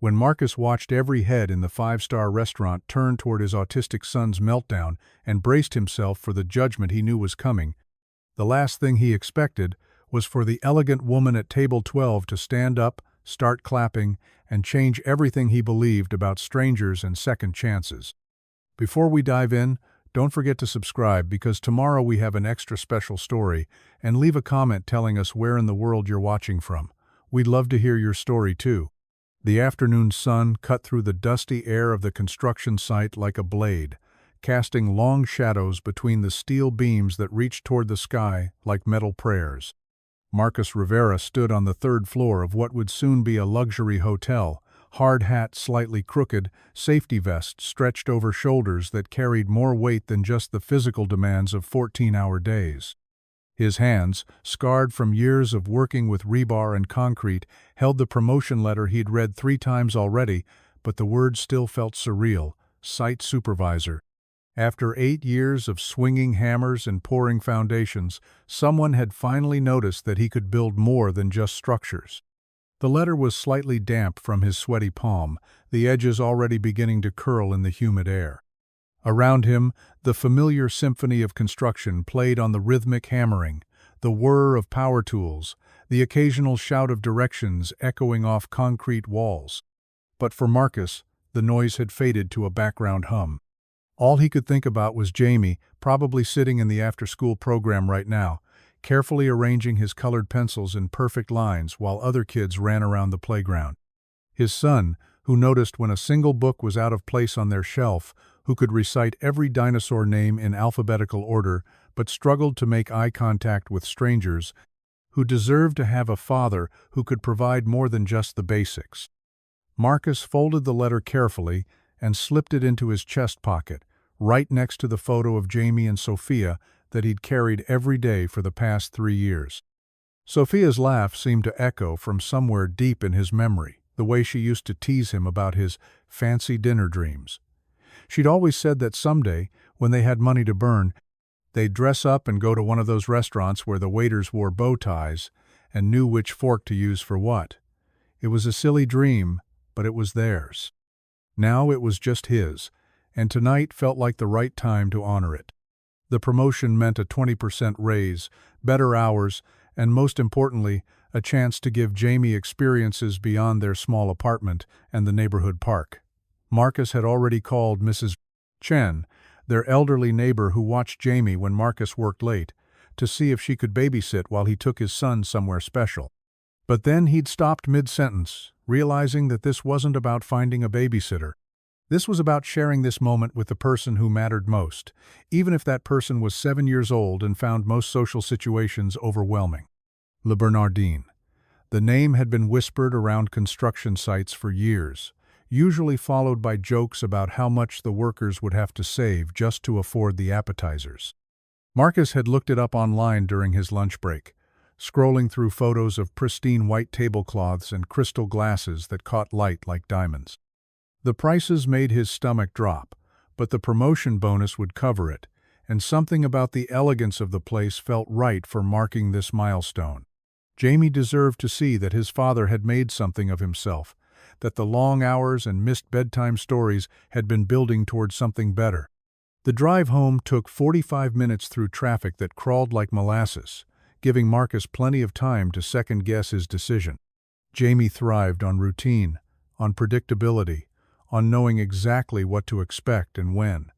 When Marcus watched every head in the five-star restaurant turn toward his autistic son's meltdown and braced himself for the judgment he knew was coming, the last thing he expected was for the elegant woman at table 12 to stand up, start clapping, and change everything he believed about strangers and second chances. Before we dive in, don't forget to subscribe because tomorrow we have an extra special story, and leave a comment telling us where in the world you're watching from. We'd love to hear your story too. The afternoon sun cut through the dusty air of the construction site like a blade, casting long shadows between the steel beams that reached toward the sky like metal prayers. Marcus Rivera stood on the third floor of what would soon be a luxury hotel, hard hat slightly crooked, safety vest stretched over shoulders that carried more weight than just the physical demands of 14-hour days. His hands, scarred from years of working with rebar and concrete, held the promotion letter he'd read 3 times already, but the words still felt surreal: site supervisor. After 8 years of swinging hammers and pouring foundations, someone had finally noticed that he could build more than just structures. The letter was slightly damp from his sweaty palm, the edges already beginning to curl in the humid air. Around him, the familiar symphony of construction played on the rhythmic hammering, the whir of power tools, the occasional shout of directions echoing off concrete walls. But for Marcus, the noise had faded to a background hum. All he could think about was Jamie, probably sitting in the after-school program right now, carefully arranging his colored pencils in perfect lines while other kids ran around the playground. His son, who noticed when a single book was out of place on their shelf, who could recite every dinosaur name in alphabetical order but struggled to make eye contact with strangers, who deserved to have a father who could provide more than just the basics. Marcus folded the letter carefully and slipped it into his chest pocket, right next to the photo of Jamie and Sophia that he'd carried every day for the past 3 years. Sophia's laugh seemed to echo from somewhere deep in his memory, the way she used to tease him about his fancy dinner dreams. She'd always said that someday, when they had money to burn, they'd dress up and go to one of those restaurants where the waiters wore bow ties and knew which fork to use for what. It was a silly dream, but it was theirs. Now it was just his, and tonight felt like the right time to honor it. The promotion meant a 20% raise, better hours, and most importantly, a chance to give Jamie experiences beyond their small apartment and the neighborhood park. Marcus had already called Mrs. Chen, their elderly neighbor who watched Jamie when Marcus worked late, to see if she could babysit while he took his son somewhere special. But then he'd stopped mid-sentence, realizing that this wasn't about finding a babysitter. This was about sharing this moment with the person who mattered most, even if that person was 7 years old and found most social situations overwhelming. Le Bernardin. The name had been whispered around construction sites for years, usually followed by jokes about how much the workers would have to save just to afford the appetizers. Marcus had looked it up online during his lunch break, scrolling through photos of pristine white tablecloths and crystal glasses that caught light like diamonds. The prices made his stomach drop, but the promotion bonus would cover it, and something about the elegance of the place felt right for marking this milestone. Jamie deserved to see that his father had made something of himself, that the long hours and missed bedtime stories had been building towards something better. The drive home took 45 minutes through traffic that crawled like molasses, giving Marcus plenty of time to second-guess his decision. Jamie thrived on routine, on predictability, on knowing exactly what to expect and when.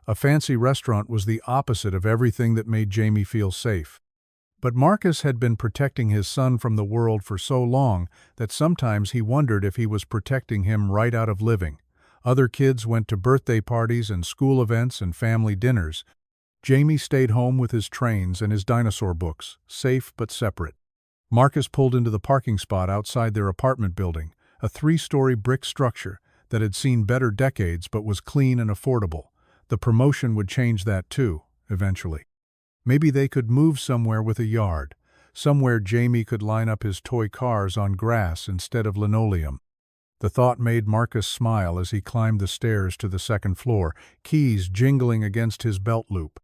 A fancy restaurant was the opposite of everything that made Jamie feel safe. But Marcus had been protecting his son from the world for so long that sometimes he wondered if he was protecting him right out of living. Other kids went to birthday parties and school events and family dinners. Jamie stayed home with his trains and his dinosaur books, safe but separate. Marcus pulled into the parking spot outside their apartment building, a 3-story brick structure that had seen better decades but was clean and affordable. The promotion would change that too, eventually. Maybe they could move somewhere with a yard, somewhere Jamie could line up his toy cars on grass instead of linoleum. The thought made Marcus smile as he climbed the stairs to the second floor, keys jingling against his belt loop.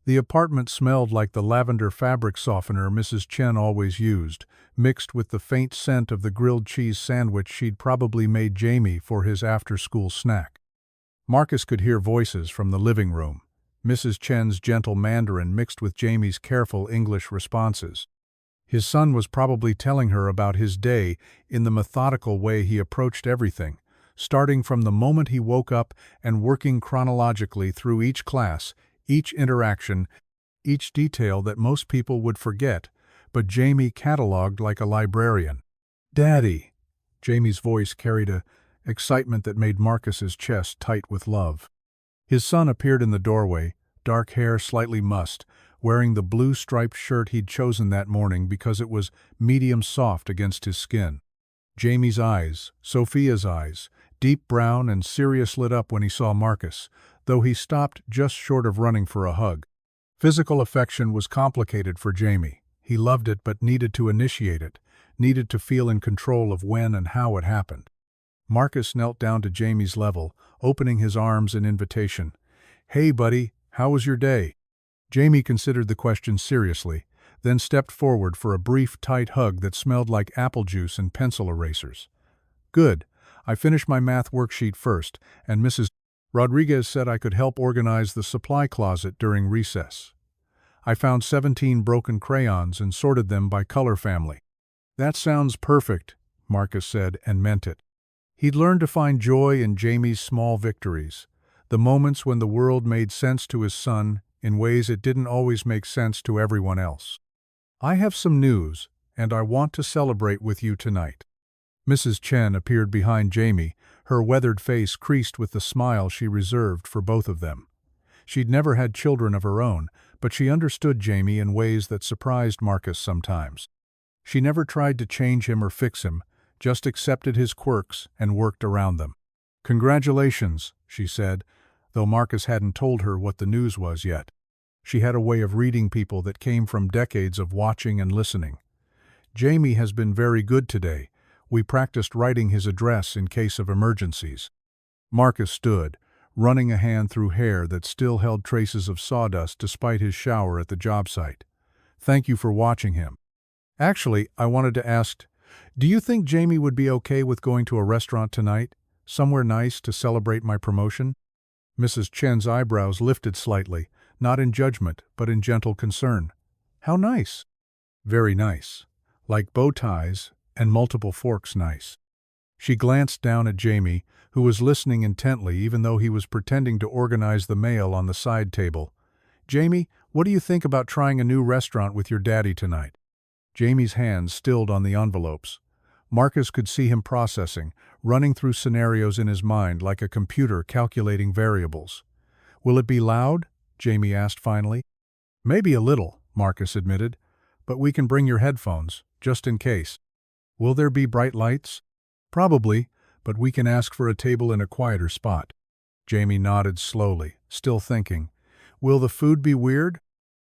The apartment smelled like the lavender fabric softener Mrs. Chen always used, mixed with the faint scent of the grilled cheese sandwich she'd probably made Jamie for his after-school snack. Marcus could hear voices from the living room, Mrs. Chen's gentle Mandarin mixed with Jamie's careful English responses. His son was probably telling her about his day in the methodical way he approached everything, starting from the moment he woke up and working chronologically through each class, each interaction, each detail that most people would forget, but Jamie cataloged like a librarian. "Daddy!" Jamie's voice carried a excitement that made Marcus's chest tight with love. His son appeared in the doorway, dark hair slightly mussed, wearing the blue striped shirt he'd chosen that morning because it was medium soft against his skin. Jamie's eyes, Sophia's eyes, deep brown and serious, lit up when he saw Marcus, though he stopped just short of running for a hug. Physical affection was complicated for Jamie. He loved it but needed to initiate it, needed to feel in control of when and how it happened. Marcus knelt down to Jamie's level, opening his arms in invitation. "Hey, buddy, how was your day?" Jamie considered the question seriously, then stepped forward for a brief, tight hug that smelled like apple juice and pencil erasers. "Good. I finished my math worksheet first, and Mrs. Rodriguez said I could help organize the supply closet during recess. I found 17 broken crayons and sorted them by color family." "That sounds perfect," Marcus said, and meant it. He'd learned to find joy in Jamie's small victories, the moments when the world made sense to his son in ways it didn't always make sense to everyone else. "I have some news, and I want to celebrate with you tonight." Mrs. Chen appeared behind Jamie, her weathered face creased with the smile she reserved for both of them. She'd never had children of her own, but she understood Jamie in ways that surprised Marcus sometimes. She never tried to change him or fix him, just accepted his quirks and worked around them. "Congratulations," she said, though Marcus hadn't told her what the news was yet. She had a way of reading people that came from decades of watching and listening. "Jamie has been very good today. We practiced writing his address in case of emergencies." Marcus stood, running a hand through hair that still held traces of sawdust despite his shower at the job site. "Thank you for watching him. Actually, I wanted to ask, do you think Jamie would be okay with going to a restaurant tonight? Somewhere nice to celebrate my promotion?" Mrs. Chen's eyebrows lifted slightly, not in judgment, but in gentle concern. "How nice?" "Very nice. Like bow ties and multiple forks nice." She glanced down at Jamie, who was listening intently even though he was pretending to organize the mail on the side table. "Jamie, what do you think about trying a new restaurant with your daddy tonight?" Jamie's hands stilled on the envelopes. Marcus could see him processing, running through scenarios in his mind like a computer calculating variables. "Will it be loud?" Jamie asked finally. "Maybe a little," Marcus admitted, "but we can bring your headphones, just in case." "Will there be bright lights?" "Probably, but we can ask for a table in a quieter spot." Jamie nodded slowly, still thinking. "Will the food be weird?"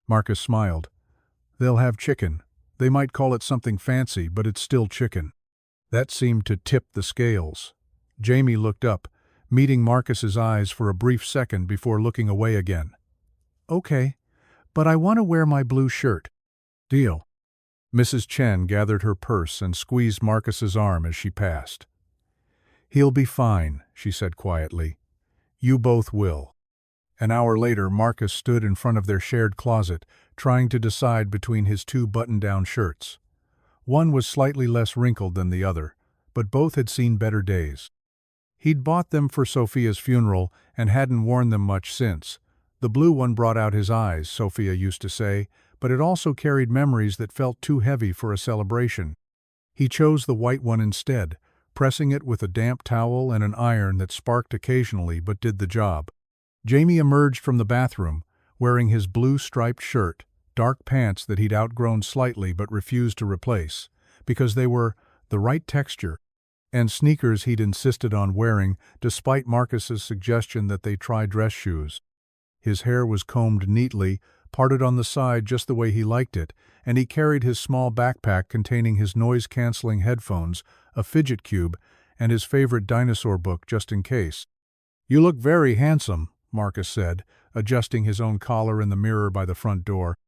Marcus smiled. "They'll have chicken. They might call it something fancy, but it's still chicken." That seemed to tip the scales. Jamie looked up, meeting Marcus's eyes for a brief second before looking away again. "Okay, but I want to wear my blue shirt." "Deal." Mrs. Chen gathered her purse and squeezed Marcus's arm as she passed. "He'll be fine," she said quietly. "You both will." An hour later, Marcus stood in front of their shared closet, trying to decide between his two button-down shirts. One was slightly less wrinkled than the other, but both had seen better days. He'd bought them for Sophia's funeral and hadn't worn them much since. The blue one brought out his eyes, Sophia used to say, but it also carried memories that felt too heavy for a celebration. He chose the white one instead, pressing it with a damp towel and an iron that sparked occasionally but did the job. Jamie emerged from the bathroom, wearing his blue striped shirt, dark pants that he'd outgrown slightly but refused to replace, because they were the right texture, and sneakers he'd insisted on wearing despite Marcus's suggestion that they try dress shoes. His hair was combed neatly, parted on the side just the way he liked it, and he carried his small backpack containing his noise-canceling headphones, a fidget cube, and his favorite dinosaur book just in case. "You look very handsome," Marcus said, adjusting his own collar in the mirror by the front door.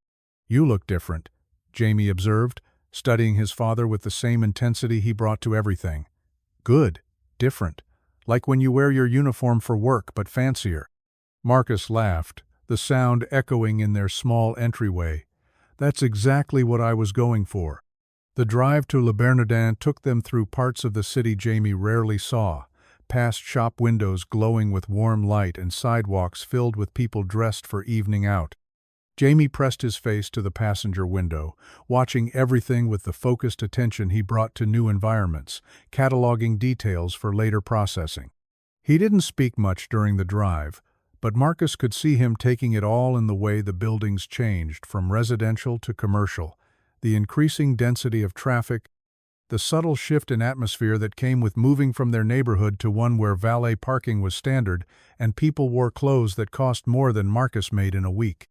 "You look different," Jamie observed, studying his father with the same intensity he brought to everything. "Good. Different. Like when you wear your uniform for work, but fancier." Marcus laughed, the sound echoing in their small entryway. "That's exactly what I was going for." The drive to Le Bernardin took them through parts of the city Jamie rarely saw, past shop windows glowing with warm light and sidewalks filled with people dressed for evening out. Jamie pressed his face to the passenger window, watching everything with the focused attention he brought to new environments, cataloging details for later processing. He didn't speak much during the drive, but Marcus could see him taking it all in the way the buildings changed from residential to commercial, the increasing density of traffic, the subtle shift in atmosphere that came with moving from their neighborhood to one where valet parking was standard and people wore clothes that cost more than Marcus made in a week.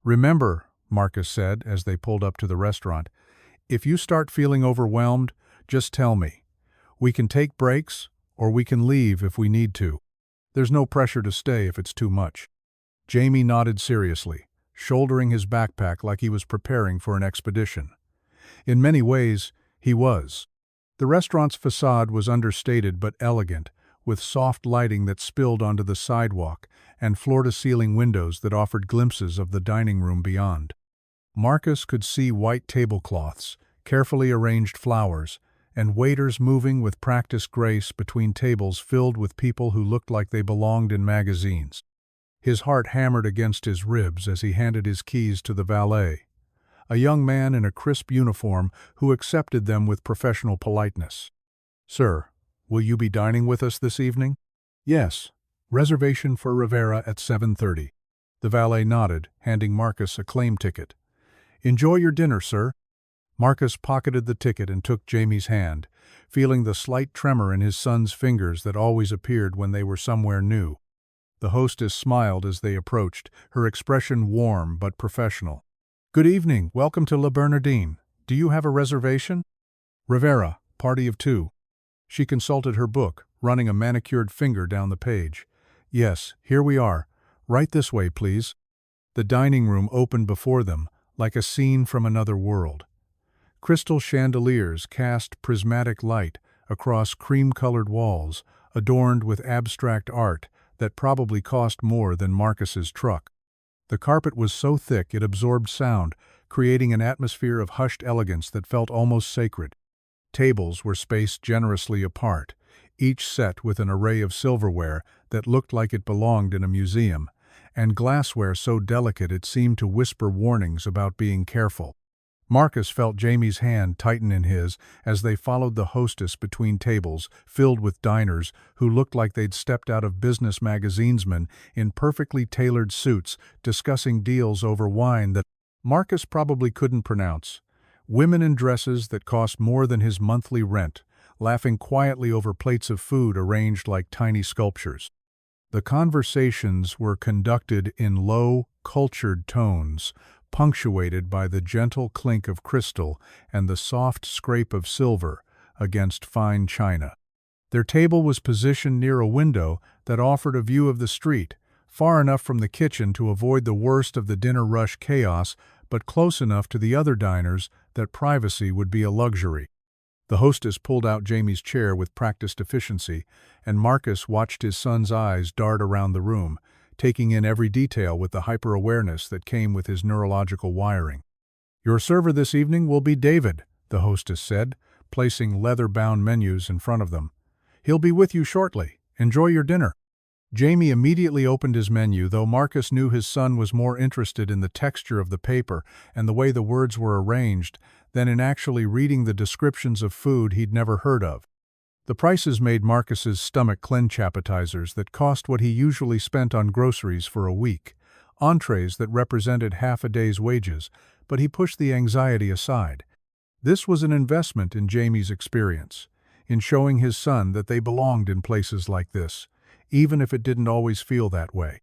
"Remember," Marcus said as they pulled up to the restaurant, "if you start feeling overwhelmed, just tell me. We can take breaks, or we can leave if we need to. There's no pressure to stay if it's too much." Jamie nodded seriously, shouldering his backpack like he was preparing for an expedition. In many ways, he was. The restaurant's facade was understated but elegant, with soft lighting that spilled onto the sidewalk and floor-to-ceiling windows that offered glimpses of the dining room beyond. Marcus could see white tablecloths, carefully arranged flowers, and waiters moving with practiced grace between tables filled with people who looked like they belonged in magazines. His heart hammered against his ribs as he handed his keys to the valet, a young man in a crisp uniform who accepted them with professional politeness. "Sir, will you be dining with us this evening?" "Yes. Reservation for Rivera at 7:30. The valet nodded, handing Marcus a claim ticket. "Enjoy your dinner, sir." Marcus pocketed the ticket and took Jamie's hand, feeling the slight tremor in his son's fingers that always appeared when they were somewhere new. The hostess smiled as they approached, her expression warm but professional. "Good evening. Welcome to Le Bernardin. Do you have a reservation?" "Rivera, party of 2. She consulted her book, running a manicured finger down the page. "Yes, here we are. Right this way, please." The dining room opened before them, like a scene from another world. Crystal chandeliers cast prismatic light across cream-colored walls, adorned with abstract art that probably cost more than Marcus's truck. The carpet was so thick it absorbed sound, creating an atmosphere of hushed elegance that felt almost sacred. Tables were spaced generously apart, each set with an array of silverware that looked like it belonged in a museum, and glassware so delicate it seemed to whisper warnings about being careful. Marcus felt Jamie's hand tighten in his as they followed the hostess between tables filled with diners who looked like they'd stepped out of business magazinesmen in perfectly tailored suits discussing deals over wine that Marcus probably couldn't pronounce. Women in dresses that cost more than his monthly rent, laughing quietly over plates of food arranged like tiny sculptures. The conversations were conducted in low, cultured tones, punctuated by the gentle clink of crystal and the soft scrape of silver against fine china. Their table was positioned near a window that offered a view of the street, far enough from the kitchen to avoid the worst of the dinner rush chaos, but close enough to the other diners that privacy would be a luxury. The hostess pulled out Jamie's chair with practiced efficiency, and Marcus watched his son's eyes dart around the room, taking in every detail with the hyper-awareness that came with his neurological wiring. "Your server this evening will be David," the hostess said, placing leather-bound menus in front of them. "He'll be with you shortly. Enjoy your dinner." Jamie immediately opened his menu, though Marcus knew his son was more interested in the texture of the paper and the way the words were arranged than in actually reading the descriptions of food he'd never heard of. The prices made Marcus's stomach clench. Appetizers that cost what he usually spent on groceries for a week, entrees that represented half a day's wages, but he pushed the anxiety aside. This was an investment in Jamie's experience, in showing his son that they belonged in places like this, even if it didn't always feel that way.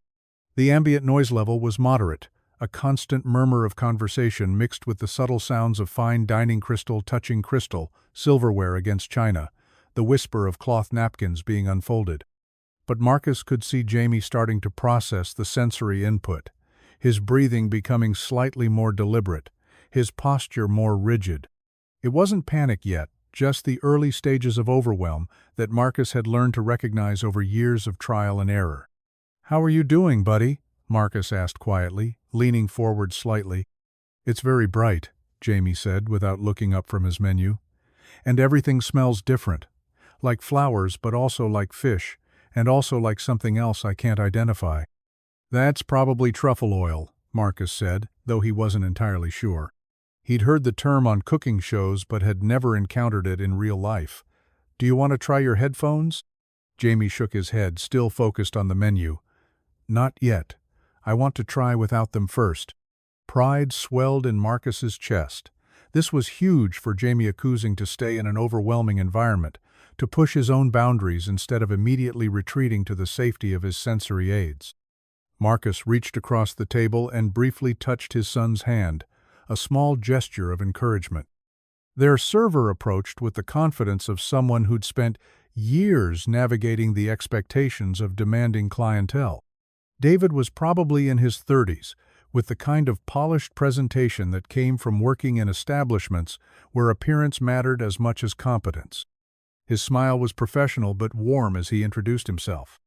The ambient noise level was moderate, a constant murmur of conversation mixed with the subtle sounds of fine dining crystal touching crystal, silverware against china, the whisper of cloth napkins being unfolded. but Marcus could see Jamie starting to process the sensory input, his breathing becoming slightly more deliberate, his posture more rigid. It wasn't panic yet, just the early stages of overwhelm that Marcus had learned to recognize over years of trial and error. "How are you doing, buddy?" Marcus asked quietly, leaning forward slightly. "It's very bright," Jamie said without looking up from his menu. "And everything smells different. Like flowers, but also like fish, and also like something else I can't identify." "That's probably truffle oil," Marcus said, though he wasn't entirely sure. He'd heard the term on cooking shows but had never encountered it in real life. "Do you want to try your headphones?" Jamie shook his head, still focused on the menu. "Not yet. I want to try without them first." Pride swelled in Marcus's chest. This was huge for Jamie accusing to stay in an overwhelming environment, to push his own boundaries instead of immediately retreating to the safety of his sensory aids. Marcus reached across the table and briefly touched his son's hand, a small gesture of encouragement. Their server approached with the confidence of someone who'd spent years navigating the expectations of demanding clientele. David was probably in his 30s, with the kind of polished presentation that came from working in establishments where appearance mattered as much as competence. His smile was professional but warm as he introduced himself.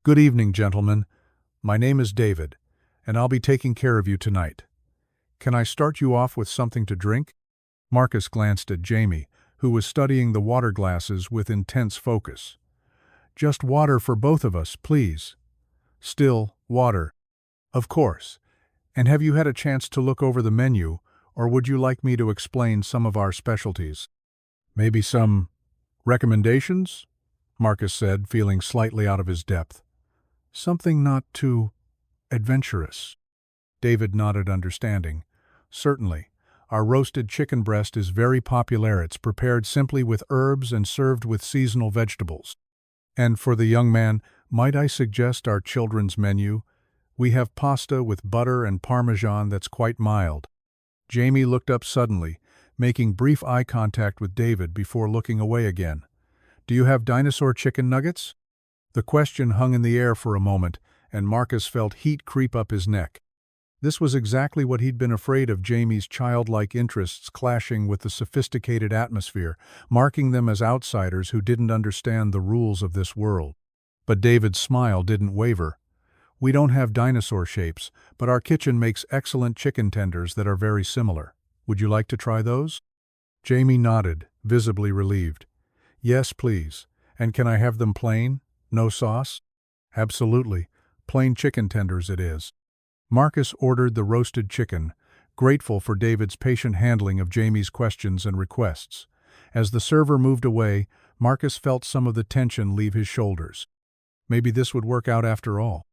"Good evening, gentlemen. My name is David, and I'll be taking care of you tonight. Can I start you off with something to drink?" Marcus glanced at Jamie, who was studying the water glasses with intense focus. "Just water for both of us, please." "Still, water." "Of course. And have you had a chance to look over the menu, or would you like me to explain some of our specialties?" "Maybe some recommendations?" Marcus said, feeling slightly out of his depth. "Something not too adventurous." David nodded understanding. "Certainly. Our roasted chicken breast is very popular. It's prepared simply with herbs and served with seasonal vegetables." "And for the young man, might I suggest our children's menu? We have pasta with butter and parmesan that's quite mild." Jamie looked up suddenly, making brief eye contact with David before looking away again. "Do you have dinosaur chicken nuggets?" The question hung in the air for a moment, and Marcus felt heat creep up his neck. This was exactly what he'd been afraid of, Jamie's childlike interests clashing with the sophisticated atmosphere, marking them as outsiders who didn't understand the rules of this world. But David's smile didn't waver. "We don't have dinosaur shapes, but our kitchen makes excellent chicken tenders that are very similar. Would you like to try those?" Jamie nodded, visibly relieved. "Yes, please. And can I have them plain? No sauce?" "Absolutely. Plain chicken tenders it is." Marcus ordered the roasted chicken, grateful for David's patient handling of Jamie's questions and requests. As the server moved away, Marcus felt some of the tension leave his shoulders. Maybe this would work out after all.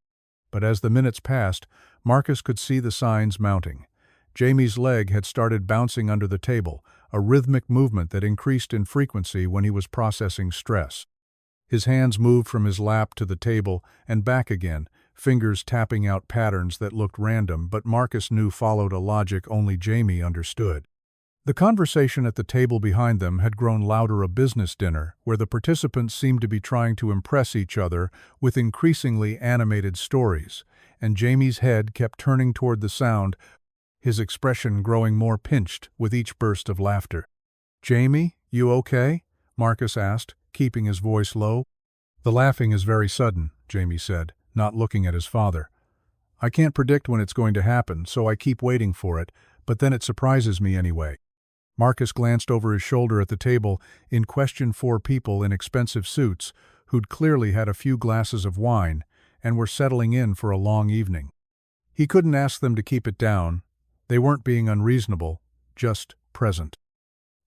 But as the minutes passed, Marcus could see the signs mounting. Jamie's leg had started bouncing under the table, a rhythmic movement that increased in frequency when he was processing stress. His hands moved from his lap to the table and back again, fingers tapping out patterns that looked random but Marcus knew followed a logic only Jamie understood. The conversation at the table behind them had grown louder, a business dinner, where the participants seemed to be trying to impress each other with increasingly animated stories, and Jamie's head kept turning toward the sound, his expression growing more pinched with each burst of laughter. "Jamie, you okay?" Marcus asked, keeping his voice low. "The laughing is very sudden," Jamie said, not looking at his father. "I can't predict when it's going to happen, so I keep waiting for it, but then it surprises me anyway." Marcus glanced over his shoulder at the table, in question 4 people in expensive suits, who'd clearly had a few glasses of wine, and were settling in for a long evening. He couldn't ask them to keep it down. They weren't being unreasonable, just present.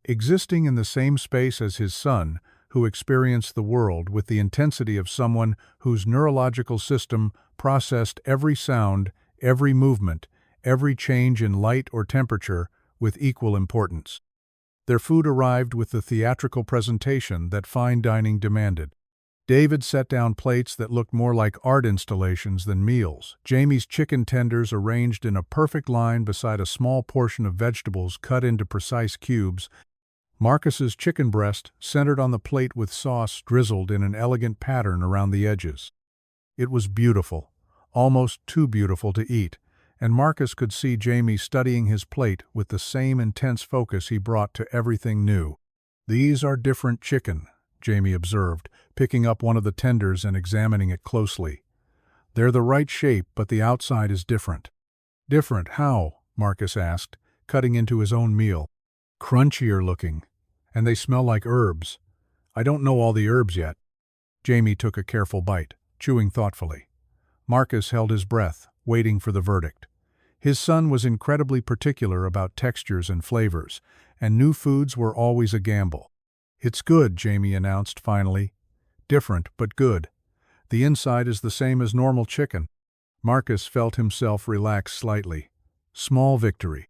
Existing in the same space as his son, who experienced the world with the intensity of someone whose neurological system processed every sound, every movement, every change in light or temperature with equal importance. Their food arrived with the theatrical presentation that fine dining demanded. David set down plates that looked more like art installations than meals. Jamie's chicken tenders arranged in a perfect line beside a small portion of vegetables cut into precise cubes. Marcus's chicken breast centered on the plate with sauce drizzled in an elegant pattern around the edges. It was beautiful, almost too beautiful to eat, and Marcus could see Jamie studying his plate with the same intense focus he brought to everything new. "These are different chicken," Jamie observed, picking up one of the tenders and examining it closely. "They're the right shape, but the outside is different." "Different? How?" Marcus asked, cutting into his own meal. "Crunchier looking. And they smell like herbs. I don't know all the herbs yet." Jamie took a careful bite, chewing thoughtfully. Marcus held his breath, waiting for the verdict. His son was incredibly particular about textures and flavors, and new foods were always a gamble. "It's good," Jamie announced finally. "Different, but good. The inside is the same as normal chicken." Marcus felt himself relax slightly. Small victory.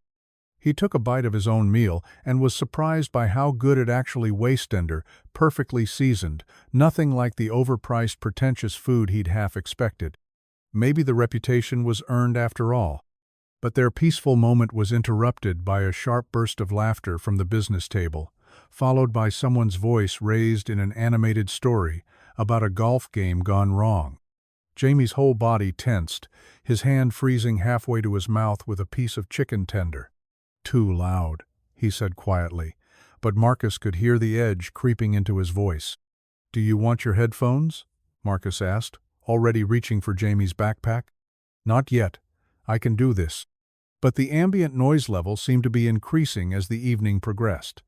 He took a bite of his own meal and was surprised by how good it actually was, tender, perfectly seasoned, nothing like the overpriced pretentious food he'd half expected. Maybe the reputation was earned after all. But their peaceful moment was interrupted by a sharp burst of laughter from the business table, followed by someone's voice raised in an animated story about a golf game gone wrong. Jamie's whole body tensed, his hand freezing halfway to his mouth with a piece of chicken tender. "Too loud," he said quietly, but Marcus could hear the edge creeping into his voice. "Do you want your headphones?" Marcus asked, already reaching for Jamie's backpack. "Not yet. I can do this." But the ambient noise level seemed to be increasing as the evening progressed.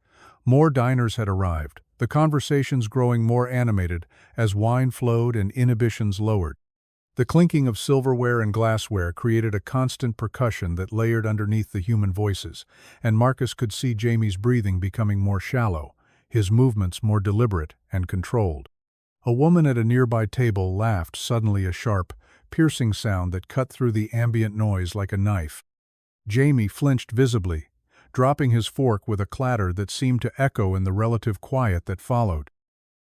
More diners had arrived, the conversations growing more animated as wine flowed and inhibitions lowered. The clinking of silverware and glassware created a constant percussion that layered underneath the human voices, and Marcus could see Jamie's breathing becoming more shallow, his movements more deliberate and controlled. A woman at a nearby table laughed, suddenly, a sharp, piercing sound that cut through the ambient noise like a knife. Jamie flinched visibly, dropping his fork with a clatter that seemed to echo in the relative quiet that followed.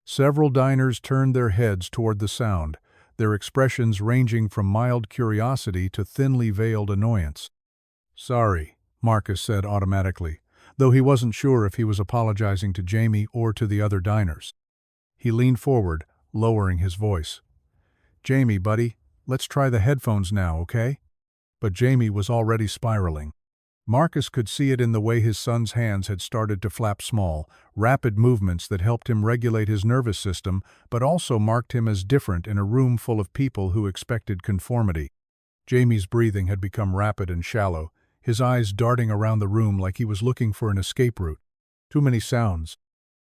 Several diners turned their heads toward the sound, their expressions ranging from mild curiosity to thinly veiled annoyance. "Sorry," Marcus said automatically, though he wasn't sure if he was apologizing to Jamie or to the other diners. He leaned forward, lowering his voice. "Jamie, buddy, let's try the headphones now, okay?" But Jamie was already spiraling. Marcus could see it in the way his son's hands had started to flap, small, rapid movements that helped him regulate his nervous system but also marked him as different in a room full of people who expected conformity. Jamie's breathing had become rapid and shallow, his eyes darting around the room like he was looking for an escape route. "Too many sounds,"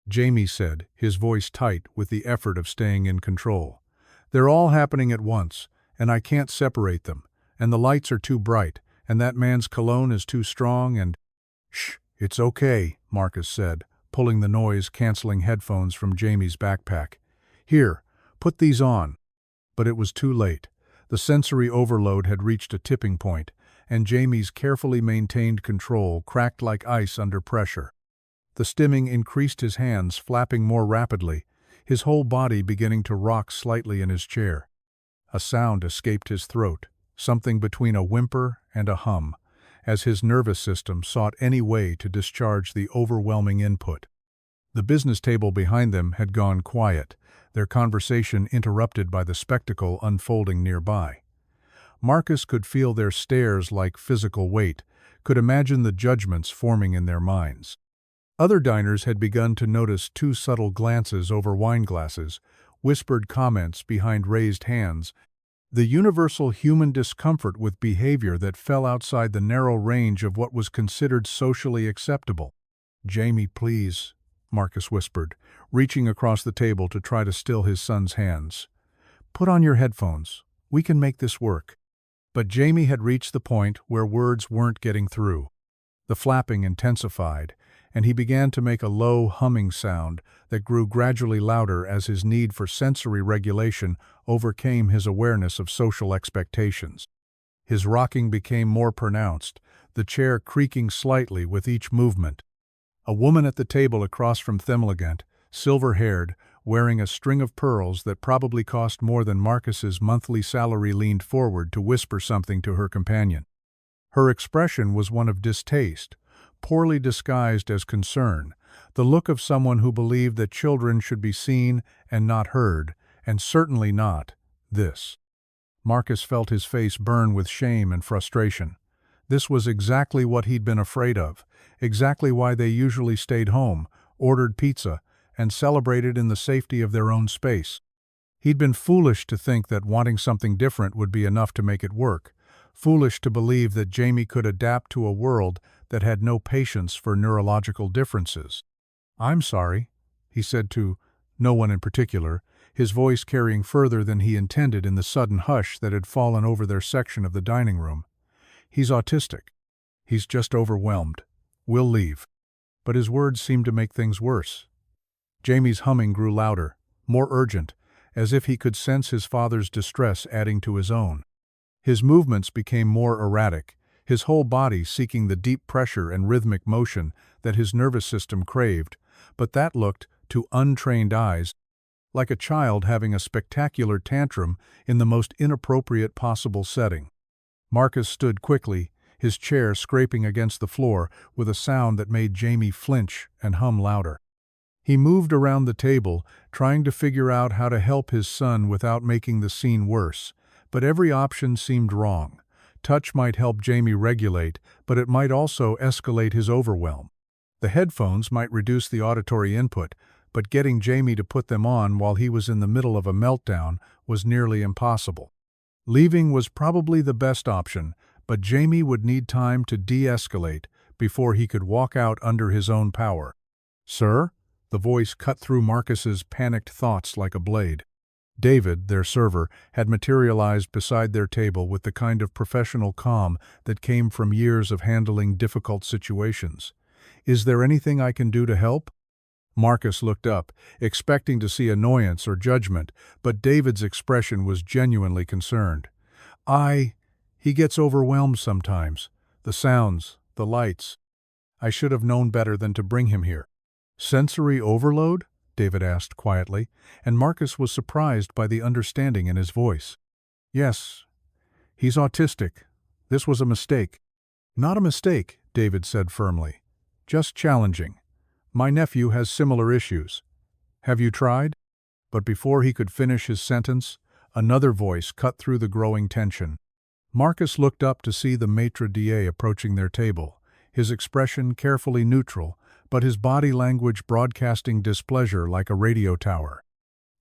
Jamie said, his voice tight with the effort of staying in control. "They're all happening at once, and I can't separate them, and the lights are too bright, and that man's cologne is too strong, and—" "Shh, it's okay," Marcus said, pulling the noise-canceling headphones from Jamie's backpack. "Here, put these on." But it was too late. The sensory overload had reached a tipping point, and Jamie's carefully maintained control cracked like ice under pressure. The stimming increased, his hands flapping more rapidly, his whole body beginning to rock slightly in his chair. A sound escaped his throat, something between a whimper and a hum, as his nervous system sought any way to discharge the overwhelming input. The business table behind them had gone quiet, their conversation interrupted by the spectacle unfolding nearby. Marcus could feel their stares like physical weight, could imagine the judgments forming in their minds. Other diners had begun to notice too subtle glances over wine glasses, whispered comments behind raised hands, the universal human discomfort with behavior that fell outside the narrow range of what was considered socially acceptable. "Jamie, please," Marcus whispered, reaching across the table to try to still his son's hands. "Put on your headphones. We can make this work." But Jamie had reached the point where words weren't getting through. The flapping intensified, and he began to make a low, humming sound that grew gradually louder as his need for sensory regulation overcame his awareness of social expectations. His rocking became more pronounced, the chair creaking slightly with each movement. A woman at the table across from Themlegant, silver-haired, wearing a string of pearls that probably cost more than Marcus's monthly salary, leaned forward to whisper something to her companion. Her expression was one of distaste, poorly disguised as concern, the look of someone who believed that children should be seen and not heard, and certainly not this. Marcus felt his face burn with shame and frustration. This was exactly what he'd been afraid of, exactly why they usually stayed home, ordered pizza, and celebrated in the safety of their own space. He'd been foolish to think that wanting something different would be enough to make it work, foolish to believe that Jamie could adapt to a world that had no patience for neurological differences. "I'm sorry," he said to no one in particular, his voice carrying further than he intended in the sudden hush that had fallen over their section of the dining room. "He's autistic. He's just overwhelmed. We'll leave." But his words seemed to make things worse. Jamie's humming grew louder, more urgent, as if he could sense his father's distress adding to his own. His movements became more erratic, his whole body seeking the deep pressure and rhythmic motion that his nervous system craved, but that looked, to untrained eyes, like a child having a spectacular tantrum in the most inappropriate possible setting. Marcus stood quickly, his chair scraping against the floor with a sound that made Jamie flinch and hum louder. He moved around the table, trying to figure out how to help his son without making the scene worse, but every option seemed wrong. Touch might help Jamie regulate, but it might also escalate his overwhelm. The headphones might reduce the auditory input, but getting Jamie to put them on while he was in the middle of a meltdown was nearly impossible. Leaving was probably the best option, but Jamie would need time to de-escalate before he could walk out under his own power. "Sir?" The voice cut through Marcus's panicked thoughts like a blade. David, their server, had materialized beside their table with the kind of professional calm that came from years of handling difficult situations. "Is there anything I can do to help?" Marcus looked up, expecting to see annoyance or judgment, but David's expression was genuinely concerned. He gets overwhelmed sometimes. The sounds, the lights. I should have known better than to bring him here." "Sensory overload?" David asked quietly, and Marcus was surprised by the understanding in his voice. "Yes, he's autistic. This was a mistake." "Not a mistake," David said firmly. "Just challenging. My nephew has similar issues. Have you tried?" But before he could finish his sentence, another voice cut through the growing tension. Marcus looked up to see the maitre d' approaching their table, his expression carefully neutral, but his body language broadcasting displeasure like a radio tower.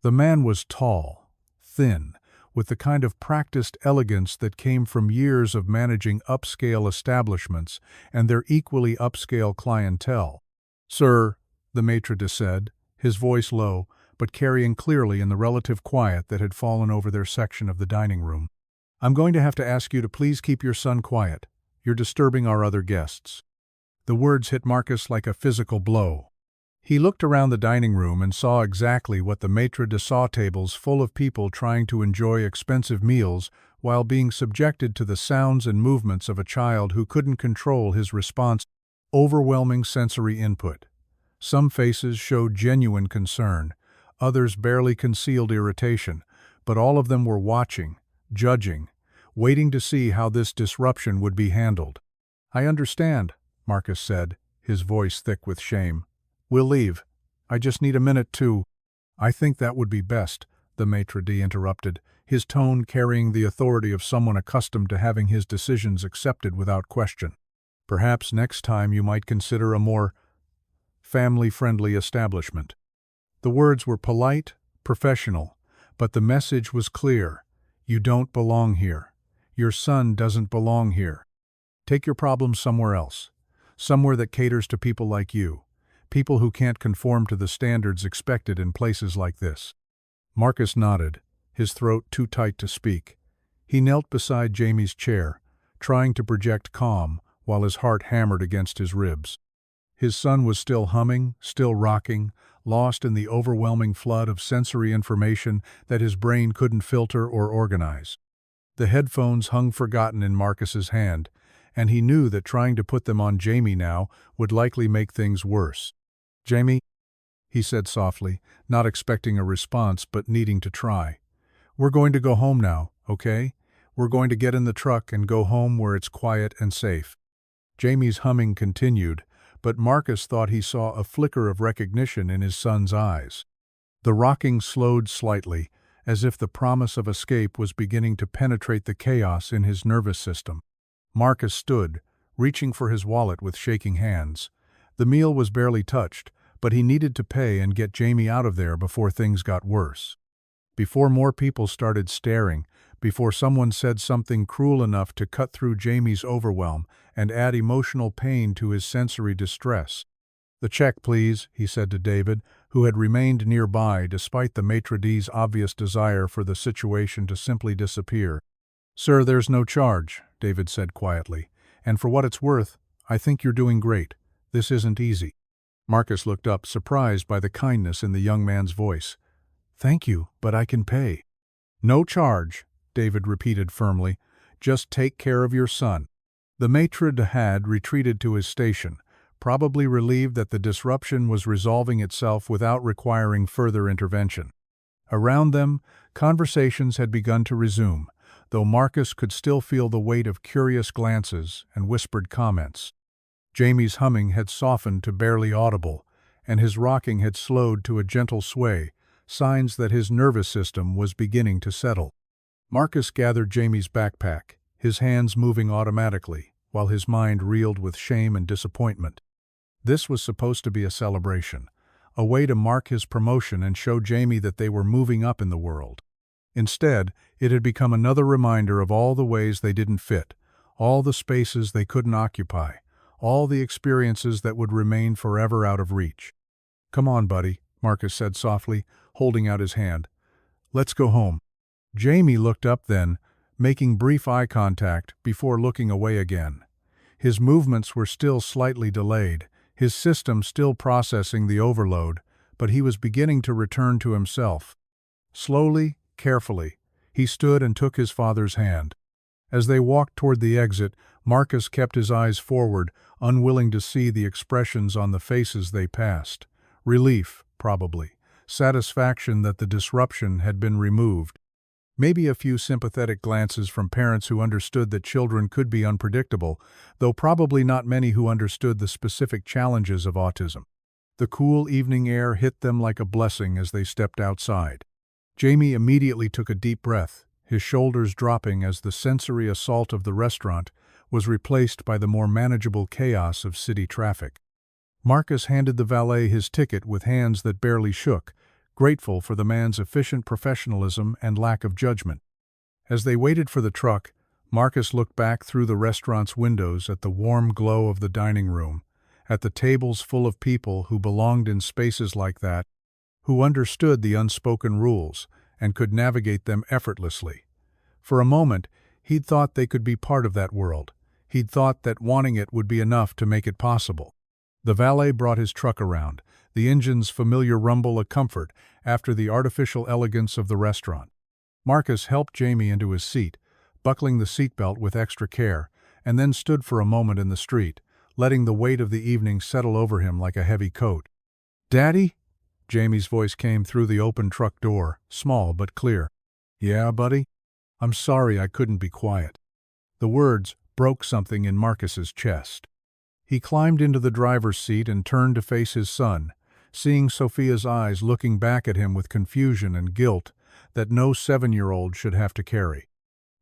The man was tall, thin, with the kind of practiced elegance that came from years of managing upscale establishments and their equally upscale clientele. "Sir," the maitre d' said, his voice low, but carrying clearly in the relative quiet that had fallen over their section of the dining room, "I'm going to have to ask you to please keep your son quiet. You're disturbing our other guests." The words hit Marcus like a physical blow. He looked around the dining room and saw exactly what the maitre d' saw tables full of people trying to enjoy expensive meals while being subjected to the sounds and movements of a child who couldn't control his response. Overwhelming sensory input. Some faces showed genuine concern, others barely concealed irritation, but all of them were watching, judging, waiting to see how this disruption would be handled. "I understand," Marcus said, his voice thick with shame. "We'll leave. I just need a minute to—" "I think that would be best," the maitre d' interrupted, his tone carrying the authority of someone accustomed to having his decisions accepted without question. "Perhaps next time you might consider a more family-friendly establishment." The words were polite, professional, but the message was clear. You don't belong here. Your son doesn't belong here. Take your problems somewhere else. Somewhere that caters to people like you. People who can't conform to the standards expected in places like this. Marcus nodded, his throat too tight to speak. He knelt beside Jamie's chair, trying to project calm, while his heart hammered against his ribs. His son was still humming, still rocking, lost in the overwhelming flood of sensory information that his brain couldn't filter or organize. The headphones hung forgotten in Marcus's hand, and he knew that trying to put them on Jamie now would likely make things worse. "Jamie," he said softly, not expecting a response but needing to try. "We're going to go home now, okay? We're going to get in the truck and go home where it's quiet and safe." Jamie's humming continued, but Marcus thought he saw a flicker of recognition in his son's eyes. The rocking slowed slightly, as if the promise of escape was beginning to penetrate the chaos in his nervous system. Marcus stood, reaching for his wallet with shaking hands. The meal was barely touched, but he needed to pay and get Jamie out of there before things got worse. Before more people started staring, before someone said something cruel enough to cut through Jamie's overwhelm and add emotional pain to his sensory distress. "The check, please," he said to David, who had remained nearby despite the maitre d's' obvious desire for the situation to simply disappear. "Sir, there's no charge," David said quietly, "and for what it's worth, I think you're doing great. This isn't easy." Marcus looked up, surprised by the kindness in the young man's voice. "Thank you, but I can pay." "No charge," David repeated firmly. "Just take care of your son." The maitre d' had retreated to his station, probably relieved that the disruption was resolving itself without requiring further intervention. Around them, conversations had begun to resume, though Marcus could still feel the weight of curious glances and whispered comments. Jamie's humming had softened to barely audible, and his rocking had slowed to a gentle sway, signs that his nervous system was beginning to settle. Marcus gathered Jamie's backpack, his hands moving automatically, while his mind reeled with shame and disappointment. This was supposed to be a celebration, a way to mark his promotion and show Jamie that they were moving up in the world. Instead, it had become another reminder of all the ways they didn't fit, all the spaces they couldn't occupy, all the experiences that would remain forever out of reach. "Come on, buddy," Marcus said softly, holding out his hand. "Let's go home." Jamie looked up then, making brief eye contact before looking away again. His movements were still slightly delayed, his system still processing the overload, but he was beginning to return to himself. Slowly, carefully, he stood and took his father's hand. As they walked toward the exit, Marcus kept his eyes forward, unwilling to see the expressions on the faces they passed. Relief, probably. Satisfaction that the disruption had been removed. Maybe a few sympathetic glances from parents who understood that children could be unpredictable, though probably not many who understood the specific challenges of autism. The cool evening air hit them like a blessing as they stepped outside. Jamie immediately took a deep breath, his shoulders dropping as the sensory assault of the restaurant was replaced by the more manageable chaos of city traffic. Marcus handed the valet his ticket with hands that barely shook, grateful for the man's efficient professionalism and lack of judgment. As they waited for the truck, Marcus looked back through the restaurant's windows at the warm glow of the dining room, at the tables full of people who belonged in spaces like that, who understood the unspoken rules and could navigate them effortlessly. For a moment, he'd thought they could be part of that world. He'd thought that wanting it would be enough to make it possible. The valet brought his truck around, the engine's familiar rumble a comfort after the artificial elegance of the restaurant. Marcus helped Jamie into his seat, buckling the seatbelt with extra care, and then stood for a moment in the street, letting the weight of the evening settle over him like a heavy coat. "Daddy?" Jamie's voice came through the open truck door, small but clear. "Yeah, buddy? I'm sorry I couldn't be quiet." The words broke something in Marcus's chest. He climbed into the driver's seat and turned to face his son, seeing Sophia's eyes looking back at him with confusion and guilt that no 7-year-old should have to carry.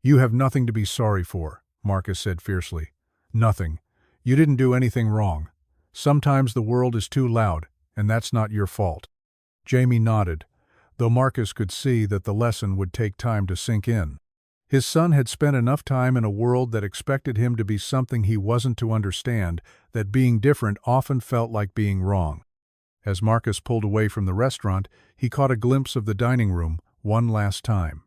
"You have nothing to be sorry for," Marcus said fiercely. "Nothing. You didn't do anything wrong. Sometimes the world is too loud, and that's not your fault." Jamie nodded, though Marcus could see that the lesson would take time to sink in. His son had spent enough time in a world that expected him to be something he wasn't to understand, that being different often felt like being wrong. As Marcus pulled away from the restaurant, he caught a glimpse of the dining room one last time.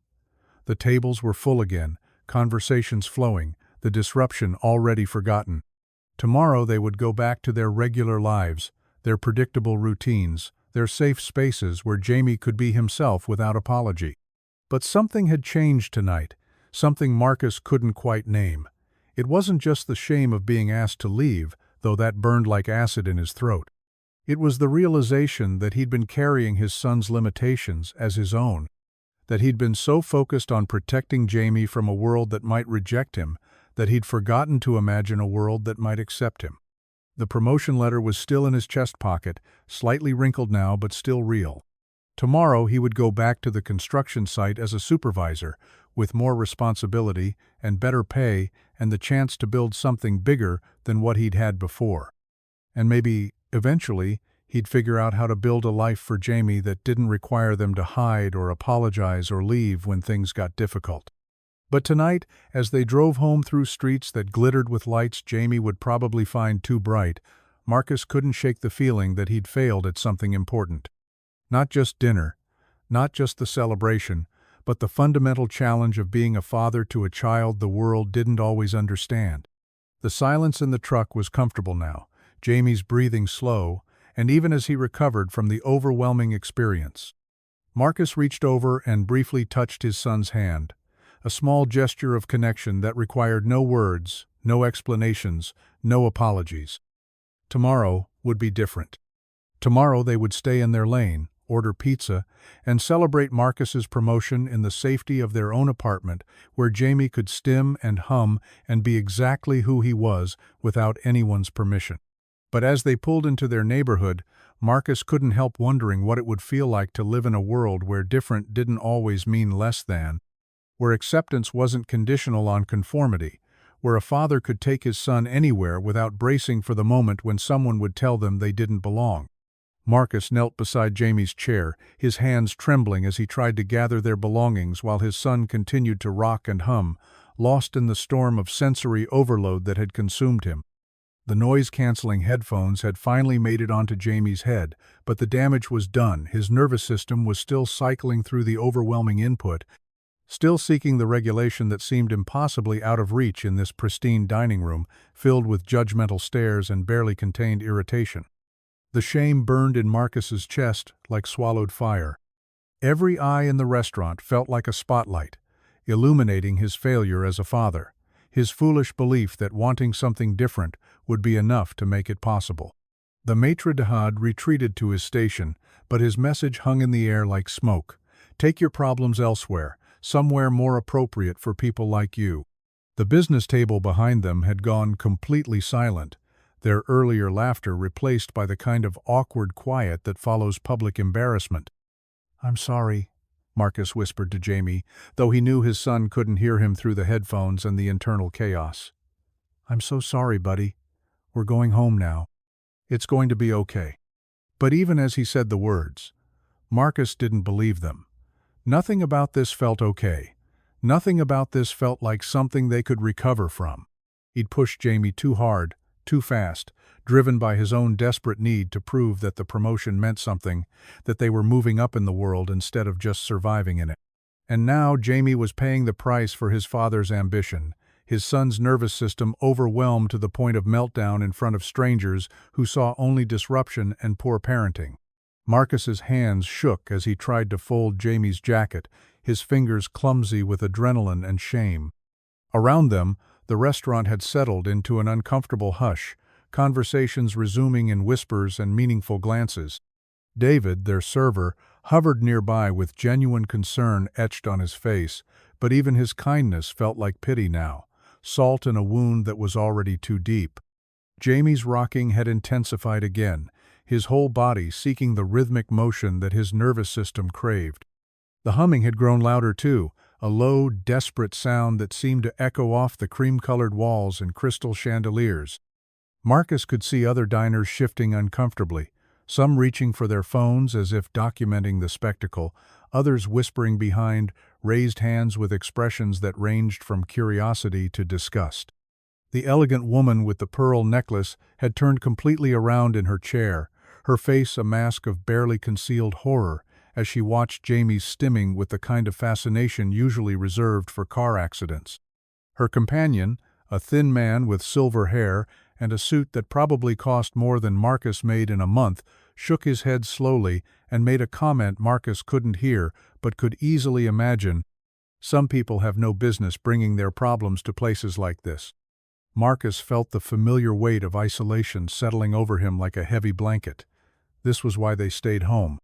The tables were full again, conversations flowing, the disruption already forgotten. Tomorrow they would go back to their regular lives, their predictable routines, their safe spaces where Jamie could be himself without apology. But something had changed tonight, something Marcus couldn't quite name. It wasn't just the shame of being asked to leave, though that burned like acid in his throat. It was the realization that he'd been carrying his son's limitations as his own, that he'd been so focused on protecting Jamie from a world that might reject him, that he'd forgotten to imagine a world that might accept him. The promotion letter was still in his chest pocket, slightly wrinkled now but still real. Tomorrow he would go back to the construction site as a supervisor, with more responsibility and better pay and the chance to build something bigger than what he'd had before. And maybe, eventually, he'd figure out how to build a life for Jamie that didn't require them to hide or apologize or leave when things got difficult. But tonight, as they drove home through streets that glittered with lights Jamie would probably find too bright, Marcus couldn't shake the feeling that he'd failed at something important. Not just dinner, not just the celebration, but the fundamental challenge of being a father to a child the world didn't always understand. The silence in the truck was comfortable now, Jamie's breathing slow, and even as he recovered from the overwhelming experience. Marcus reached over and briefly touched his son's hand, a small gesture of connection that required no words, no explanations, no apologies. Tomorrow would be different. Tomorrow they would stay in their lane, order pizza, and celebrate Marcus's promotion in the safety of their own apartment, where Jamie could stim and hum and be exactly who he was without anyone's permission. But as they pulled into their neighborhood, Marcus couldn't help wondering what it would feel like to live in a world where different didn't always mean less than, where acceptance wasn't conditional on conformity, where a father could take his son anywhere without bracing for the moment when someone would tell them they didn't belong. Marcus knelt beside Jamie's chair, his hands trembling as he tried to gather their belongings while his son continued to rock and hum, lost in the storm of sensory overload that had consumed him. The noise-canceling headphones had finally made it onto Jamie's head, but the damage was done. His nervous system was still cycling through the overwhelming input, still seeking the regulation that seemed impossibly out of reach in this pristine dining room, filled with judgmental stares and barely contained irritation. The shame burned in Marcus's chest like swallowed fire. Every eye in the restaurant felt like a spotlight, illuminating his failure as a father, his foolish belief that wanting something different would be enough to make it possible. The maitre d' retreated to his station, but his message hung in the air like smoke. Take your problems elsewhere, somewhere more appropriate for people like you. The business table behind them had gone completely silent, their earlier laughter replaced by the kind of awkward quiet that follows public embarrassment. "I'm sorry," Marcus whispered to Jamie, though he knew his son couldn't hear him through the headphones and the internal chaos. "I'm so sorry, buddy. We're going home now. It's going to be okay." But even as he said the words, Marcus didn't believe them. Nothing about this felt okay. Nothing about this felt like something they could recover from. He'd pushed Jamie too hard, too fast, driven by his own desperate need to prove that the promotion meant something, that they were moving up in the world instead of just surviving in it. And now Jamie was paying the price for his father's ambition, his son's nervous system overwhelmed to the point of meltdown in front of strangers who saw only disruption and poor parenting. Marcus's hands shook as he tried to fold Jamie's jacket, his fingers clumsy with adrenaline and shame. Around them, the restaurant had settled into an uncomfortable hush, conversations resuming in whispers and meaningful glances. David, their server, hovered nearby with genuine concern etched on his face, but even his kindness felt like pity now, salt in a wound that was already too deep. Jamie's rocking had intensified again, his whole body seeking the rhythmic motion that his nervous system craved. The humming had grown louder too, a low, desperate sound that seemed to echo off the cream-colored walls and crystal chandeliers. Marcus could see other diners shifting uncomfortably, some reaching for their phones as if documenting the spectacle, others whispering behind, raised hands with expressions that ranged from curiosity to disgust. The elegant woman with the pearl necklace had turned completely around in her chair, her face a mask of barely concealed horror, as she watched Jamie's stimming with the kind of fascination usually reserved for car accidents. Her companion, a thin man with silver hair and a suit that probably cost more than Marcus made in a month, shook his head slowly and made a comment Marcus couldn't hear but could easily imagine. "Some people have no business bringing their problems to places like this." Marcus felt the familiar weight of isolation settling over him like a heavy blanket. This was why they stayed home.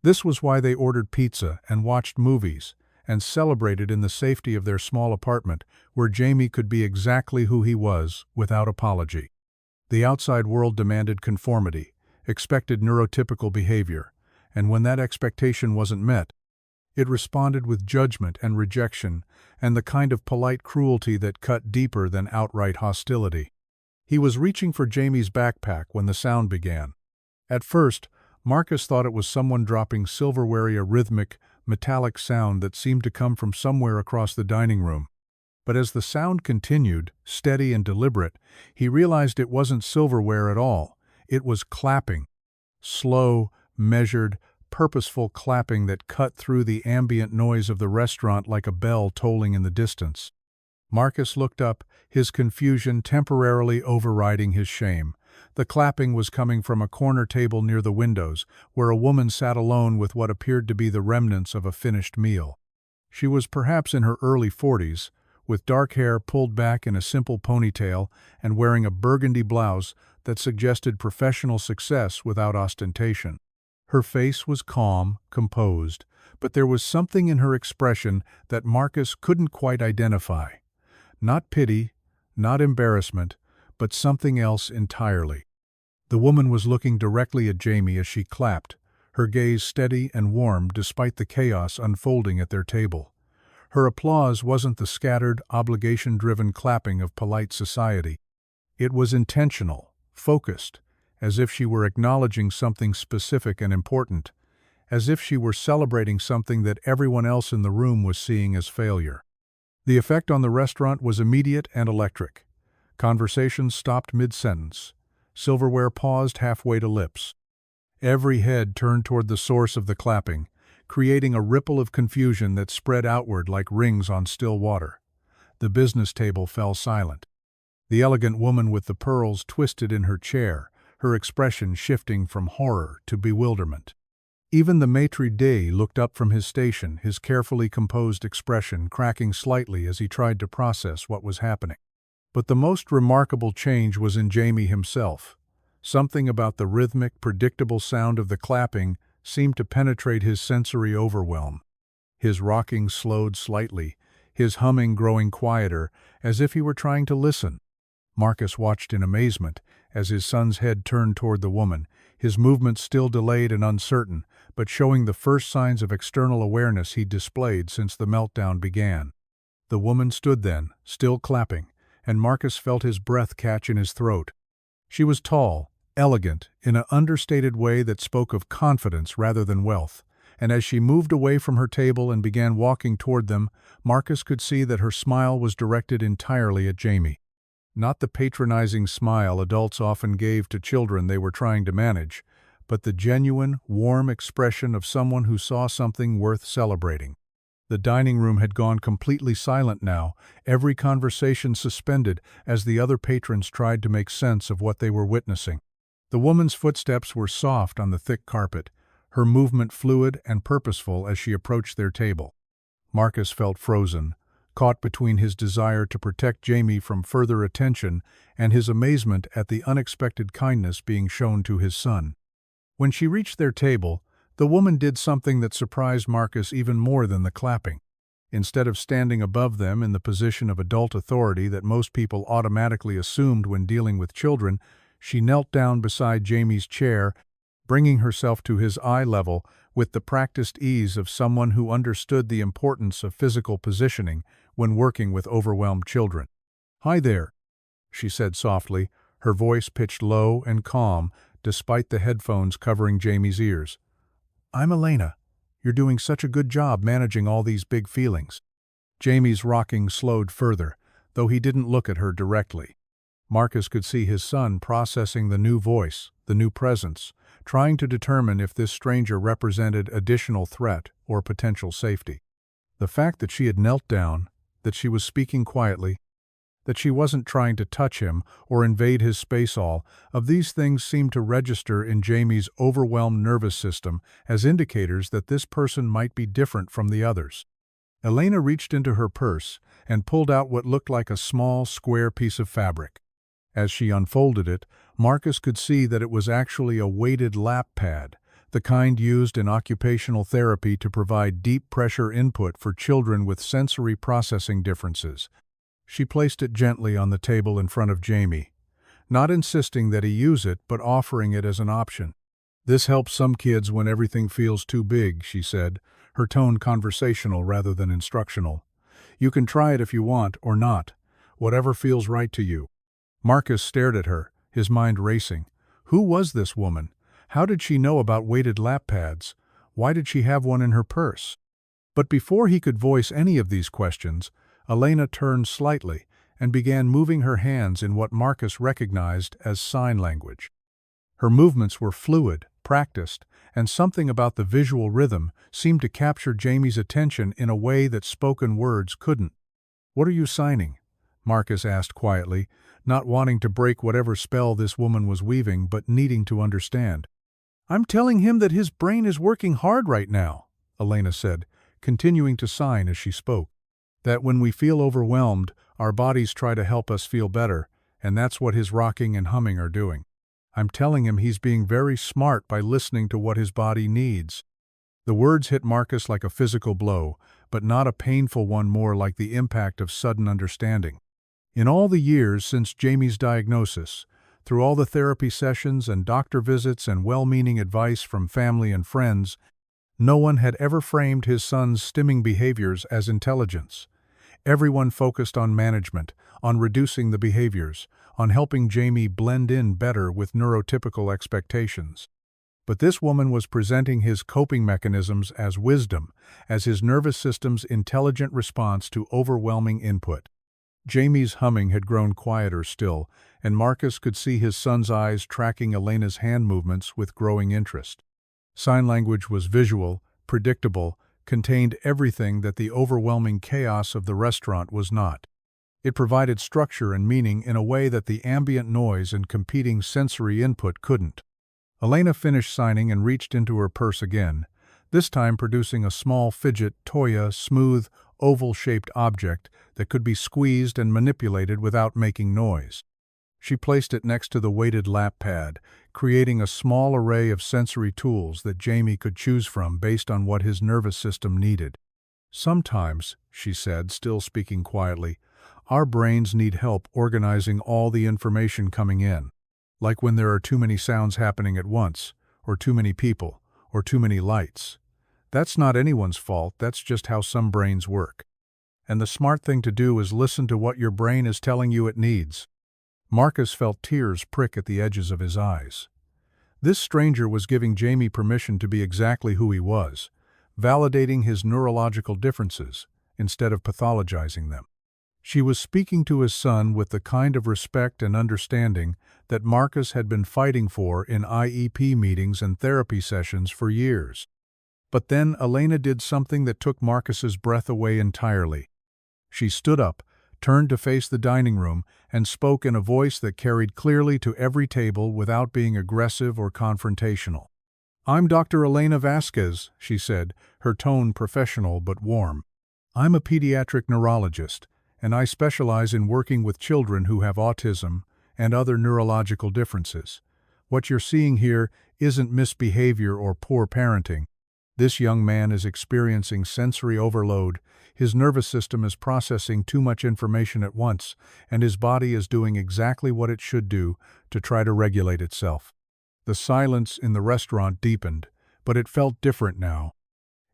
This was why they ordered pizza and watched movies and celebrated in the safety of their small apartment where Jamie could be exactly who he was without apology. The outside world demanded conformity, expected neurotypical behavior, and when that expectation wasn't met, it responded with judgment and rejection, and the kind of polite cruelty that cut deeper than outright hostility. He was reaching for Jamie's backpack when the sound began. At first, Marcus thought it was someone dropping silverware, a rhythmic, metallic sound that seemed to come from somewhere across the dining room. But as the sound continued, steady and deliberate, he realized it wasn't silverware at all. It was clapping. Slow, measured, purposeful clapping that cut through the ambient noise of the restaurant like a bell tolling in the distance. Marcus looked up, his confusion temporarily overriding his shame. The clapping was coming from a corner table near the windows, where a woman sat alone with what appeared to be the remnants of a finished meal. She was perhaps in her early 40s, with dark hair pulled back in a simple ponytail and wearing a burgundy blouse that suggested professional success without ostentation. Her face was calm, composed, but there was something in her expression that Marcus couldn't quite identify. Not pity, not embarrassment, but something else entirely. The woman was looking directly at Jamie as she clapped, her gaze steady and warm despite the chaos unfolding at their table. Her applause wasn't the scattered, obligation-driven clapping of polite society. It was intentional, focused, as if she were acknowledging something specific and important, as if she were celebrating something that everyone else in the room was seeing as failure. The effect on the restaurant was immediate and electric. Conversations stopped mid-sentence. Silverware paused halfway to lips. Every head turned toward the source of the clapping, creating a ripple of confusion that spread outward like rings on still water. The business table fell silent. The elegant woman with the pearls twisted in her chair, her expression shifting from horror to bewilderment. Even the maitre d' looked up from his station, his carefully composed expression cracking slightly as he tried to process what was happening. But the most remarkable change was in Jamie himself. Something about the rhythmic, predictable sound of the clapping seemed to penetrate his sensory overwhelm. His rocking slowed slightly, his humming growing quieter, as if he were trying to listen. Marcus watched in amazement as his son's head turned toward the woman, his movements still delayed and uncertain, but showing the first signs of external awareness he'd displayed since the meltdown began. The woman stood then, still clapping, and Marcus felt his breath catch in his throat. She was tall, elegant, in an understated way that spoke of confidence rather than wealth, and as she moved away from her table and began walking toward them, Marcus could see that her smile was directed entirely at Jamie. Not the patronizing smile adults often gave to children they were trying to manage, but the genuine, warm expression of someone who saw something worth celebrating. The dining room had gone completely silent now, every conversation suspended as the other patrons tried to make sense of what they were witnessing. The woman's footsteps were soft on the thick carpet, her movement fluid and purposeful as she approached their table. Marcus felt frozen, caught between his desire to protect Jamie from further attention and his amazement at the unexpected kindness being shown to his son. When she reached their table, the woman did something that surprised Marcus even more than the clapping. Instead of standing above them in the position of adult authority that most people automatically assumed when dealing with children, she knelt down beside Jamie's chair, bringing herself to his eye level with the practiced ease of someone who understood the importance of physical positioning when working with overwhelmed children. "Hi there," she said softly, her voice pitched low and calm despite the headphones covering Jamie's ears. "I'm Elena. You're doing such a good job managing all these big feelings." Jamie's rocking slowed further, though he didn't look at her directly. Marcus could see his son processing the new voice, the new presence, trying to determine if this stranger represented additional threat or potential safety. The fact that she had knelt down, that she was speaking quietly, that she wasn't trying to touch him or invade his space, all of these things seemed to register in Jamie's overwhelmed nervous system as indicators that this person might be different from the others. Elena reached into her purse and pulled out what looked like a small, square piece of fabric. As she unfolded it, Marcus could see that it was actually a weighted lap pad, the kind used in occupational therapy to provide deep pressure input for children with sensory processing differences. She placed it gently on the table in front of Jamie, not insisting that he use it but offering it as an option. This helps some kids when everything feels too big, she said, her tone conversational rather than instructional. You can try it if you want, or not. Whatever feels right to you. Marcus stared at her, his mind racing. Who was this woman? How did she know about weighted lap pads? Why did she have one in her purse? But before he could voice any of these questions, Elena turned slightly and began moving her hands in what Marcus recognized as sign language. Her movements were fluid, practiced, and something about the visual rhythm seemed to capture Jamie's attention in a way that spoken words couldn't. "What are you signing?" Marcus asked quietly, not wanting to break whatever spell this woman was weaving but needing to understand. "I'm telling him that his brain is working hard right now," Elena said, continuing to sign as she spoke. "That when we feel overwhelmed, our bodies try to help us feel better, and that's what his rocking and humming are doing. I'm telling him he's being very smart by listening to what his body needs." The words hit Marcus like a physical blow, but not a painful one, more like the impact of sudden understanding. In all the years since Jamie's diagnosis, through all the therapy sessions and doctor visits and well-meaning advice from family and friends, no one had ever framed his son's stimming behaviors as intelligence. Everyone focused on management, on reducing the behaviors, on helping Jamie blend in better with neurotypical expectations. But this woman was presenting his coping mechanisms as wisdom, as his nervous system's intelligent response to overwhelming input. Jamie's humming had grown quieter still, and Marcus could see his son's eyes tracking Elena's hand movements with growing interest. Sign language was visual, predictable, contained everything that the overwhelming chaos of the restaurant was not. It provided structure and meaning in a way that the ambient noise and competing sensory input couldn't. Elena finished signing and reached into her purse again, this time producing a small fidget toy, smooth, oval-shaped object that could be squeezed and manipulated without making noise. She placed it next to the weighted lap pad, creating a small array of sensory tools that Jamie could choose from based on what his nervous system needed. "Sometimes," she said, still speaking quietly, "our brains need help organizing all the information coming in. Like when there are too many sounds happening at once, or too many people, or too many lights. That's not anyone's fault, that's just how some brains work. And the smart thing to do is listen to what your brain is telling you it needs." Marcus felt tears prick at the edges of his eyes. This stranger was giving Jamie permission to be exactly who he was, validating his neurological differences instead of pathologizing them. She was speaking to his son with the kind of respect and understanding that Marcus had been fighting for in IEP meetings and therapy sessions for years. But then Elena did something that took Marcus's breath away entirely. She stood up, turned to face the dining room, and spoke in a voice that carried clearly to every table without being aggressive or confrontational. "I'm Dr. Elena Vasquez," she said, her tone professional but warm. "I'm a pediatric neurologist, and I specialize in working with children who have autism and other neurological differences. What you're seeing here isn't misbehavior or poor parenting. This young man is experiencing sensory overload, his nervous system is processing too much information at once, and his body is doing exactly what it should do to try to regulate itself." The silence in the restaurant deepened, but it felt different now.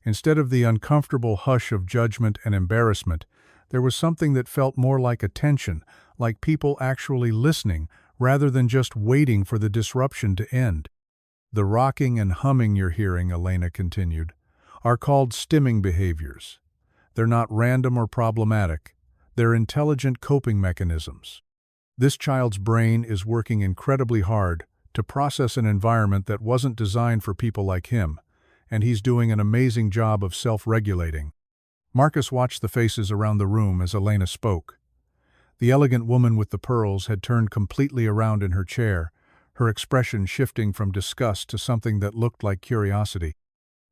Instead of the uncomfortable hush of judgment and embarrassment, there was something that felt more like attention, like people actually listening rather than just waiting for the disruption to end. "The rocking and humming you're hearing," Elena continued, "are called stimming behaviors. They're not random or problematic. They're intelligent coping mechanisms. This child's brain is working incredibly hard to process an environment that wasn't designed for people like him, and he's doing an amazing job of self-regulating." Marcus watched the faces around the room as Elena spoke. The elegant woman with the pearls had turned completely around in her chair, her expression shifting from disgust to something that looked like curiosity.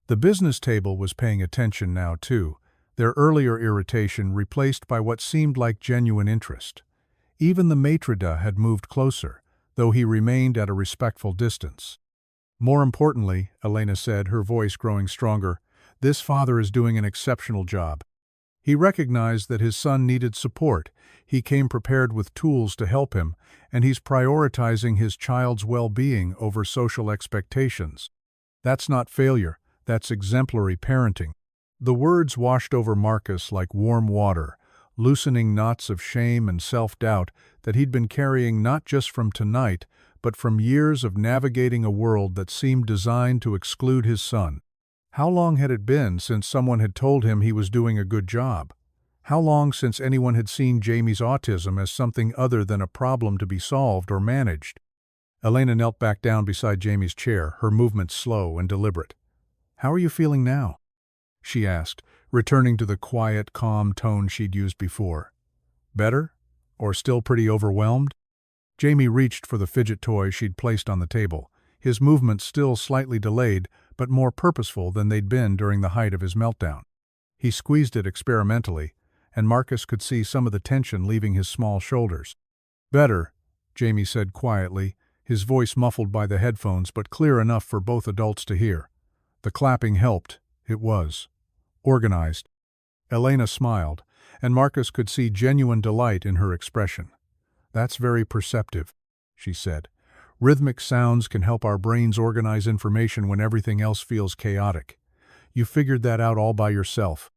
The business table was paying attention now, too, their earlier irritation replaced by what seemed like genuine interest. Even the maitre d' had moved closer, though he remained at a respectful distance. "More importantly," Elena said, her voice growing stronger, "this father is doing an exceptional job. He recognized that his son needed support. He came prepared with tools to help him, and he's prioritizing his child's well-being over social expectations. That's not failure, that's exemplary parenting. The words washed over Marcus like warm water, loosening knots of shame and self-doubt that he'd been carrying not just from tonight, but from years of navigating a world that seemed designed to exclude his son. How long had it been since someone had told him he was doing a good job? How long since anyone had seen Jamie's autism as something other than a problem to be solved or managed? Elena knelt back down beside Jamie's chair, her movements slow and deliberate. "How are you feeling now?" she asked, returning to the quiet, calm tone she'd used before. "Better? Or still pretty overwhelmed?" Jamie reached for the fidget toy she'd placed on the table, his movements still slightly delayed, but more purposeful than they'd been during the height of his meltdown. He squeezed it experimentally, and Marcus could see some of the tension leaving his small shoulders. "Better," Jamie said quietly, his voice muffled by the headphones but clear enough for both adults to hear. The clapping helped. It was organized. Elena smiled, and Marcus could see genuine delight in her expression. "That's very perceptive," she said. "Rhythmic sounds can help our brains organize information when everything else feels chaotic. You figured that out all by yourself."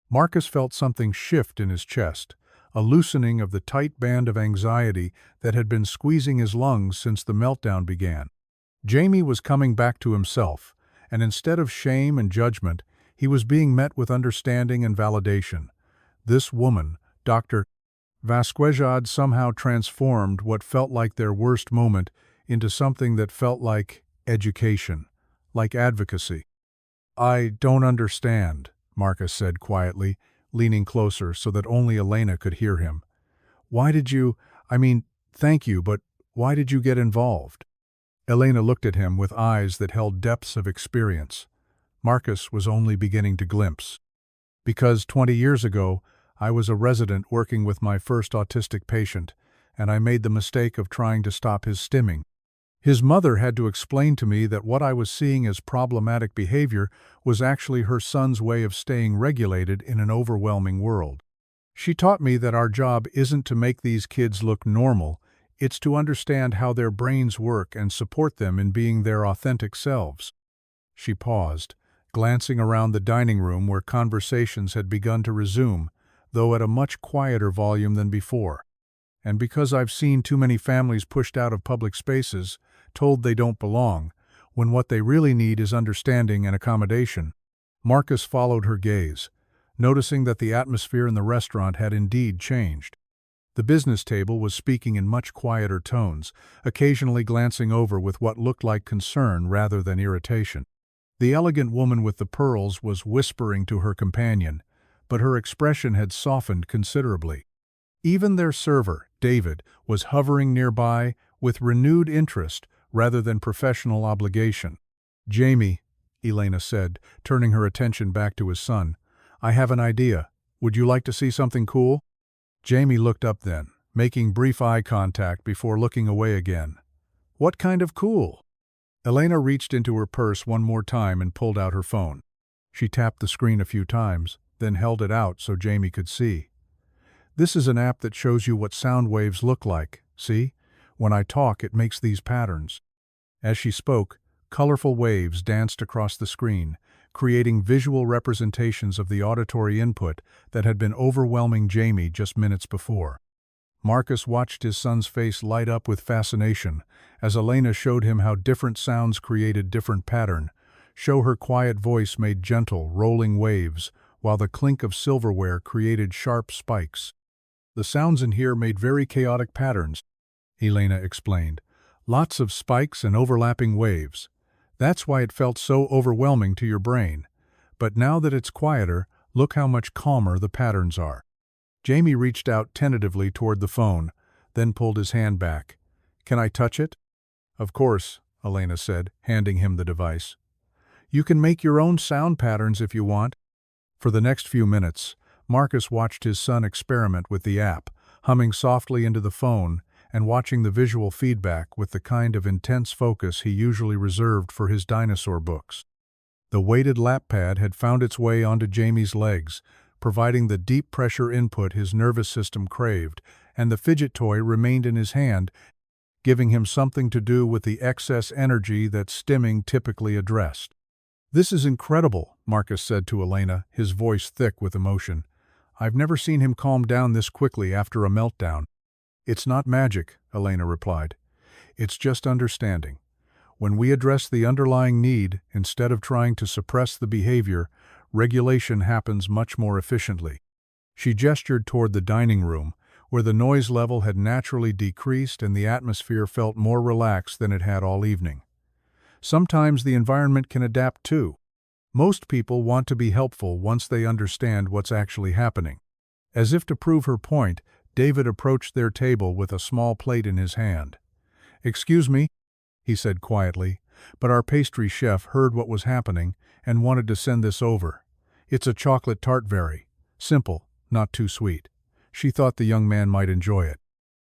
Marcus felt something shift in his chest, a loosening of the tight band of anxiety that had been squeezing his lungs since the meltdown began. Jamie was coming back to himself, and instead of shame and judgment, he was being met with understanding and validation. This woman, Dr. Vasquez, had somehow transformed what felt like their worst moment into something that felt like education, like advocacy. "I don't understand," Marcus said quietly, leaning closer so that only Elena could hear him. "Why did you, thank you, but why did you get involved?" Elena looked at him with eyes that held depths of experience. Marcus was only beginning to glimpse. "Because 20 years ago, I was a resident working with my first autistic patient, and I made the mistake of trying to stop his stimming. His mother had to explain to me that what I was seeing as problematic behavior was actually her son's way of staying regulated in an overwhelming world. She taught me that our job isn't to make these kids look normal, it's to understand how their brains work and support them in being their authentic selves." She paused, glancing around the dining room where conversations had begun to resume, though at a much quieter volume than before. "And because I've seen too many families pushed out of public spaces, told they don't belong, when what they really need is understanding and accommodation." Marcus followed her gaze, noticing that the atmosphere in the restaurant had indeed changed. The business table was speaking in much quieter tones, occasionally glancing over with what looked like concern rather than irritation. The elegant woman with the pearls was whispering to her companion, but her expression had softened considerably. Even their server, David, was hovering nearby with renewed interest rather than professional obligation. "Jamie," Elena said, turning her attention back to his son, "I have an idea. Would you like to see something cool?" Jamie looked up then, making brief eye contact before looking away again. "What kind of cool?" Elena reached into her purse one more time and pulled out her phone. She tapped the screen a few times, then held it out so Jamie could see. "This is an app that shows you what sound waves look like, see? When I talk, it makes these patterns." As she spoke, colorful waves danced across the screen, creating visual representations of the auditory input that had been overwhelming Jamie just minutes before. Marcus watched his son's face light up with fascination as Elena showed him how different sounds created different pattern. Her quiet voice made gentle, rolling waves, while the clink of silverware created sharp spikes. "The sounds in here made very chaotic patterns," Elena explained. "Lots of spikes and overlapping waves. That's why it felt so overwhelming to your brain. But now that it's quieter, look how much calmer the patterns are." Jamie reached out tentatively toward the phone, then pulled his hand back. "Can I touch it?" "Of course," Elena said, handing him the device. "You can make your own sound patterns if you want." For the next few minutes, Marcus watched his son experiment with the app, humming softly into the phone and watching the visual feedback with the kind of intense focus he usually reserved for his dinosaur books. The weighted lap pad had found its way onto Jamie's legs, providing the deep pressure input his nervous system craved, and the fidget toy remained in his hand, giving him something to do with the excess energy that stimming typically addressed. "This is incredible," Marcus said to Elena, his voice thick with emotion. "I've never seen him calm down this quickly after a meltdown." "It's not magic," Elena replied. "It's just understanding. When we address the underlying need, instead of trying to suppress the behavior, regulation happens much more efficiently." She gestured toward the dining room, where the noise level had naturally decreased and the atmosphere felt more relaxed than it had all evening. "Sometimes the environment can adapt too. Most people want to be helpful once they understand what's actually happening." As if to prove her point, David approached their table with a small plate in his hand. "Excuse me," he said quietly, "but our pastry chef heard what was happening and wanted to send this over. It's a chocolate tart, very simple, not too sweet. She thought the young man might enjoy it."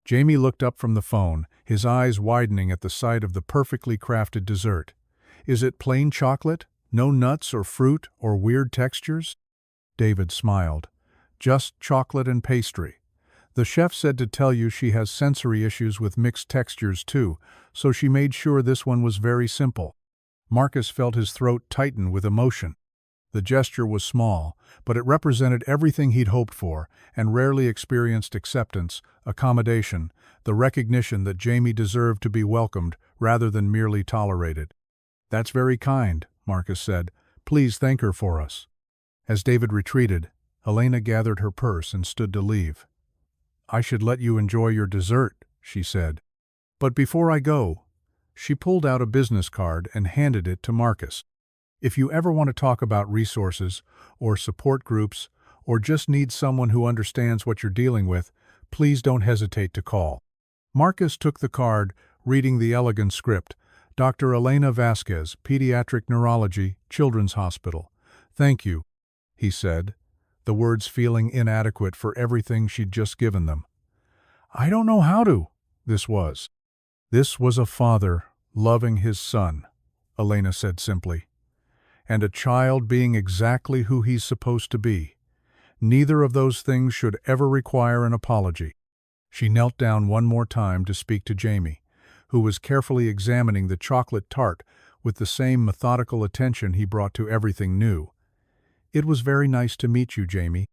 Jamie looked up from the phone, his eyes widening at the sight of the perfectly crafted dessert. "Is it plain chocolate? No nuts or fruit or weird textures?" David smiled. "Just chocolate and pastry. The chef said to tell you she has sensory issues with mixed textures too, so she made sure this one was very simple." Marcus felt his throat tighten with emotion. The gesture was small, but it represented everything he'd hoped for and rarely experienced: acceptance, accommodation, the recognition that Jamie deserved to be welcomed rather than merely tolerated. "That's very kind," Marcus said. "Please thank her for us." As David retreated, Elena gathered her purse and stood to leave. "I should let you enjoy your dessert," she said. "But before I go," she pulled out a business card and handed it to Marcus. "If you ever want to talk about resources, or support groups, or just need someone who understands what you're dealing with, please don't hesitate to call." Marcus took the card, reading the elegant script. "Dr. Elena Vasquez, Pediatric Neurology, Children's Hospital." "Thank you," he said, the words feeling inadequate for everything she'd just given them. "I don't know how to." This was a father loving his son, Elena said simply, and a child being exactly who he's supposed to be. Neither of those things should ever require an apology. She knelt down one more time to speak to Jamie, who was carefully examining the chocolate tart with the same methodical attention he brought to everything new. "It was very nice to meet you, Jamie.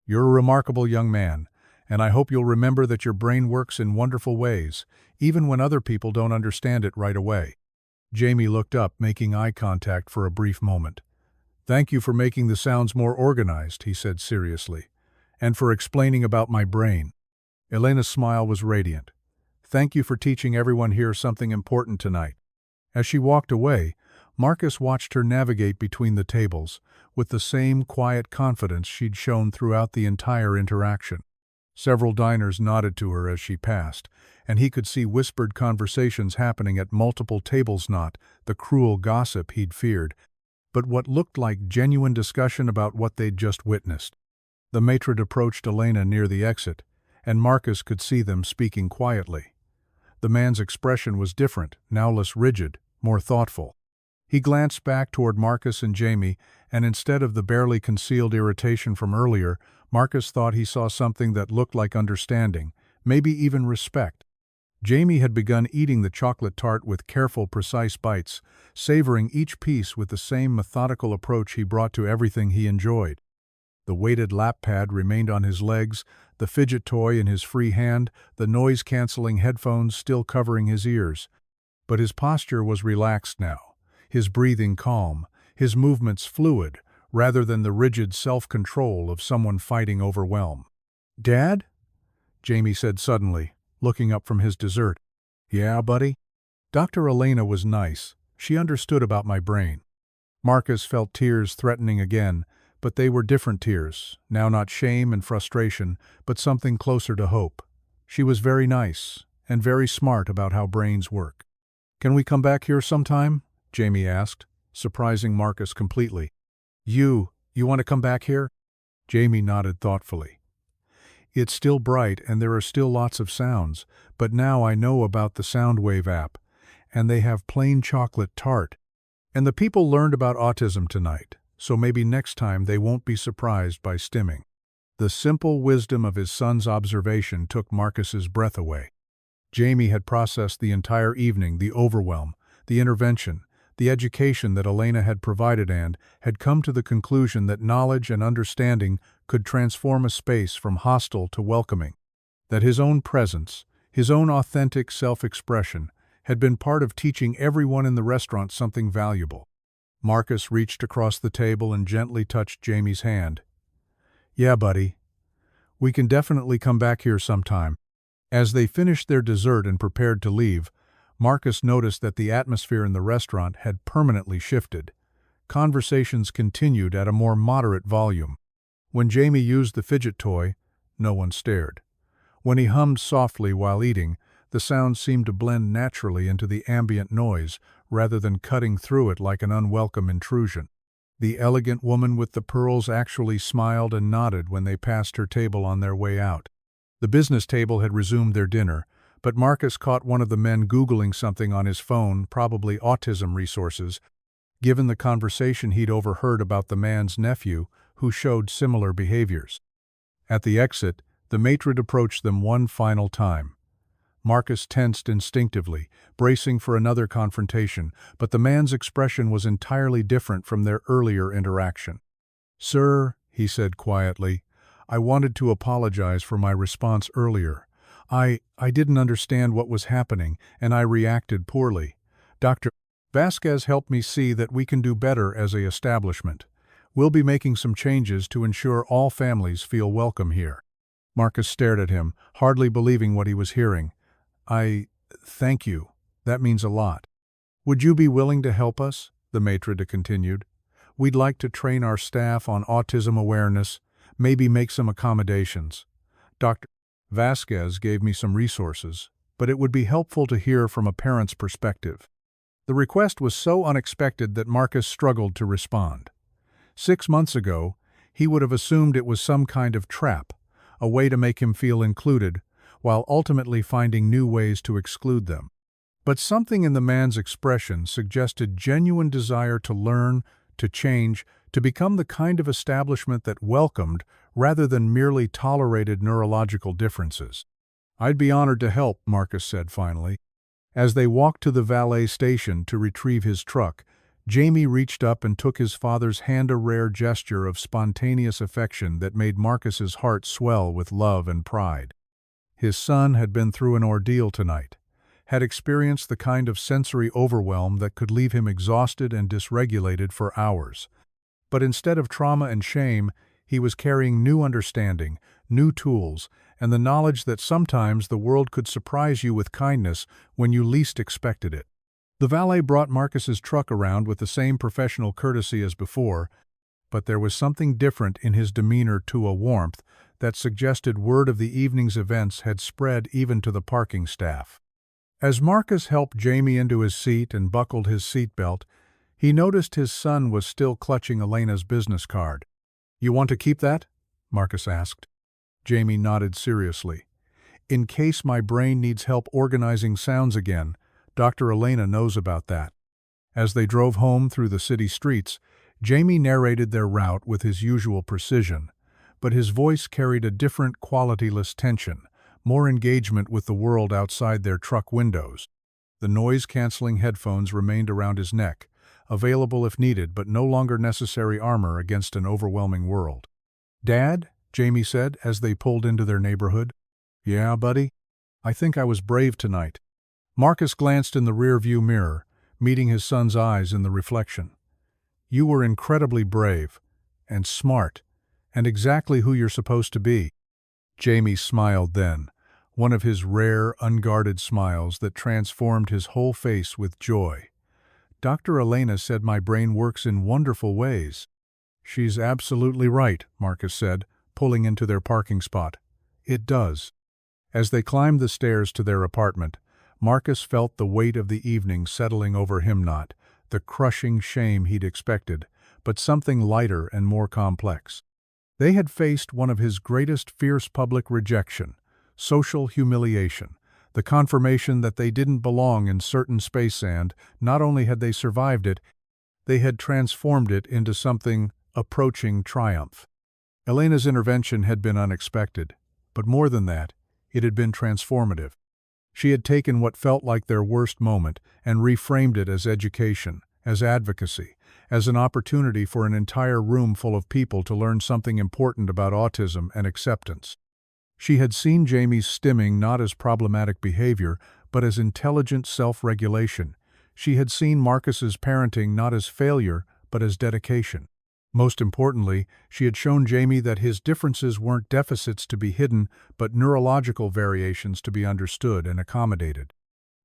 You're a remarkable young man, and I hope you'll remember that your brain works in wonderful ways, even when other people don't understand it right away." Jamie looked up, making eye contact for a brief moment. "Thank you for making the sounds more organized," he said seriously, "and for explaining about my brain." Elena's smile was radiant. "Thank you for teaching everyone here something important tonight." As she walked away, Marcus watched her navigate between the tables, with the same quiet confidence she'd shown throughout the entire interaction. Several diners nodded to her as she passed, and he could see whispered conversations happening at multiple tables, not the cruel gossip he'd feared, but what looked like genuine discussion about what they'd just witnessed. The matron approached Elena near the exit, and Marcus could see them speaking quietly. The man's expression was different, now less rigid, more thoughtful. He glanced back toward Marcus and Jamie, and instead of the barely concealed irritation from earlier, Marcus thought he saw something that looked like understanding, maybe even respect. Jamie had begun eating the chocolate tart with careful, precise bites, savoring each piece with the same methodical approach he brought to everything he enjoyed. The weighted lap pad remained on his legs, the fidget toy in his free hand, the noise-canceling headphones still covering his ears. But his posture was relaxed now, his breathing calm, his movements fluid, rather than the rigid self-control of someone fighting overwhelm. "Dad?" Jamie said suddenly, looking up from his dessert. "Yeah, buddy?" Dr. Elena was nice. She understood about my brain. Marcus felt tears threatening again, but they were different tears, now not shame and frustration, but something closer to hope. She was very nice, and very smart about how brains work. "Can we come back here sometime?" Jamie asked, surprising Marcus completely. You want to come back here?" Jamie nodded thoughtfully. "It's still bright and there are still lots of sounds, but now I know about the Soundwave app, and they have plain chocolate tart. And the people learned about autism tonight, so maybe next time they won't be surprised by stimming. The simple wisdom of his son's observation took Marcus's breath away. Jamie had processed the entire evening, the overwhelm, the intervention, the education that Elena had provided, and had come to the conclusion that knowledge and understanding could transform a space from hostile to welcoming. That his own presence, his own authentic self-expression, had been part of teaching everyone in the restaurant something valuable. Marcus reached across the table and gently touched Jamie's hand. "Yeah, buddy. We can definitely come back here sometime." As they finished their dessert and prepared to leave, Marcus noticed that the atmosphere in the restaurant had permanently shifted. Conversations continued at a more moderate volume. When Jamie used the fidget toy, no one stared. When he hummed softly while eating, the sound seemed to blend naturally into the ambient noise, rather than cutting through it like an unwelcome intrusion. The elegant woman with the pearls actually smiled and nodded when they passed her table on their way out. The business table had resumed their dinner, but Marcus caught one of the men Googling something on his phone, probably autism resources, given the conversation he'd overheard about the man's nephew, who showed similar behaviors. At the exit, the maitre d' approached them one final time. Marcus tensed instinctively, bracing for another confrontation, but the man's expression was entirely different from their earlier interaction. "Sir," he said quietly, "I wanted to apologize for my response earlier. I didn't understand what was happening, and I reacted poorly. Dr. Vasquez helped me see that we can do better as a establishment. We'll be making some changes to ensure all families feel welcome here." Marcus stared at him, hardly believing what he was hearing. Thank you. That means a lot." "Would you be willing to help us?" the maitre d' continued. "We'd like to train our staff on autism awareness, maybe make some accommodations. Dr. Vasquez gave me some resources, but it would be helpful to hear from a parent's perspective." The request was so unexpected that Marcus struggled to respond. 6 months ago, he would have assumed it was some kind of trap, a way to make him feel included, while ultimately finding new ways to exclude them. But something in the man's expression suggested genuine desire to learn, to change, to become the kind of establishment that welcomed rather than merely tolerated neurological differences. "I'd be honored to help," Marcus said finally. As they walked to the valet station to retrieve his truck, Jamie reached up and took his father's hand, a rare gesture of spontaneous affection that made Marcus's heart swell with love and pride. His son had been through an ordeal tonight, had experienced the kind of sensory overwhelm that could leave him exhausted and dysregulated for hours. But instead of trauma and shame, he was carrying new understanding, new tools, and the knowledge that sometimes the world could surprise you with kindness when you least expected it. The valet brought Marcus's truck around with the same professional courtesy as before, but there was something different in his demeanor, to a warmth that suggested word of the evening's events had spread even to the parking staff. As Marcus helped Jamie into his seat and buckled his seatbelt, he noticed his son was still clutching Elena's business card. "You want to keep that?" Marcus asked. Jamie nodded seriously. "In case my brain needs help organizing sounds again, Dr. Elena knows about that." As they drove home through the city streets, Jamie narrated their route with his usual precision, but his voice carried a different qualityless tension, more engagement with the world outside their truck windows. The noise-canceling headphones remained around his neck, available if needed but no longer necessary armor against an overwhelming world. "Dad?" Jamie said as they pulled into their neighborhood. "Yeah, buddy? I think I was brave tonight." Marcus glanced in the rear-view mirror, meeting his son's eyes in the reflection. "You were incredibly brave, and smart, and exactly who you're supposed to be." Jamie smiled then, one of his rare, unguarded smiles that transformed his whole face with joy. "Dr. Elena said my brain works in wonderful ways." "She's absolutely right," Marcus said, pulling into their parking spot. "It does." As they climbed the stairs to their apartment, Marcus felt the weight of the evening settling over him, not the crushing shame he'd expected, but something lighter and more complex. They had faced one of his greatest fierce public rejection, social humiliation, the confirmation that they didn't belong in certain space, and not only had they survived it, They had transformed it into something approaching triumph. Elena's intervention had been unexpected, but more than that, it had been transformative. She had taken what felt like their worst moment and reframed it as education, as advocacy, as an opportunity for an entire room full of people to learn something important about autism and acceptance. She had seen Jamie's stimming not as problematic behavior, but as intelligent self-regulation. She had seen Marcus's parenting not as failure, but as dedication. Most importantly, she had shown Jamie that his differences weren't deficits to be hidden, but neurological variations to be understood and accommodated.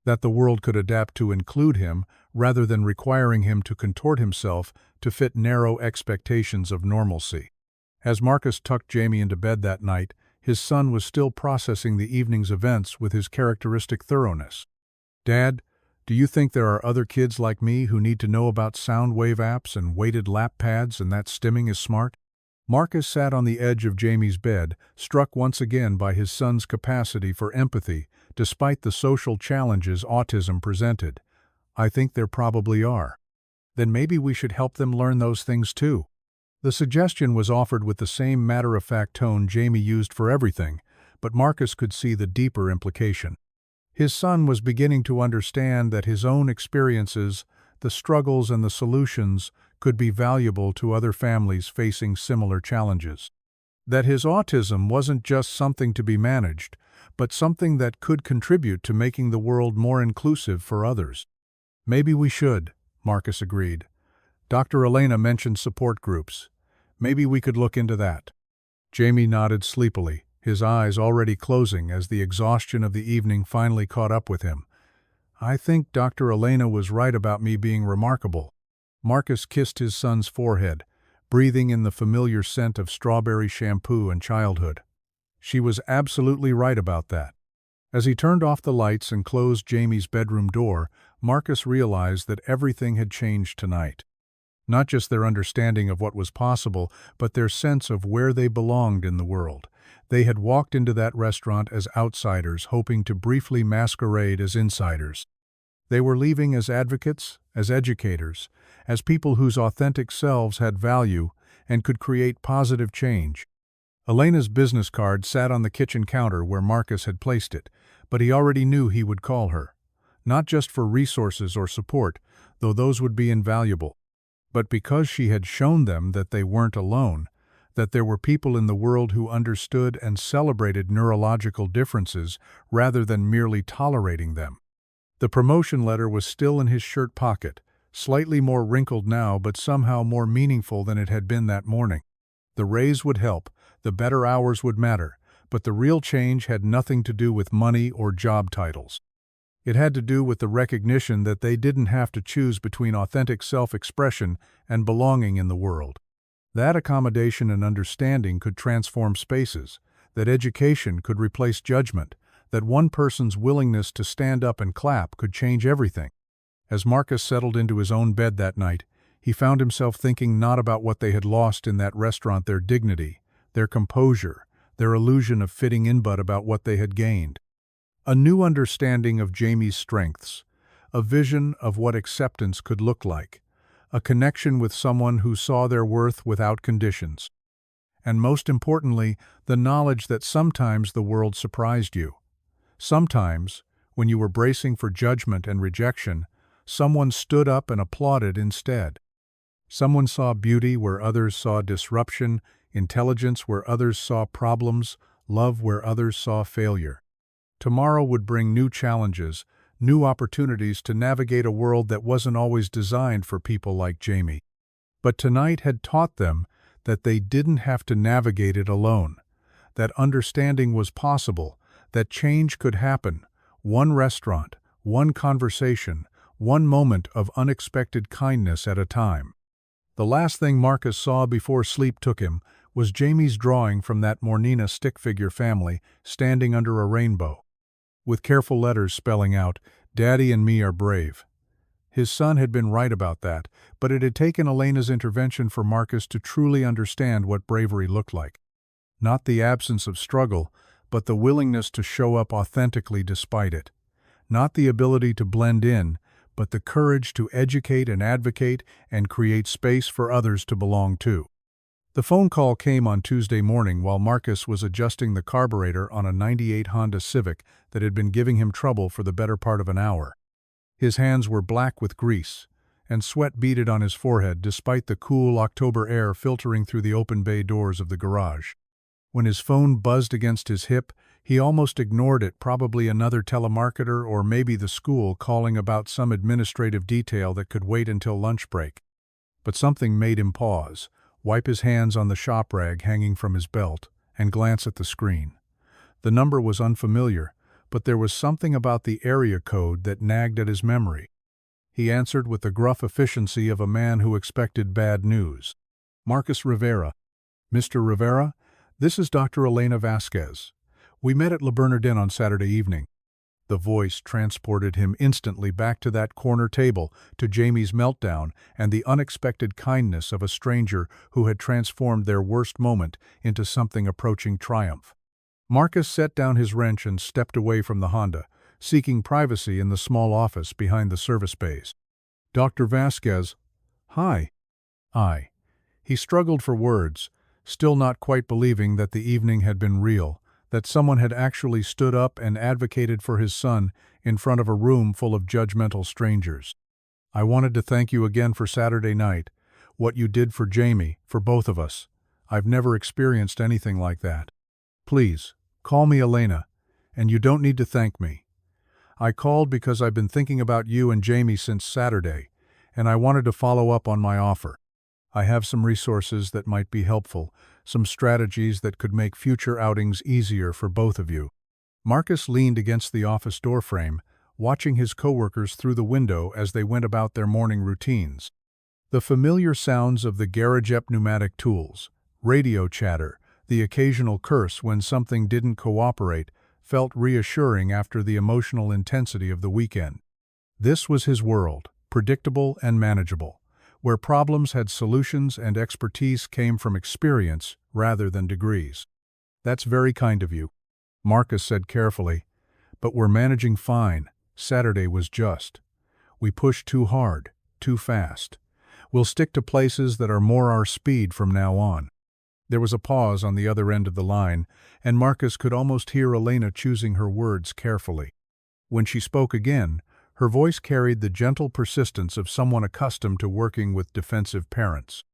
That the world could adapt to include him, rather than requiring him to contort himself to fit narrow expectations of normalcy. As Marcus tucked Jamie into bed that night, his son was still processing the evening's events with his characteristic thoroughness. "Dad, do you think there are other kids like me who need to know about sound wave apps and weighted lap pads and that stimming is smart?" Marcus sat on the edge of Jamie's bed, struck once again by his son's capacity for empathy, despite the social challenges autism presented. "I think there probably are. Then maybe we should help them learn those things too." The suggestion was offered with the same matter-of-fact tone Jamie used for everything, but Marcus could see the deeper implication. His son was beginning to understand that his own experiences, the struggles and the solutions, could be valuable to other families facing similar challenges. That his autism wasn't just something to be managed, but something that could contribute to making the world more inclusive for others. "Maybe we should," Marcus agreed. "Dr. Elena mentioned support groups. Maybe we could look into that." Jamie nodded sleepily, his eyes already closing as the exhaustion of the evening finally caught up with him. "I think Dr. Elena was right about me being remarkable." Marcus kissed his son's forehead, breathing in the familiar scent of strawberry shampoo and childhood. "She was absolutely right about that." As he turned off the lights and closed Jamie's bedroom door, Marcus realized that everything had changed tonight. Not just their understanding of what was possible, but their sense of where they belonged in the world. They had walked into that restaurant as outsiders, hoping to briefly masquerade as insiders. They were leaving as advocates, as educators, as people whose authentic selves had value and could create positive change. Elena's business card sat on the kitchen counter where Marcus had placed it, but he already knew he would call her. Not just for resources or support, though those would be invaluable, but because she had shown them that they weren't alone, that there were people in the world who understood and celebrated neurological differences rather than merely tolerating them. The promotion letter was still in his shirt pocket, slightly more wrinkled now but somehow more meaningful than it had been that morning. The raise would help, the better hours would matter, but the real change had nothing to do with money or job titles. It had to do with the recognition that they didn't have to choose between authentic self-expression and belonging in the world. That accommodation and understanding could transform spaces, that education could replace judgment, that one person's willingness to stand up and clap could change everything. As Marcus settled into his own bed that night, he found himself thinking not about what they had lost in that restaurant, their dignity, their composure, their illusion of fitting in, but about what they had gained. A new understanding of Jamie's strengths, a vision of what acceptance could look like, a connection with someone who saw their worth without conditions. And most importantly, the knowledge that sometimes the world surprised you. Sometimes, when you were bracing for judgment and rejection, someone stood up and applauded instead. Someone saw beauty where others saw disruption, intelligence where others saw problems, love where others saw failure. Tomorrow would bring new challenges, new opportunities to navigate a world that wasn't always designed for people like Jamie. But tonight had taught them that they didn't have to navigate it alone, that understanding was possible, that change could happen, one restaurant, one conversation, one moment of unexpected kindness at a time. The last thing Marcus saw before sleep took him was Jamie's drawing from that Mornina stick figure family standing under a rainbow, with careful letters spelling out, "Daddy and me are brave." His son had been right about that, but it had taken Elena's intervention for Marcus to truly understand what bravery looked like. Not the absence of struggle, but the willingness to show up authentically despite it. Not the ability to blend in, but the courage to educate and advocate and create space for others to belong to. The phone call came on Tuesday morning while Marcus was adjusting the carburetor on a '98 Honda Civic that had been giving him trouble for the better part of an hour. His hands were black with grease, and sweat beaded on his forehead despite the cool October air filtering through the open bay doors of the garage. When his phone buzzed against his hip, he almost ignored it, probably another telemarketer or maybe the school calling about some administrative detail that could wait until lunch break. But something made him pause, wipe his hands on the shop rag hanging from his belt, and glance at the screen. The number was unfamiliar, but there was something about the area code that nagged at his memory. He answered with the gruff efficiency of a man who expected bad news. "Marcus Rivera." "Mr. Rivera, this is Dr. Elena Vasquez. We met at Le Bernardin on Saturday evening." The voice transported him instantly back to that corner table, to Jamie's meltdown, and the unexpected kindness of a stranger who had transformed their worst moment into something approaching triumph. Marcus set down his wrench and stepped away from the Honda, seeking privacy in the small office behind the service bays. "Dr. Vasquez, hi." "I." He struggled for words, still not quite believing that the evening had been real, that someone had actually stood up and advocated for his son in front of a room full of judgmental strangers. "I wanted to thank you again for Saturday night, what you did for Jamie, for both of us. I've never experienced anything like that. Please, call me Elena, and you don't need to thank me. I called because I've been thinking about you and Jamie since Saturday, and I wanted to follow up on my offer. I have some resources that might be helpful, some strategies that could make future outings easier for both of you." Marcus leaned against the office doorframe, watching his coworkers through the window as they went about their morning routines. The familiar sounds of the garage-ep pneumatic tools, radio chatter, the occasional curse when something didn't cooperate, felt reassuring after the emotional intensity of the weekend. This was his world, predictable and manageable, where problems had solutions and expertise came from experience rather than degrees. "That's very kind of you," Marcus said carefully, "but we're managing fine. Saturday was just. We pushed too hard, too fast. We'll stick to places that are more our speed from now on." There was a pause on the other end of the line, and Marcus could almost hear Elena choosing her words carefully. When she spoke again, her voice carried the gentle persistence of someone accustomed to working with defensive parents.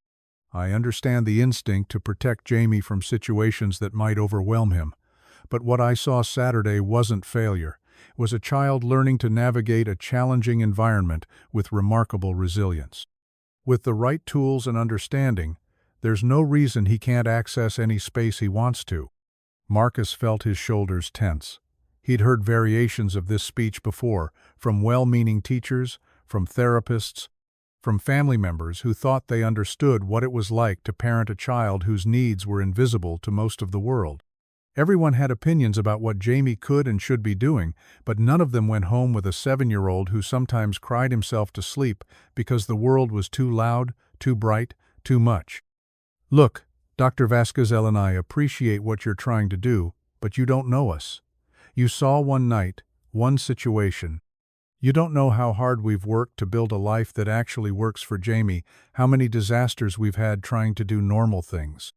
"I understand the instinct to protect Jamie from situations that might overwhelm him, but what I saw Saturday wasn't failure. It was a child learning to navigate a challenging environment with remarkable resilience. With the right tools and understanding, there's no reason he can't access any space he wants to." Marcus felt his shoulders tense. He'd heard variations of this speech before, from well-meaning teachers, from therapists, from family members who thought they understood what it was like to parent a child whose needs were invisible to most of the world. Everyone had opinions about what Jamie could and should be doing, but none of them went home with a 7-year-old who sometimes cried himself to sleep because the world was too loud, too bright, too much. "Look, Dr. Vasquez and I appreciate what you're trying to do, but you don't know us. You saw one night, one situation. You don't know how hard we've worked to build a life that actually works for Jamie, how many disasters we've had trying to do normal things.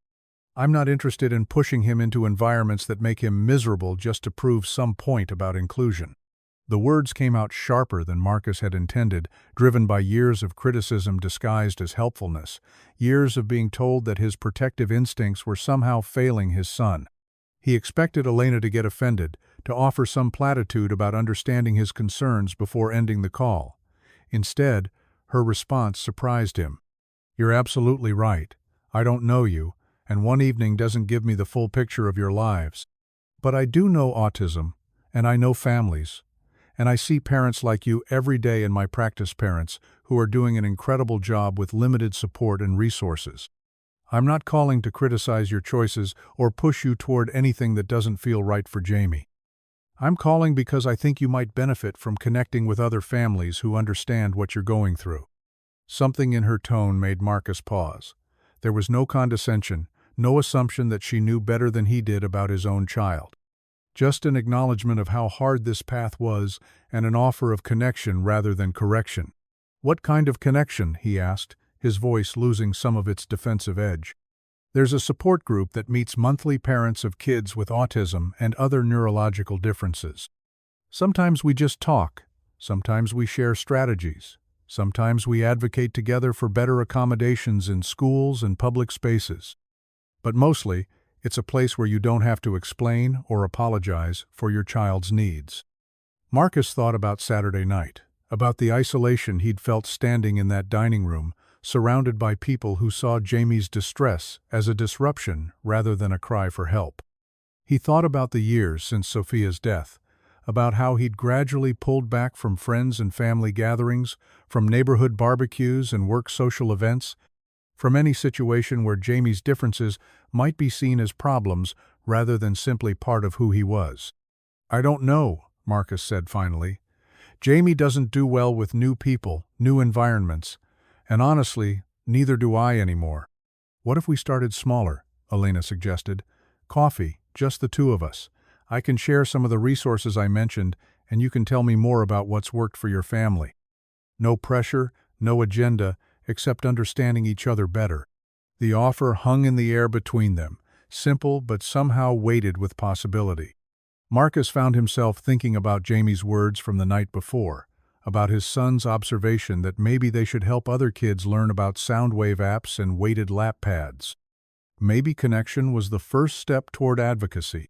I'm not interested in pushing him into environments that make him miserable just to prove some point about inclusion." The words came out sharper than Marcus had intended, driven by years of criticism disguised as helpfulness, years of being told that his protective instincts were somehow failing his son. He expected Elena to get offended, to offer some platitude about understanding his concerns before ending the call. Instead, her response surprised him. "You're absolutely right. I don't know you, and one evening doesn't give me the full picture of your lives. But I do know autism, and I know families, and I see parents like you every day in my practice, parents who are doing an incredible job with limited support and resources. I'm not calling to criticize your choices or push you toward anything that doesn't feel right for Jamie. I'm calling because I think you might benefit from connecting with other families who understand what you're going through." Something in her tone made Marcus pause. There was no condescension, no assumption that she knew better than he did about his own child. just an acknowledgement of how hard this path was and an offer of connection rather than correction. "What kind of connection?" he asked, his voice losing some of its defensive edge. "There's a support group that meets monthly parents of kids with autism and other neurological differences. Sometimes we just talk, sometimes we share strategies, sometimes we advocate together for better accommodations in schools and public spaces. But mostly, it's a place where you don't have to explain or apologize for your child's needs." Marcus thought about Saturday night, about the isolation he'd felt standing in that dining room, surrounded by people who saw Jamie's distress as a disruption rather than a cry for help. He thought about the years since Sophia's death, about how he'd gradually pulled back from friends and family gatherings, from neighborhood barbecues and work social events, from any situation where Jamie's differences might be seen as problems rather than simply part of who he was. "I don't know," Marcus said finally. "Jamie doesn't do well with new people, new environments, and honestly, neither do I anymore." "What if we started smaller?" Elena suggested. "Coffee, just the two of us. I can share some of the resources I mentioned, and you can tell me more about what's worked for your family. No pressure, no agenda, except understanding each other better." The offer hung in the air between them, simple but somehow weighted with possibility. Marcus found himself thinking about Jamie's words from the night before, about his son's observation that maybe they should help other kids learn about sound wave apps and weighted lap pads. Maybe connection was the first step toward advocacy.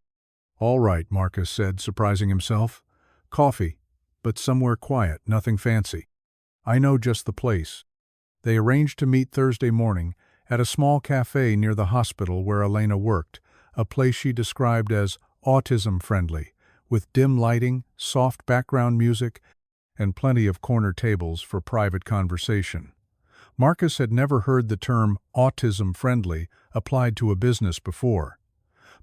"All right," Marcus said, surprising himself. "Coffee, but somewhere quiet, nothing fancy. I know just the place." They arranged to meet Thursday morning at a small cafe near the hospital where Elena worked, a place she described as autism-friendly, with dim lighting, soft background music, and plenty of corner tables for private conversation. Marcus had never heard the term autism-friendly applied to a business before,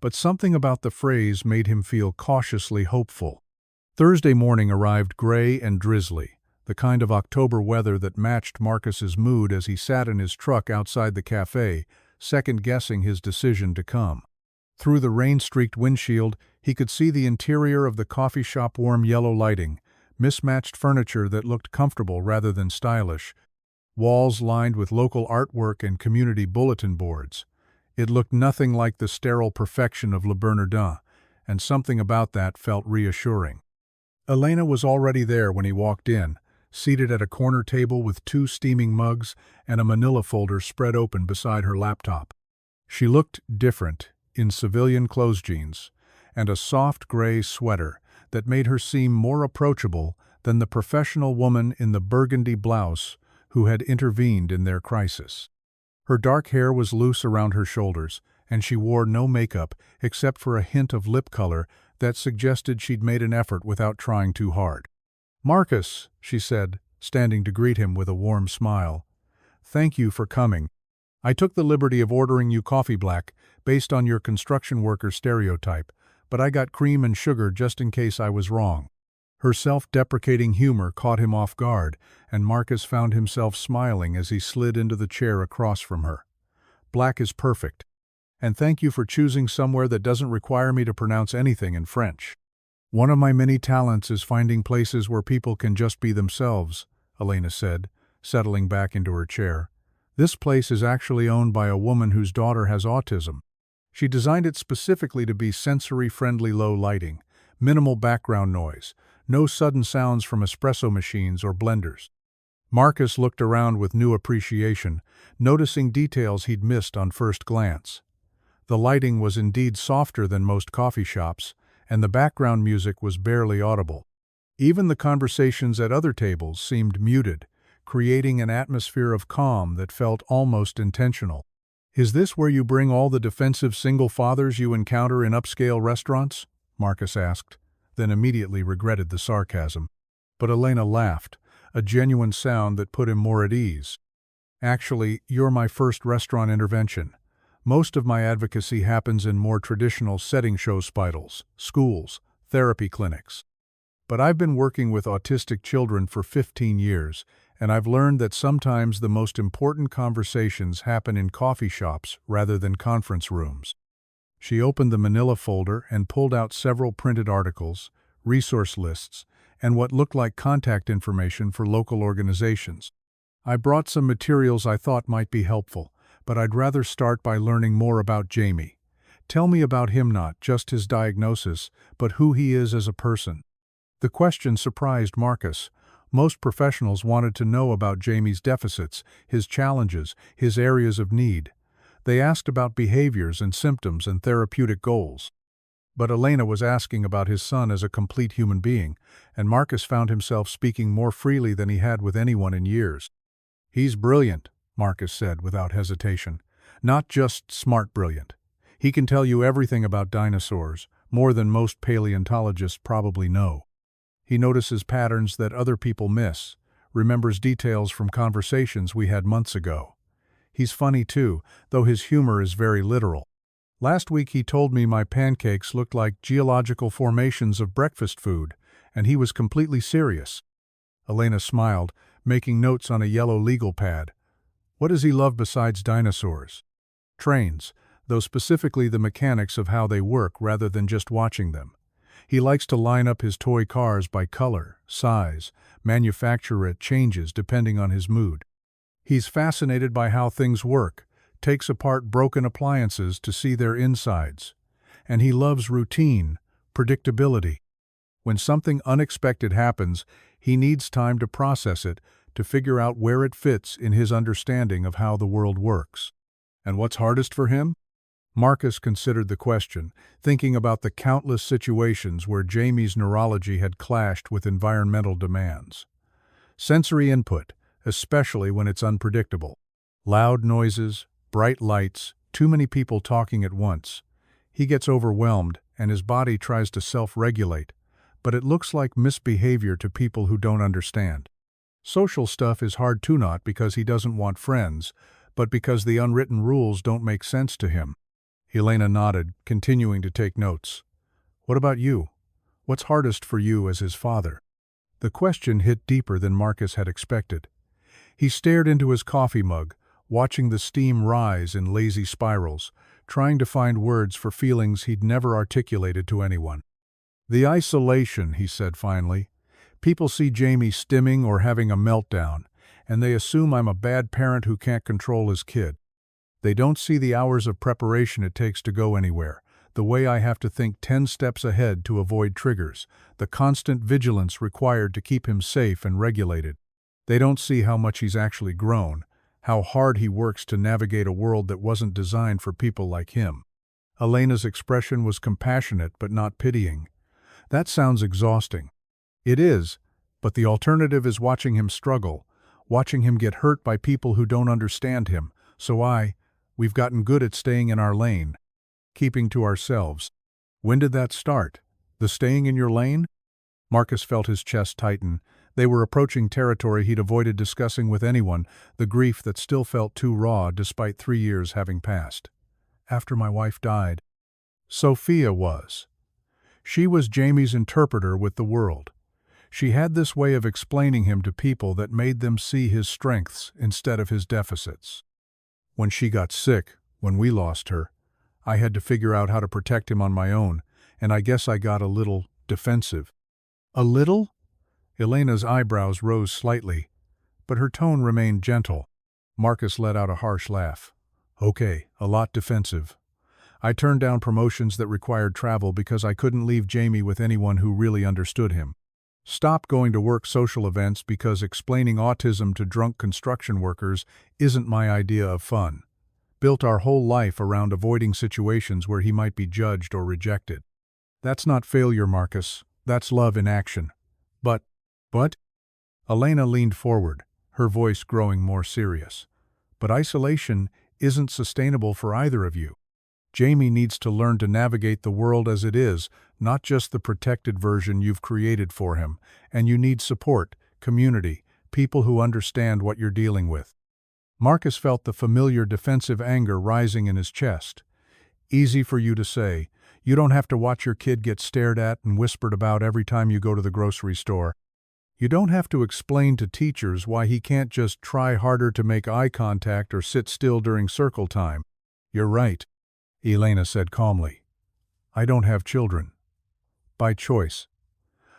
but something about the phrase made him feel cautiously hopeful. Thursday morning arrived gray and drizzly, the kind of October weather that matched Marcus's mood as he sat in his truck outside the cafe, second-guessing his decision to come. Through the rain-streaked windshield, he could see the interior of the coffee shop, warm yellow lighting, mismatched furniture that looked comfortable rather than stylish, walls lined with local artwork and community bulletin boards. It looked nothing like the sterile perfection of Le Bernardin, and something about that felt reassuring. Elena was already there when he walked in, seated at a corner table with 2 steaming mugs and a manila folder spread open beside her laptop. She looked different, in civilian clothes jeans, and a soft gray sweater that made her seem more approachable than the professional woman in the burgundy blouse who had intervened in their crisis. Her dark hair was loose around her shoulders, and she wore no makeup except for a hint of lip color that suggested she'd made an effort without trying too hard. "Marcus," she said, standing to greet him with a warm smile. "Thank you for coming. I took the liberty of ordering you coffee black, based on your construction worker stereotype, but I got cream and sugar just in case I was wrong." Her self-deprecating humor caught him off guard, and Marcus found himself smiling as he slid into the chair across from her. "Black is perfect. And thank you for choosing somewhere that doesn't require me to pronounce anything in French. One of my many talents is finding places where people can just be themselves," Elena said, settling back into her chair. "This place is actually owned by a woman whose daughter has autism. She designed it specifically to be sensory-friendly low lighting, minimal background noise, no sudden sounds from espresso machines or blenders." Marcus looked around with new appreciation, noticing details he'd missed on first glance. The lighting was indeed softer than most coffee shops, and the background music was barely audible. Even the conversations at other tables seemed muted, creating an atmosphere of calm that felt almost intentional. "Is this where you bring all the defensive single fathers you encounter in upscale restaurants?" Marcus asked, then immediately regretted the sarcasm. But Elena laughed, a genuine sound that put him more at ease. "Actually, you're my first restaurant intervention. Most of my advocacy happens in more traditional setting hospitals, schools, therapy clinics. But I've been working with autistic children for 15 years, and I've learned that sometimes the most important conversations happen in coffee shops rather than conference rooms." She opened the manila folder and pulled out several printed articles, resource lists, and what looked like contact information for local organizations. I brought some materials I thought might be helpful, but I'd rather start by learning more about Jamie. Tell me about him, not just his diagnosis, but who he is as a person. The question surprised Marcus. Most professionals wanted to know about Jamie's deficits, his challenges, his areas of need. They asked about behaviors and symptoms and therapeutic goals. But Elena was asking about his son as a complete human being, and Marcus found himself speaking more freely than he had with anyone in years. "He's brilliant," Marcus said without hesitation. "Not just smart brilliant. He can tell you everything about dinosaurs, more than most paleontologists probably know. He notices patterns that other people miss, remembers details from conversations we had months ago. He's funny too, though his humor is very literal. Last week he told me my pancakes looked like geological formations of breakfast food, and he was completely serious." Elena smiled, making notes on a yellow legal pad. "What does he love besides dinosaurs?" "Trains, though specifically the mechanics of how they work rather than just watching them. He likes to line up his toy cars by color, size, manufacturer it changes depending on his mood. He's fascinated by how things work, takes apart broken appliances to see their insides. And he loves routine, predictability. When something unexpected happens, he needs time to process it, to figure out where it fits in his understanding of how the world works." "And what's hardest for him?" Marcus considered the question, thinking about the countless situations where Jamie's neurology had clashed with environmental demands. "Sensory input, especially when it's unpredictable. Loud noises, bright lights, too many people talking at once. He gets overwhelmed and his body tries to self-regulate, but it looks like misbehavior to people who don't understand. Social stuff is hard too, not because he doesn't want friends, but because the unwritten rules don't make sense to him." Elena nodded, continuing to take notes. "What about you? What's hardest for you as his father?" The question hit deeper than Marcus had expected. He stared into his coffee mug, watching the steam rise in lazy spirals, trying to find words for feelings he'd never articulated to anyone. "The isolation," he said finally. "People see Jamie stimming or having a meltdown, and they assume I'm a bad parent who can't control his kid. They don't see the hours of preparation it takes to go anywhere, the way I have to think 10 steps ahead to avoid triggers, the constant vigilance required to keep him safe and regulated. They don't see how much he's actually grown, how hard he works to navigate a world that wasn't designed for people like him." Elena's expression was compassionate but not pitying. "That sounds exhausting." "It is, but the alternative is watching him struggle, watching him get hurt by people who don't understand him, so we've gotten good at staying in our lane, keeping to ourselves." "When did that start? The staying in your lane?" Marcus felt his chest tighten. They were approaching territory he'd avoided discussing with anyone, the grief that still felt too raw despite 3 years having passed. "After my wife died." Sophia was. She was Jamie's interpreter with the world. She had this way of explaining him to people that made them see his strengths instead of his deficits. "When she got sick, when we lost her, I had to figure out how to protect him on my own, and I guess I got a little defensive." "A little?" Elena's eyebrows rose slightly, but her tone remained gentle. Marcus let out a harsh laugh. "Okay, a lot defensive. I turned down promotions that required travel because I couldn't leave Jamie with anyone who really understood him. Stopped going to work social events because explaining autism to drunk construction workers isn't my idea of fun. Built our whole life around avoiding situations where he might be judged or rejected." "That's not failure, Marcus. That's love in action." But? Elena leaned forward, her voice growing more serious. "But isolation isn't sustainable for either of you. Jamie needs to learn to navigate the world as it is, not just the protected version you've created for him, and you need support, community, people who understand what you're dealing with." Marcus felt the familiar defensive anger rising in his chest. "Easy for you to say. You don't have to watch your kid get stared at and whispered about every time you go to the grocery store. You don't have to explain to teachers why he can't just try harder to make eye contact or sit still during circle time. You're right. Elena said calmly. I don't have children. By choice.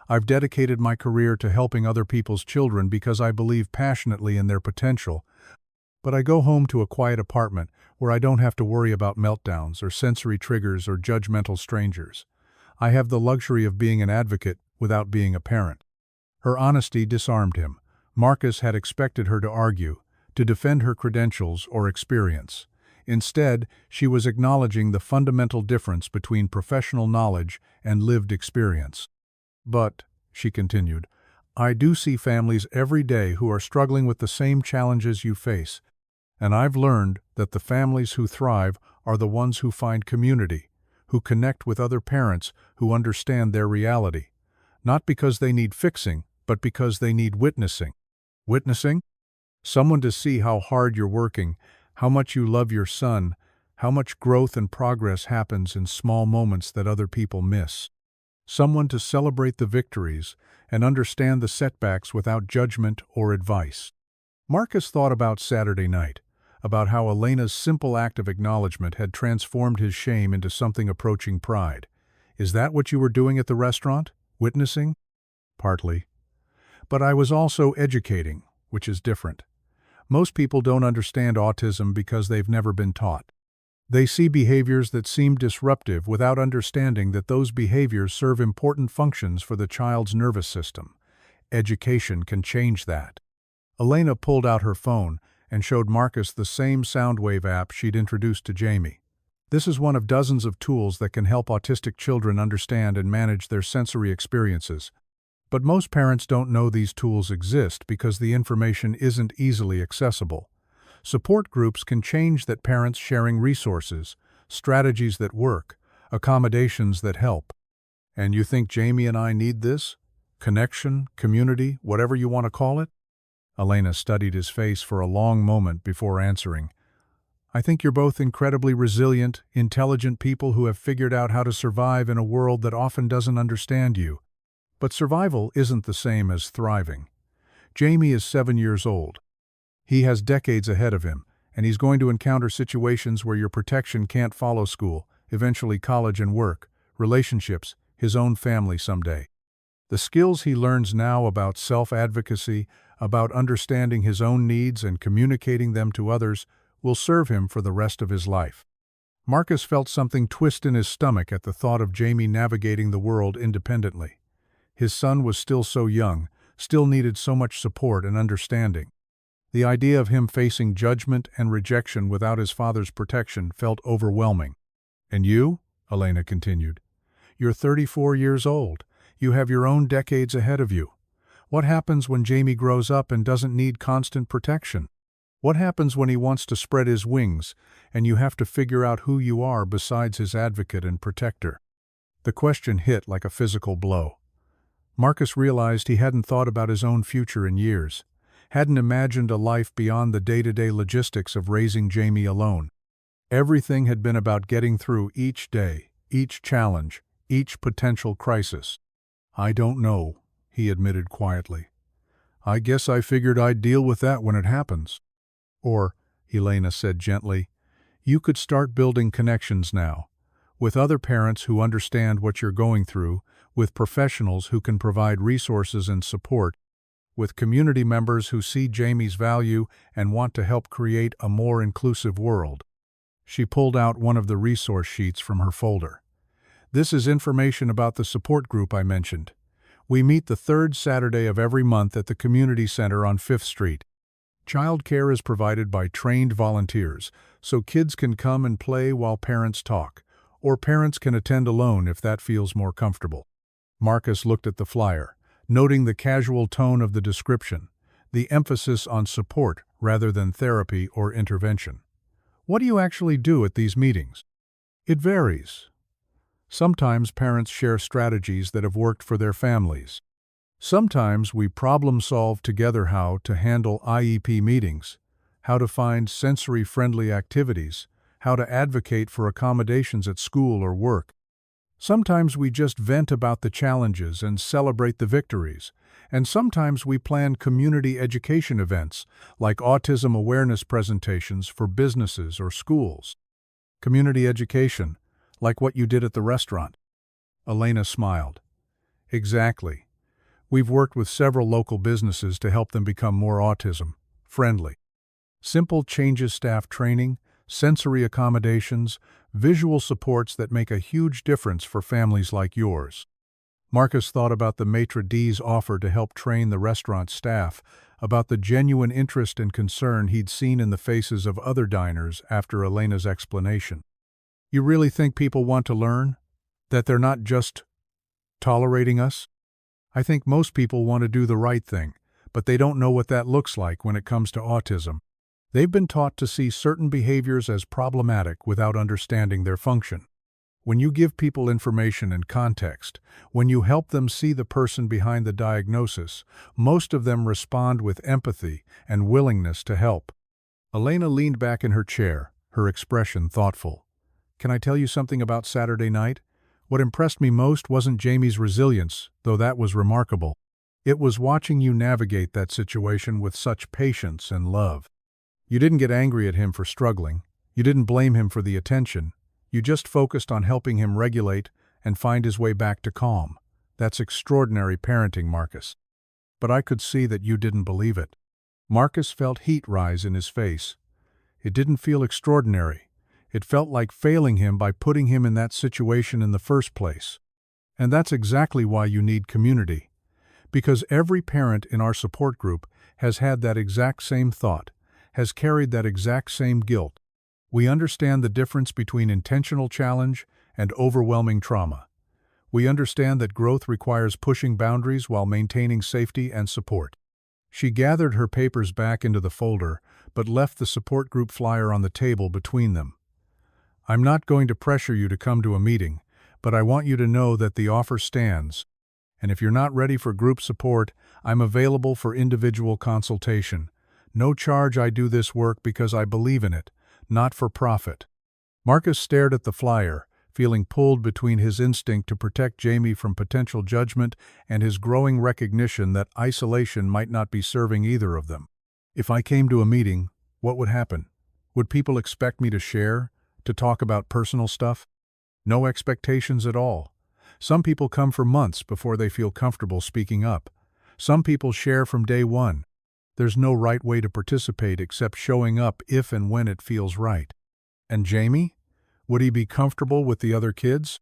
I've dedicated my career to helping other people's children because I believe passionately in their potential, but I go home to a quiet apartment where I don't have to worry about meltdowns or sensory triggers or judgmental strangers. I have the luxury of being an advocate without being a parent. Her honesty disarmed him. Marcus had expected her to argue, to defend her credentials or experience. Instead, she was acknowledging the fundamental difference between professional knowledge and lived experience. But, she continued, I do see families every day who are struggling with the same challenges you face, and I've learned that the families who thrive are the ones who find community, who connect with other parents who understand their reality, not because they need fixing, but because they need witnessing. Witnessing? Someone to see how hard you're working, how much you love your son, how much growth and progress happens in small moments that other people miss. Someone to celebrate the victories and understand the setbacks without judgment or advice. Marcus thought about Saturday night, about how Elena's simple act of acknowledgement had transformed his shame into something approaching pride. Is that what you were doing at the restaurant? Witnessing? Partly. But I was also educating, which is different. Most people don't understand autism because they've never been taught. They see behaviors that seem disruptive without understanding that those behaviors serve important functions for the child's nervous system. Education can change that. Elena pulled out her phone and showed Marcus the same Soundwave app she'd introduced to Jamie. This is one of dozens of tools that can help autistic children understand and manage their sensory experiences. But most parents don't know these tools exist because the information isn't easily accessible. Support groups can change that, parents sharing resources, strategies that work, accommodations that help. And you think Jamie and I need this? Connection, community, whatever you want to call it? Elena studied his face for a long moment before answering. I think you're both incredibly resilient, intelligent people who have figured out how to survive in a world that often doesn't understand you. But survival isn't the same as thriving. Jamie is 7 years old. He has decades ahead of him, and he's going to encounter situations where your protection can't follow school, eventually college and work, relationships, his own family someday. The skills he learns now about self-advocacy, about understanding his own needs and communicating them to others, will serve him for the rest of his life. Marcus felt something twist in his stomach at the thought of Jamie navigating the world independently. His son was still so young, still needed so much support and understanding. The idea of him facing judgment and rejection without his father's protection felt overwhelming. And you, Elena continued, you're 34 years old. You have your own decades ahead of you. What happens when Jamie grows up and doesn't need constant protection? What happens when he wants to spread his wings, and you have to figure out who you are besides his advocate and protector? The question hit like a physical blow. Marcus realized he hadn't thought about his own future in years, hadn't imagined a life beyond the day-to-day logistics of raising Jamie alone. Everything had been about getting through each day, each challenge, each potential crisis. I don't know, he admitted quietly. I guess I figured I'd deal with that when it happens. Or, Elena said gently, you could start building connections now, with other parents who understand what you're going through, with professionals who can provide resources and support, with community members who see Jamie's value and want to help create a more inclusive world. She pulled out one of the resource sheets from her folder. This is information about the support group I mentioned. We meet the third Saturday of every month at the community center on 5th Street. Childcare is provided by trained volunteers, so kids can come and play while parents talk, or parents can attend alone if that feels more comfortable. Marcus looked at the flyer, noting the casual tone of the description, the emphasis on support rather than therapy or intervention. What do you actually do at these meetings? It varies. Sometimes parents share strategies that have worked for their families. Sometimes we problem-solve together how to handle IEP meetings, how to find sensory-friendly activities, how to advocate for accommodations at school or work. Sometimes we just vent about the challenges and celebrate the victories, and sometimes we plan community education events, like autism awareness presentations for businesses or schools. Community education, like what you did at the restaurant. Elena smiled. Exactly. We've worked with several local businesses to help them become more autism-friendly. Simple changes, staff training, sensory accommodations, visual supports that make a huge difference for families like yours. Marcus thought about the maitre d's offer to help train the restaurant staff, about the genuine interest and concern he'd seen in the faces of other diners after Elena's explanation. You really think people want to learn? That they're not just tolerating us? I think most people want to do the right thing, but they don't know what that looks like when it comes to autism. They've been taught to see certain behaviors as problematic without understanding their function. When you give people information and context, when you help them see the person behind the diagnosis, most of them respond with empathy and willingness to help. Elena leaned back in her chair, her expression thoughtful. Can I tell you something about Saturday night? What impressed me most wasn't Jamie's resilience, though that was remarkable. It was watching you navigate that situation with such patience and love. You didn't get angry at him for struggling. You didn't blame him for the attention. You just focused on helping him regulate and find his way back to calm. That's extraordinary parenting, Marcus. But I could see that you didn't believe it. Marcus felt heat rise in his face. It didn't feel extraordinary. It felt like failing him by putting him in that situation in the first place. And that's exactly why you need community. Because every parent in our support group has had that exact same thought, has carried that exact same guilt. We understand the difference between intentional challenge and overwhelming trauma. We understand that growth requires pushing boundaries while maintaining safety and support. She gathered her papers back into the folder, but left the support group flyer on the table between them. I'm not going to pressure you to come to a meeting, but I want you to know that the offer stands. And if you're not ready for group support, I'm available for individual consultation. No charge. I do this work because I believe in it, not for profit. Marcus stared at the flyer, feeling pulled between his instinct to protect Jamie from potential judgment and his growing recognition that isolation might not be serving either of them. If I came to a meeting, what would happen? Would people expect me to share, to talk about personal stuff? No expectations at all. Some people come for months before they feel comfortable speaking up. Some people share from day one. There's no right way to participate except showing up if and when it feels right. And Jamie? Would he be comfortable with the other kids?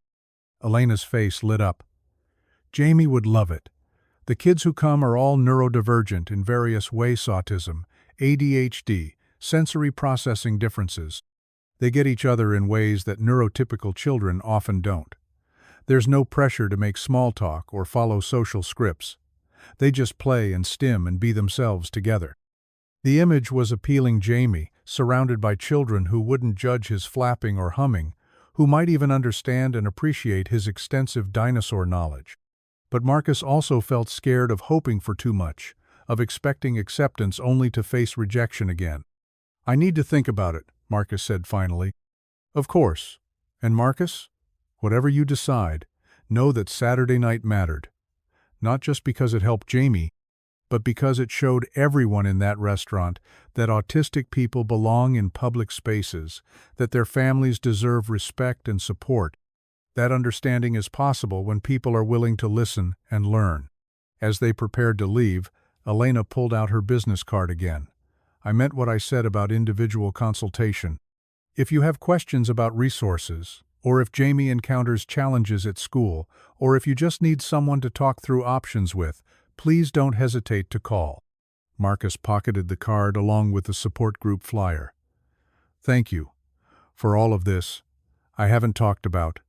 Elena's face lit up. Jamie would love it. The kids who come are all neurodivergent in various ways: autism, ADHD, sensory processing differences. They get each other in ways that neurotypical children often don't. There's no pressure to make small talk or follow social scripts. They just play and stim and be themselves together. The image was appealing. Jamie, surrounded by children who wouldn't judge his flapping or humming, who might even understand and appreciate his extensive dinosaur knowledge. But Marcus also felt scared of hoping for too much, of expecting acceptance only to face rejection again. I need to think about it, Marcus said finally. Of course. And Marcus, whatever you decide, know that Saturday night mattered. Not just because it helped Jamie, but because it showed everyone in that restaurant that autistic people belong in public spaces, that their families deserve respect and support. That understanding is possible when people are willing to listen and learn. As they prepared to leave, Elena pulled out her business card again. I meant what I said about individual consultation. If you have questions about resources, or if Jamie encounters challenges at school, or if you just need someone to talk through options with, please don't hesitate to call. Marcus pocketed the card along with the support group flyer. Thank you for all of this. I haven't talked about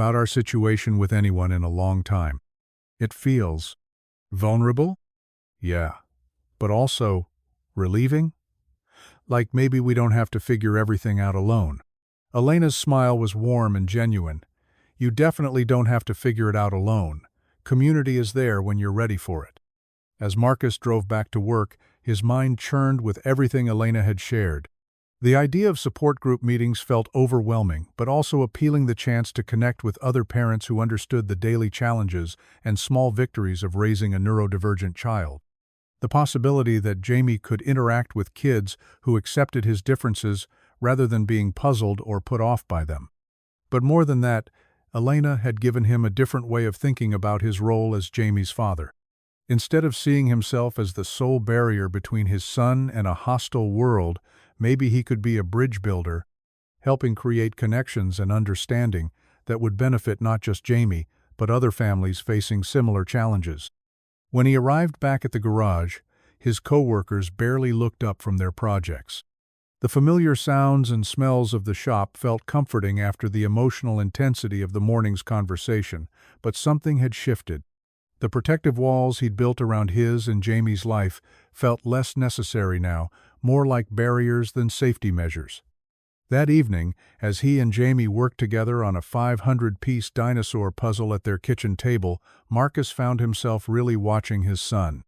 our situation with anyone in a long time. It feels vulnerable? Yeah. But also relieving? Like maybe we don't have to figure everything out alone. Elena's smile was warm and genuine. You definitely don't have to figure it out alone. Community is there when you're ready for it. As Marcus drove back to work, his mind churned with everything Elena had shared. The idea of support group meetings felt overwhelming, but also appealing. The chance to connect with other parents who understood the daily challenges and small victories of raising a neurodivergent child. The possibility that Jamie could interact with kids who accepted his differences rather than being puzzled or put off by them. But more than that, Elena had given him a different way of thinking about his role as Jamie's father. Instead of seeing himself as the sole barrier between his son and a hostile world, maybe he could be a bridge builder, helping create connections and understanding that would benefit not just Jamie, but other families facing similar challenges. When he arrived back at the garage, his co-workers barely looked up from their projects. The familiar sounds and smells of the shop felt comforting after the emotional intensity of the morning's conversation, but something had shifted. The protective walls he'd built around his and Jamie's life felt less necessary now, more like barriers than safety measures. That evening, as he and Jamie worked together on a 500-piece dinosaur puzzle at their kitchen table, Marcus found himself really watching his son.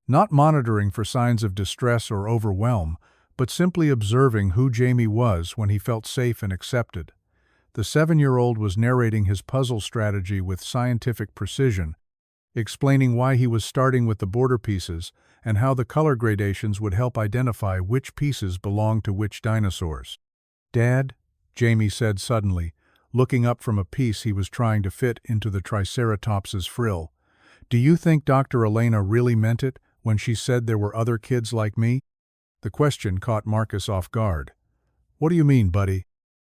Not monitoring for signs of distress or overwhelm, but simply observing who Jamie was when he felt safe and accepted. The 7-year-old was narrating his puzzle strategy with scientific precision, explaining why he was starting with the border pieces and how the color gradations would help identify which pieces belonged to which dinosaurs. "Dad," Jamie said suddenly, looking up from a piece he was trying to fit into the Triceratops's frill, "do you think Dr. Elena really meant it when she said there were other kids like me?" The question caught Marcus off guard. "What do you mean, buddy?"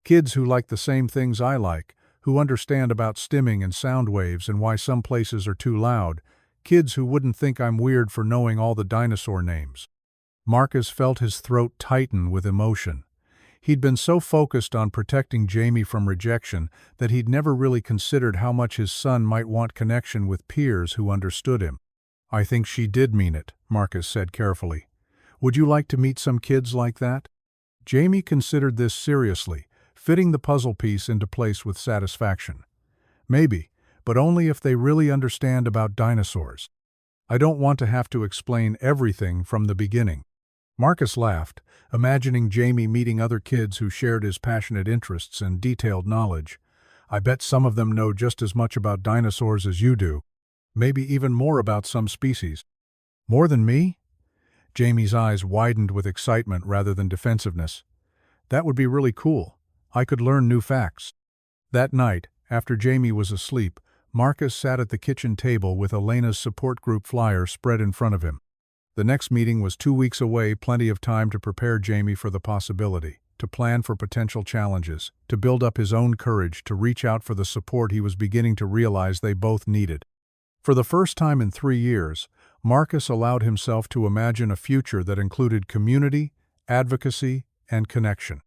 "Kids who like the same things I like, who understand about stimming and sound waves and why some places are too loud. Kids who wouldn't think I'm weird for knowing all the dinosaur names." Marcus felt his throat tighten with emotion. He'd been so focused on protecting Jamie from rejection that he'd never really considered how much his son might want connection with peers who understood him. "I think she did mean it," Marcus said carefully. "Would you like to meet some kids like that?" Jamie considered this seriously, fitting the puzzle piece into place with satisfaction. "Maybe, but only if they really understand about dinosaurs. I don't want to have to explain everything from the beginning." Marcus laughed, imagining Jamie meeting other kids who shared his passionate interests and detailed knowledge. "I bet some of them know just as much about dinosaurs as you do. Maybe even more about some species." "More than me?" Jamie's eyes widened with excitement rather than defensiveness. "That would be really cool. I could learn new facts." That night, after Jamie was asleep, Marcus sat at the kitchen table with Elena's support group flyer spread in front of him. The next meeting was 2 weeks away, plenty of time to prepare Jamie for the possibility, to plan for potential challenges, to build up his own courage, to reach out for the support he was beginning to realize they both needed. For the first time in 3 years, Marcus allowed himself to imagine a future that included community, advocacy, and connection.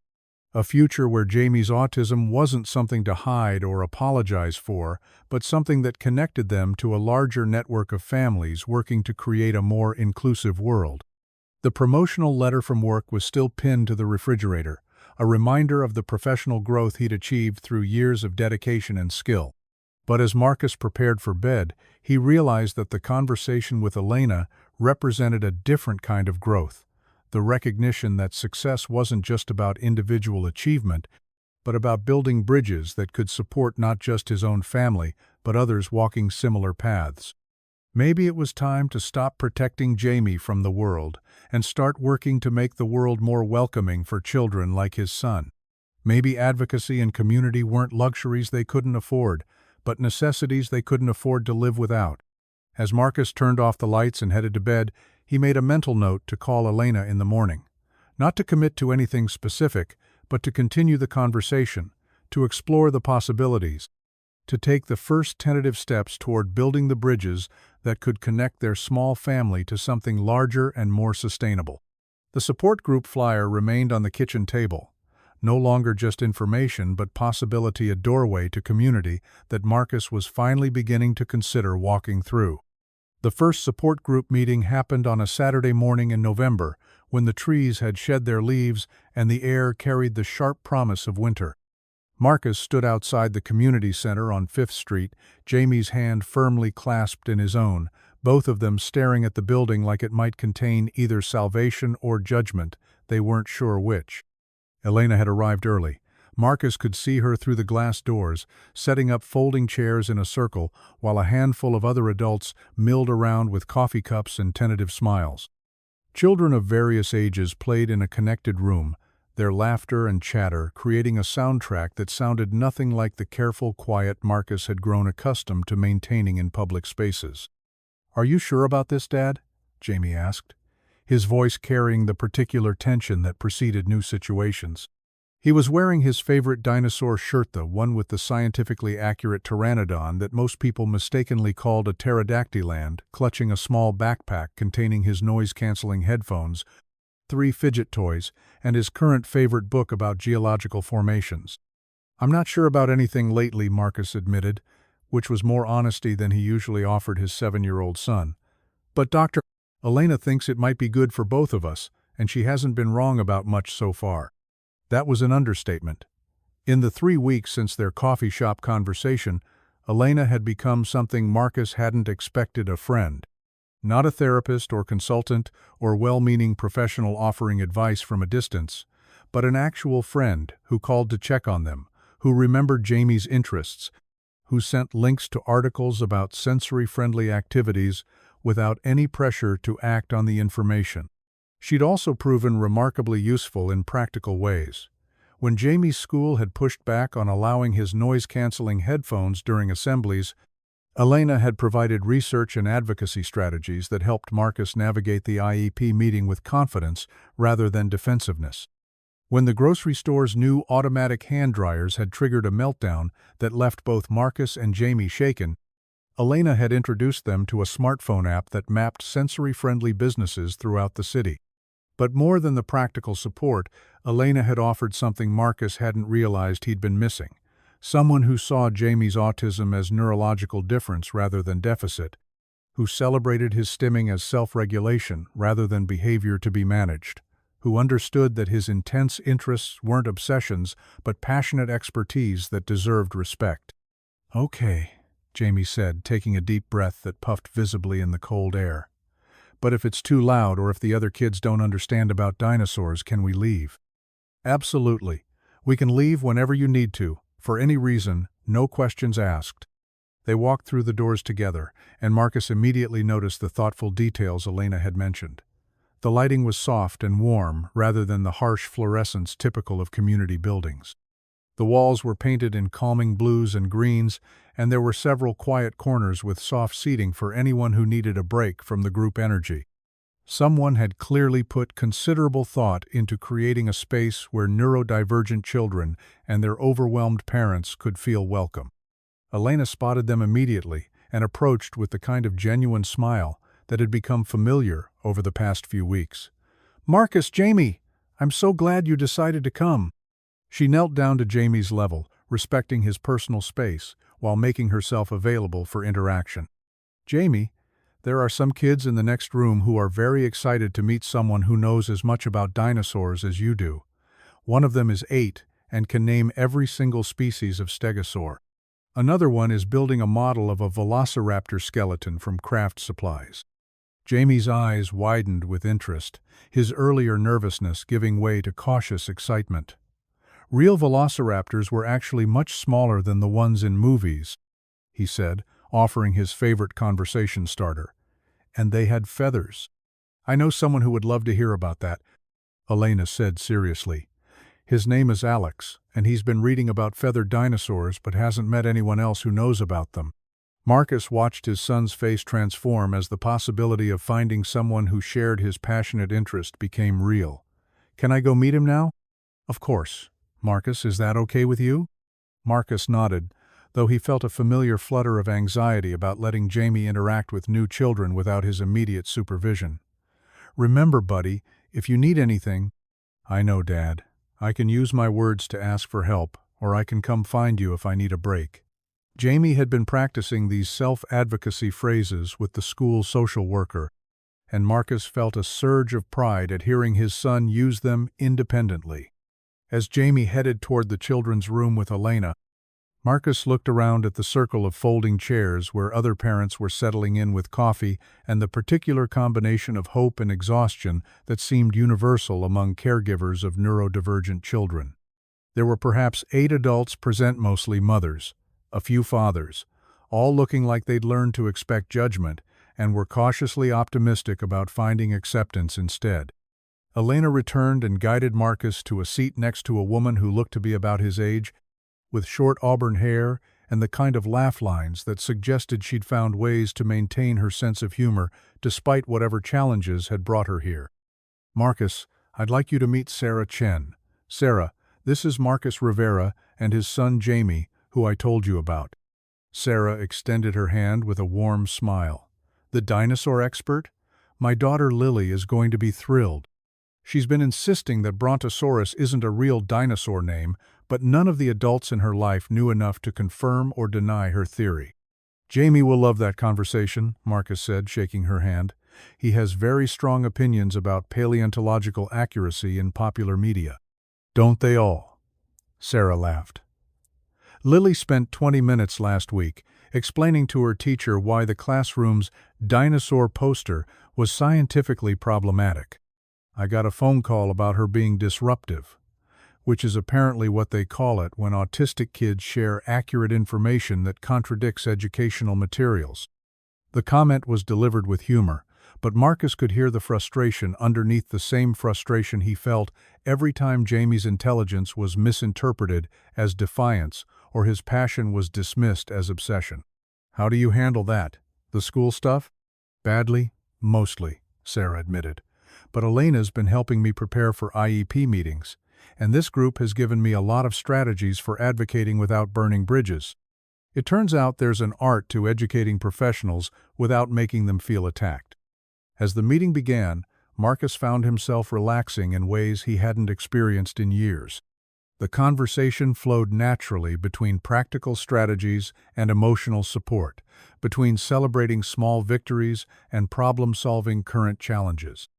A future where Jamie's autism wasn't something to hide or apologize for, but something that connected them to a larger network of families working to create a more inclusive world. The promotional letter from work was still pinned to the refrigerator, a reminder of the professional growth he'd achieved through years of dedication and skill. But as Marcus prepared for bed, he realized that the conversation with Elena represented a different kind of growth. The recognition that success wasn't just about individual achievement, but about building bridges that could support not just his own family, but others walking similar paths. Maybe it was time to stop protecting Jamie from the world and start working to make the world more welcoming for children like his son. Maybe advocacy and community weren't luxuries they couldn't afford, but necessities they couldn't afford to live without. As Marcus turned off the lights and headed to bed, he made a mental note to call Elena in the morning. Not to commit to anything specific, but to continue the conversation, to explore the possibilities, to take the first tentative steps toward building the bridges that could connect their small family to something larger and more sustainable. The support group flyer remained on the kitchen table, no longer just information but possibility, a doorway to community that Marcus was finally beginning to consider walking through. The first support group meeting happened on a Saturday morning in November, when the trees had shed their leaves and the air carried the sharp promise of winter. Marcus stood outside the community center on 5th Street, Jamie's hand firmly clasped in his own, both of them staring at the building like it might contain either salvation or judgment, they weren't sure which. Elena had arrived early. Marcus could see her through the glass doors, setting up folding chairs in a circle, while a handful of other adults milled around with coffee cups and tentative smiles. Children of various ages played in a connected room, their laughter and chatter creating a soundtrack that sounded nothing like the careful, quiet Marcus had grown accustomed to maintaining in public spaces. "Are you sure about this, Dad?" Jamie asked, his voice carrying the particular tension that preceded new situations. He was wearing his favorite dinosaur shirt, the one with the scientifically accurate pteranodon that most people mistakenly called a pterodactyland, clutching a small backpack containing his noise-canceling headphones, 3 fidget toys, and his current favorite book about geological formations. "I'm not sure about anything lately," Marcus admitted, which was more honesty than he usually offered his 7-year-old son. "But Dr. Elena thinks it might be good for both of us, and she hasn't been wrong about much so far." That was an understatement. In the 3 weeks since their coffee shop conversation, Elena had become something Marcus hadn't expected: a friend. Not a therapist or consultant or well-meaning professional offering advice from a distance, but an actual friend who called to check on them, who remembered Jamie's interests, who sent links to articles about sensory-friendly activities without any pressure to act on the information. She'd also proven remarkably useful in practical ways. When Jamie's school had pushed back on allowing his noise-canceling headphones during assemblies, Elena had provided research and advocacy strategies that helped Marcus navigate the IEP meeting with confidence rather than defensiveness. When the grocery store's new automatic hand dryers had triggered a meltdown that left both Marcus and Jamie shaken, Elena had introduced them to a smartphone app that mapped sensory-friendly businesses throughout the city. But more than the practical support, Elena had offered something Marcus hadn't realized he'd been missing: someone who saw Jamie's autism as neurological difference rather than deficit, who celebrated his stimming as self-regulation rather than behavior to be managed, who understood that his intense interests weren't obsessions but passionate expertise that deserved respect. "Okay," Jamie said, taking a deep breath that puffed visibly in the cold air. "But if it's too loud or if the other kids don't understand about dinosaurs, can we leave?" "Absolutely. We can leave whenever you need to, for any reason, no questions asked." They walked through the doors together, and Marcus immediately noticed the thoughtful details Elena had mentioned. The lighting was soft and warm rather than the harsh fluorescence typical of community buildings. The walls were painted in calming blues and greens, and there were several quiet corners with soft seating for anyone who needed a break from the group energy. Someone had clearly put considerable thought into creating a space where neurodivergent children and their overwhelmed parents could feel welcome. Elena spotted them immediately and approached with the kind of genuine smile that had become familiar over the past few weeks. "Marcus, Jamie, I'm so glad you decided to come." She knelt down to Jamie's level, respecting his personal space, while making herself available for interaction. "Jamie, there are some kids in the next room who are very excited to meet someone who knows as much about dinosaurs as you do. One of them is 8 and can name every single species of stegosaur. Another one is building a model of a velociraptor skeleton from craft supplies." Jamie's eyes widened with interest, his earlier nervousness giving way to cautious excitement. "Real velociraptors were actually much smaller than the ones in movies," he said, offering his favorite conversation starter. "And they had feathers." "I know someone who would love to hear about that," Elena said seriously. "His name is Alex, and he's been reading about feathered dinosaurs but hasn't met anyone else who knows about them." Marcus watched his son's face transform as the possibility of finding someone who shared his passionate interest became real. "Can I go meet him now?" "Of course. Marcus, is that okay with you?" Marcus nodded, though he felt a familiar flutter of anxiety about letting Jamie interact with new children without his immediate supervision. "Remember, buddy, if you need anything—" "I know, Dad. I can use my words to ask for help, or I can come find you if I need a break." Jamie had been practicing these self-advocacy phrases with the school social worker, and Marcus felt a surge of pride at hearing his son use them independently. As Jamie headed toward the children's room with Elena, Marcus looked around at the circle of folding chairs where other parents were settling in with coffee and the particular combination of hope and exhaustion that seemed universal among caregivers of neurodivergent children. There were perhaps 8 adults present, mostly mothers, a few fathers, all looking like they'd learned to expect judgment and were cautiously optimistic about finding acceptance instead. Elena returned and guided Marcus to a seat next to a woman who looked to be about his age, with short auburn hair and the kind of laugh lines that suggested she'd found ways to maintain her sense of humor despite whatever challenges had brought her here. "Marcus, I'd like you to meet Sarah Chen. Sarah, this is Marcus Rivera and his son Jamie, who I told you about." Sarah extended her hand with a warm smile. "The dinosaur expert? My daughter Lily is going to be thrilled. She's been insisting that Brontosaurus isn't a real dinosaur name, but none of the adults in her life knew enough to confirm or deny her theory." "Jamie will love that conversation," Marcus said, shaking her hand. "He has very strong opinions about paleontological accuracy in popular media." "Don't they all?" Sarah laughed. Lily spent 20 minutes last week explaining to her teacher why the classroom's dinosaur poster was scientifically problematic. I got a phone call about her being disruptive, which is apparently what they call it when autistic kids share accurate information that contradicts educational materials. The comment was delivered with humor, but Marcus could hear the frustration underneath, the same frustration he felt every time Jamie's intelligence was misinterpreted as defiance or his passion was dismissed as obsession. "How do you handle that? The school stuff?" "Badly, mostly," Sarah admitted. "But Elena's been helping me prepare for IEP meetings, and this group has given me a lot of strategies for advocating without burning bridges. It turns out there's an art to educating professionals without making them feel attacked." As the meeting began, Marcus found himself relaxing in ways he hadn't experienced in years. The conversation flowed naturally between practical strategies and emotional support, between celebrating small victories and problem-solving current challenges.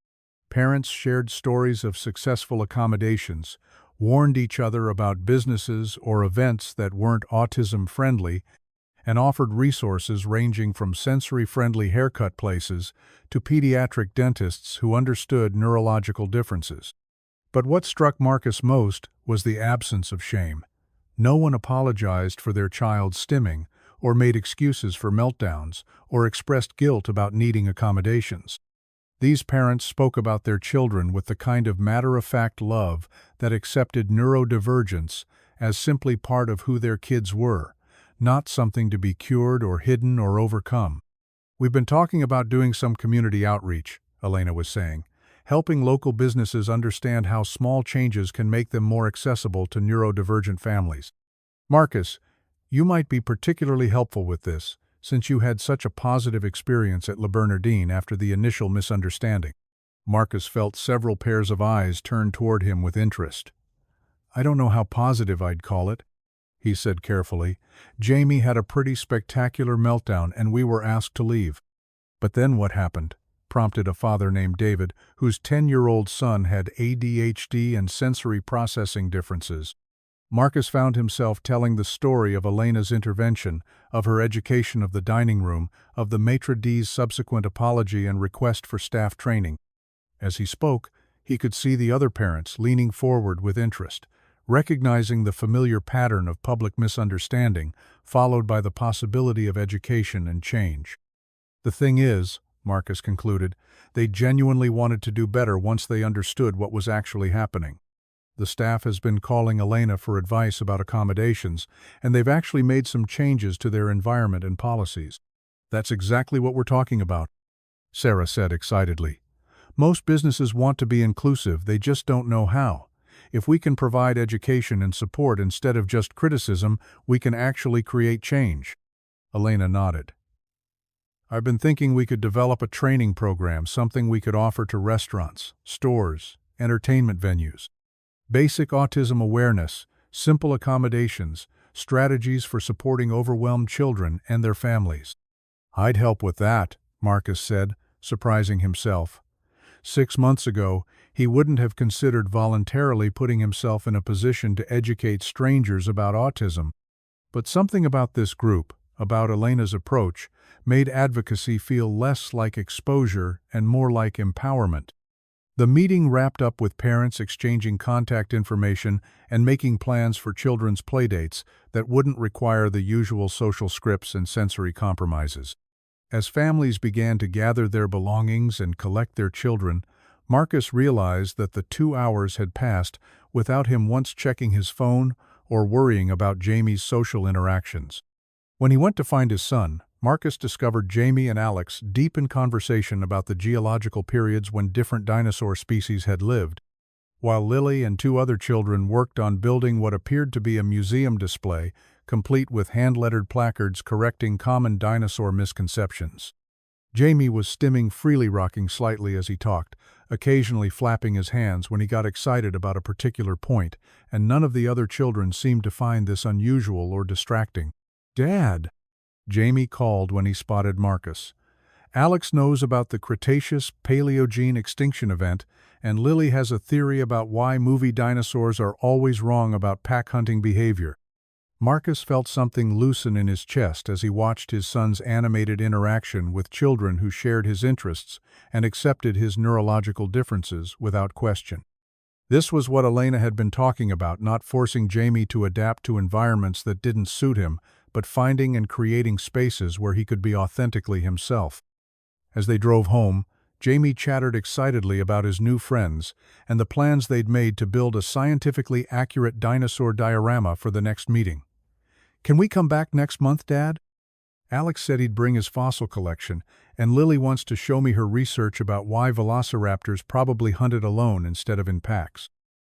Parents shared stories of successful accommodations, warned each other about businesses or events that weren't autism-friendly, and offered resources ranging from sensory-friendly haircut places to pediatric dentists who understood neurological differences. But what struck Marcus most was the absence of shame. No one apologized for their child's stimming, or made excuses for meltdowns, or expressed guilt about needing accommodations. These parents spoke about their children with the kind of matter-of-fact love that accepted neurodivergence as simply part of who their kids were, not something to be cured or hidden or overcome. "We've been talking about doing some community outreach," Elena was saying, "helping local businesses understand how small changes can make them more accessible to neurodivergent families. Marcus, you might be particularly helpful with this, since you had such a positive experience at Le Bernardin after the initial misunderstanding." Marcus felt several pairs of eyes turn toward him with interest. "I don't know how positive I'd call it," he said carefully. "Jamie had a pretty spectacular meltdown and we were asked to leave." "But then what happened?" prompted a father named David, whose 10-year-old son had ADHD and sensory processing differences. Marcus found himself telling the story of Elena's intervention, of her education of the dining room, of the maitre d's subsequent apology and request for staff training. As he spoke, he could see the other parents leaning forward with interest, recognizing the familiar pattern of public misunderstanding, followed by the possibility of education and change. "The thing is," Marcus concluded, "they genuinely wanted to do better once they understood what was actually happening. The staff has been calling Elena for advice about accommodations, and they've actually made some changes to their environment and policies." "That's exactly what we're talking about," Sarah said excitedly. "Most businesses want to be inclusive, they just don't know how. If we can provide education and support instead of just criticism, we can actually create change." Elena nodded. "I've been thinking we could develop a training program, something we could offer to restaurants, stores, entertainment venues. Basic autism awareness, simple accommodations, strategies for supporting overwhelmed children and their families." "I'd help with that," Marcus said, surprising himself. 6 months ago, he wouldn't have considered voluntarily putting himself in a position to educate strangers about autism. But something about this group, about Elena's approach, made advocacy feel less like exposure and more like empowerment. The meeting wrapped up with parents exchanging contact information and making plans for children's playdates that wouldn't require the usual social scripts and sensory compromises. As families began to gather their belongings and collect their children, Marcus realized that the 2 hours had passed without him once checking his phone or worrying about Jamie's social interactions. When he went to find his son, Marcus discovered Jamie and Alex deep in conversation about the geological periods when different dinosaur species had lived, while Lily and 2 other children worked on building what appeared to be a museum display, complete with hand-lettered placards correcting common dinosaur misconceptions. Jamie was stimming freely, rocking slightly as he talked, occasionally flapping his hands when he got excited about a particular point, and none of the other children seemed to find this unusual or distracting. "Dad," Jamie called when he spotted Marcus. "Alex knows about the Cretaceous-Paleogene extinction event, and Lily has a theory about why movie dinosaurs are always wrong about pack-hunting behavior." Marcus felt something loosen in his chest as he watched his son's animated interaction with children who shared his interests and accepted his neurological differences without question. This was what Elena had been talking about, not forcing Jamie to adapt to environments that didn't suit him, but finding and creating spaces where he could be authentically himself. As they drove home, Jamie chattered excitedly about his new friends and the plans they'd made to build a scientifically accurate dinosaur diorama for the next meeting. "Can we come back next month, Dad?" Alex said he'd bring his fossil collection, and Lily wants to show me her research about why velociraptors probably hunted alone instead of in packs.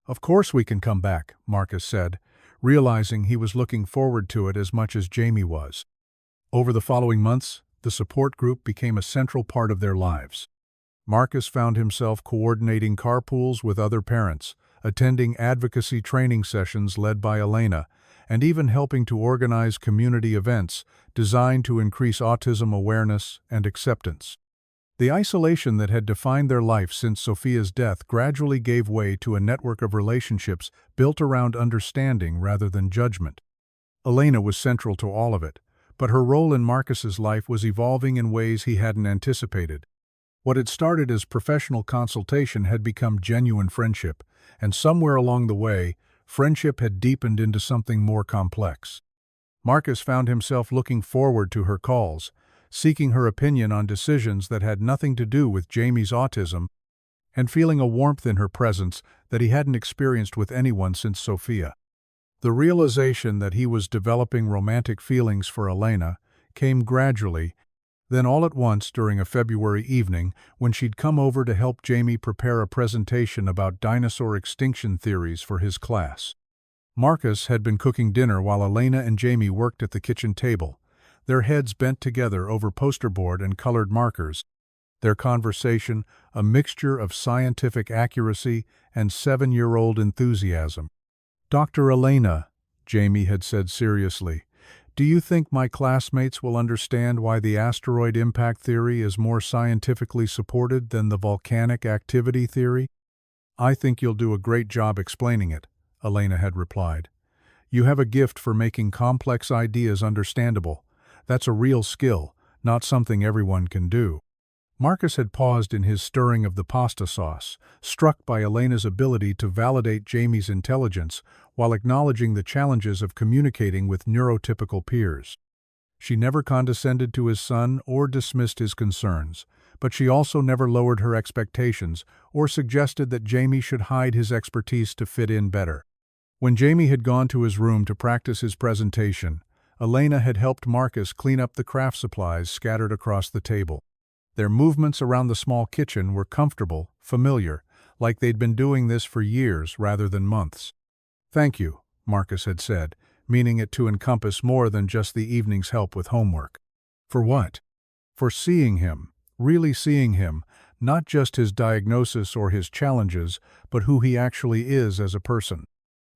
"Of course we can come back," Marcus said, realizing he was looking forward to it as much as Jamie was. Over the following months, the support group became a central part of their lives. Marcus found himself coordinating carpools with other parents, attending advocacy training sessions led by Elena, and even helping to organize community events designed to increase autism awareness and acceptance. The isolation that had defined their life since Sophia's death gradually gave way to a network of relationships built around understanding rather than judgment. Elena was central to all of it, but her role in Marcus's life was evolving in ways he hadn't anticipated. What had started as professional consultation had become genuine friendship, and somewhere along the way, friendship had deepened into something more complex. Marcus found himself looking forward to her calls, seeking her opinion on decisions that had nothing to do with Jamie's autism, and feeling a warmth in her presence that he hadn't experienced with anyone since Sophia. The realization that he was developing romantic feelings for Elena came gradually, then all at once during a February evening when she'd come over to help Jamie prepare a presentation about dinosaur extinction theories for his class. Marcus had been cooking dinner while Elena and Jamie worked at the kitchen table, their heads bent together over poster board and colored markers, their conversation a mixture of scientific accuracy and 7-year-old enthusiasm. "Dr. Elena," Jamie had said seriously, "do you think my classmates will understand why the asteroid impact theory is more scientifically supported than the volcanic activity theory?" "I think you'll do a great job explaining it," Elena had replied. "You have a gift for making complex ideas understandable. That's a real skill, not something everyone can do." Marcus had paused in his stirring of the pasta sauce, struck by Elena's ability to validate Jamie's intelligence while acknowledging the challenges of communicating with neurotypical peers. She never condescended to his son or dismissed his concerns, but she also never lowered her expectations or suggested that Jamie should hide his expertise to fit in better. When Jamie had gone to his room to practice his presentation, Elena had helped Marcus clean up the craft supplies scattered across the table. Their movements around the small kitchen were comfortable, familiar, like they'd been doing this for years rather than months. "Thank you," Marcus had said, meaning it to encompass more than just the evening's help with homework. "For what?" "For seeing him, really seeing him, not just his diagnosis or his challenges, but who he actually is as a person."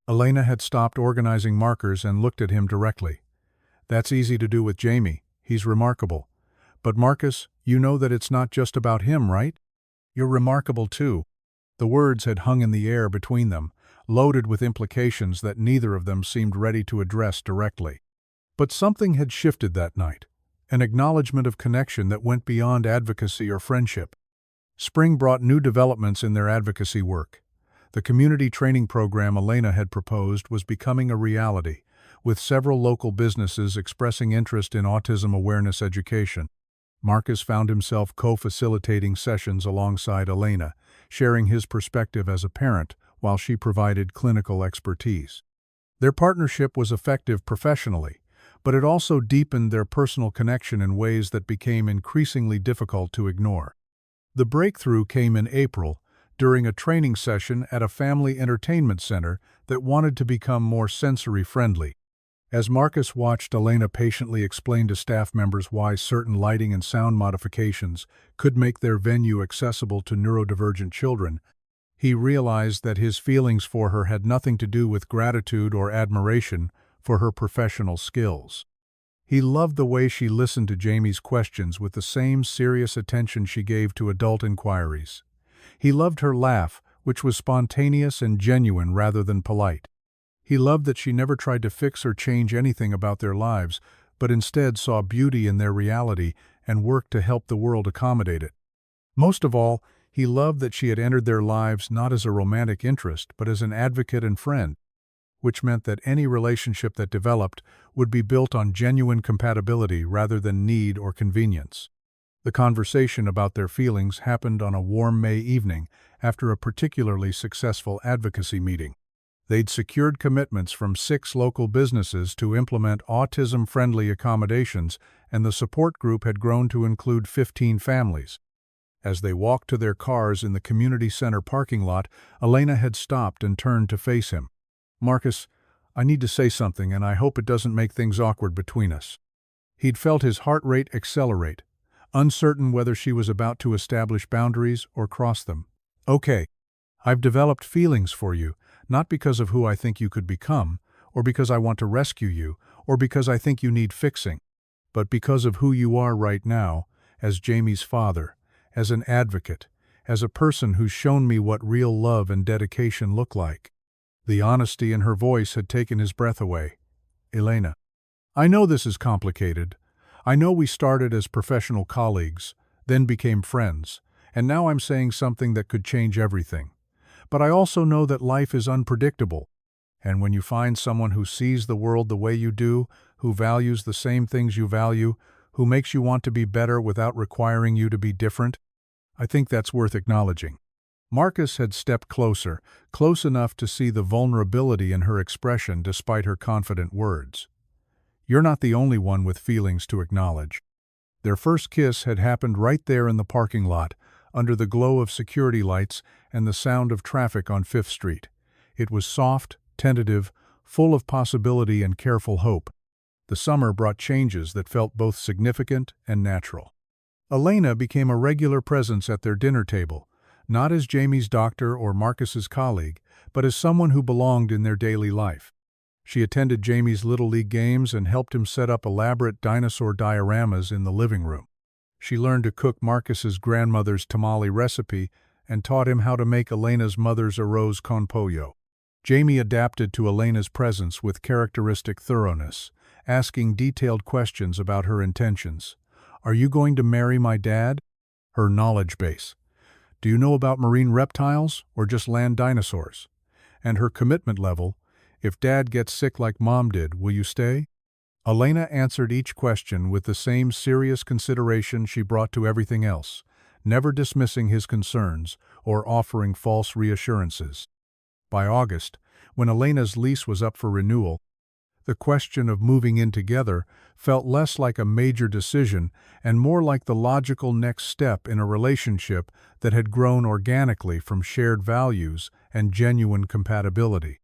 Elena had stopped organizing markers and looked at him directly. "That's easy to do with Jamie. He's remarkable. But Marcus, you know that it's not just about him, right? You're remarkable too." The words had hung in the air between them, loaded with implications that neither of them seemed ready to address directly. But something had shifted that night, an acknowledgement of connection that went beyond advocacy or friendship. Spring brought new developments in their advocacy work. The community training program Elena had proposed was becoming a reality, with several local businesses expressing interest in autism awareness education. Marcus found himself co-facilitating sessions alongside Elena, sharing his perspective as a parent while she provided clinical expertise. Their partnership was effective professionally, but it also deepened their personal connection in ways that became increasingly difficult to ignore. The breakthrough came in April, during a training session at a family entertainment center that wanted to become more sensory-friendly. As Marcus watched Elena patiently explain to staff members why certain lighting and sound modifications could make their venue accessible to neurodivergent children, he realized that his feelings for her had nothing to do with gratitude or admiration for her professional skills. He loved the way she listened to Jamie's questions with the same serious attention she gave to adult inquiries. He loved her laugh, which was spontaneous and genuine rather than polite. He loved that she never tried to fix or change anything about their lives, but instead saw beauty in their reality and worked to help the world accommodate it. Most of all, he loved that she had entered their lives not as a romantic interest, but as an advocate and friend, which meant that any relationship that developed would be built on genuine compatibility rather than need or convenience. The conversation about their feelings happened on a warm May evening after a particularly successful advocacy meeting. They'd secured commitments from 6 local businesses to implement autism-friendly accommodations, and the support group had grown to include 15 families. As they walked to their cars in the community center parking lot, Elena had stopped and turned to face him. "Marcus, I need to say something, and I hope it doesn't make things awkward between us." He'd felt his heart rate accelerate, uncertain whether she was about to establish boundaries or cross them. "Okay, I've developed feelings for you, not because of who I think you could become, or because I want to rescue you, or because I think you need fixing, but because of who you are right now, as Jamie's father, as an advocate, as a person who's shown me what real love and dedication look like." The honesty in her voice had taken his breath away. "Elena, I know this is complicated. I know we started as professional colleagues, then became friends, and now I'm saying something that could change everything. But I also know that life is unpredictable, and when you find someone who sees the world the way you do, who values the same things you value, who makes you want to be better without requiring you to be different, I think that's worth acknowledging." Marcus had stepped closer, close enough to see the vulnerability in her expression despite her confident words. "You're not the only one with feelings to acknowledge." Their first kiss had happened right there in the parking lot, under the glow of security lights and the sound of traffic on 5th Street. It was soft, tentative, full of possibility and careful hope. The summer brought changes that felt both significant and natural. Elena became a regular presence at their dinner table, not as Jamie's doctor or Marcus's colleague, but as someone who belonged in their daily life. She attended Jamie's Little League games and helped him set up elaborate dinosaur dioramas in the living room. She learned to cook Marcus's grandmother's tamale recipe and taught him how to make Elena's mother's arroz con pollo. Jamie adapted to Elena's presence with characteristic thoroughness, asking detailed questions about her intentions. "Are you going to marry my dad?" Her knowledge base. "Do you know about marine reptiles or just land dinosaurs?" And her commitment level. "If Dad gets sick like Mom did, will you stay?" Elena answered each question with the same serious consideration she brought to everything else, never dismissing his concerns or offering false reassurances. By August, when Elena's lease was up for renewal, the question of moving in together felt less like a major decision and more like the logical next step in a relationship that had grown organically from shared values and genuine compatibility.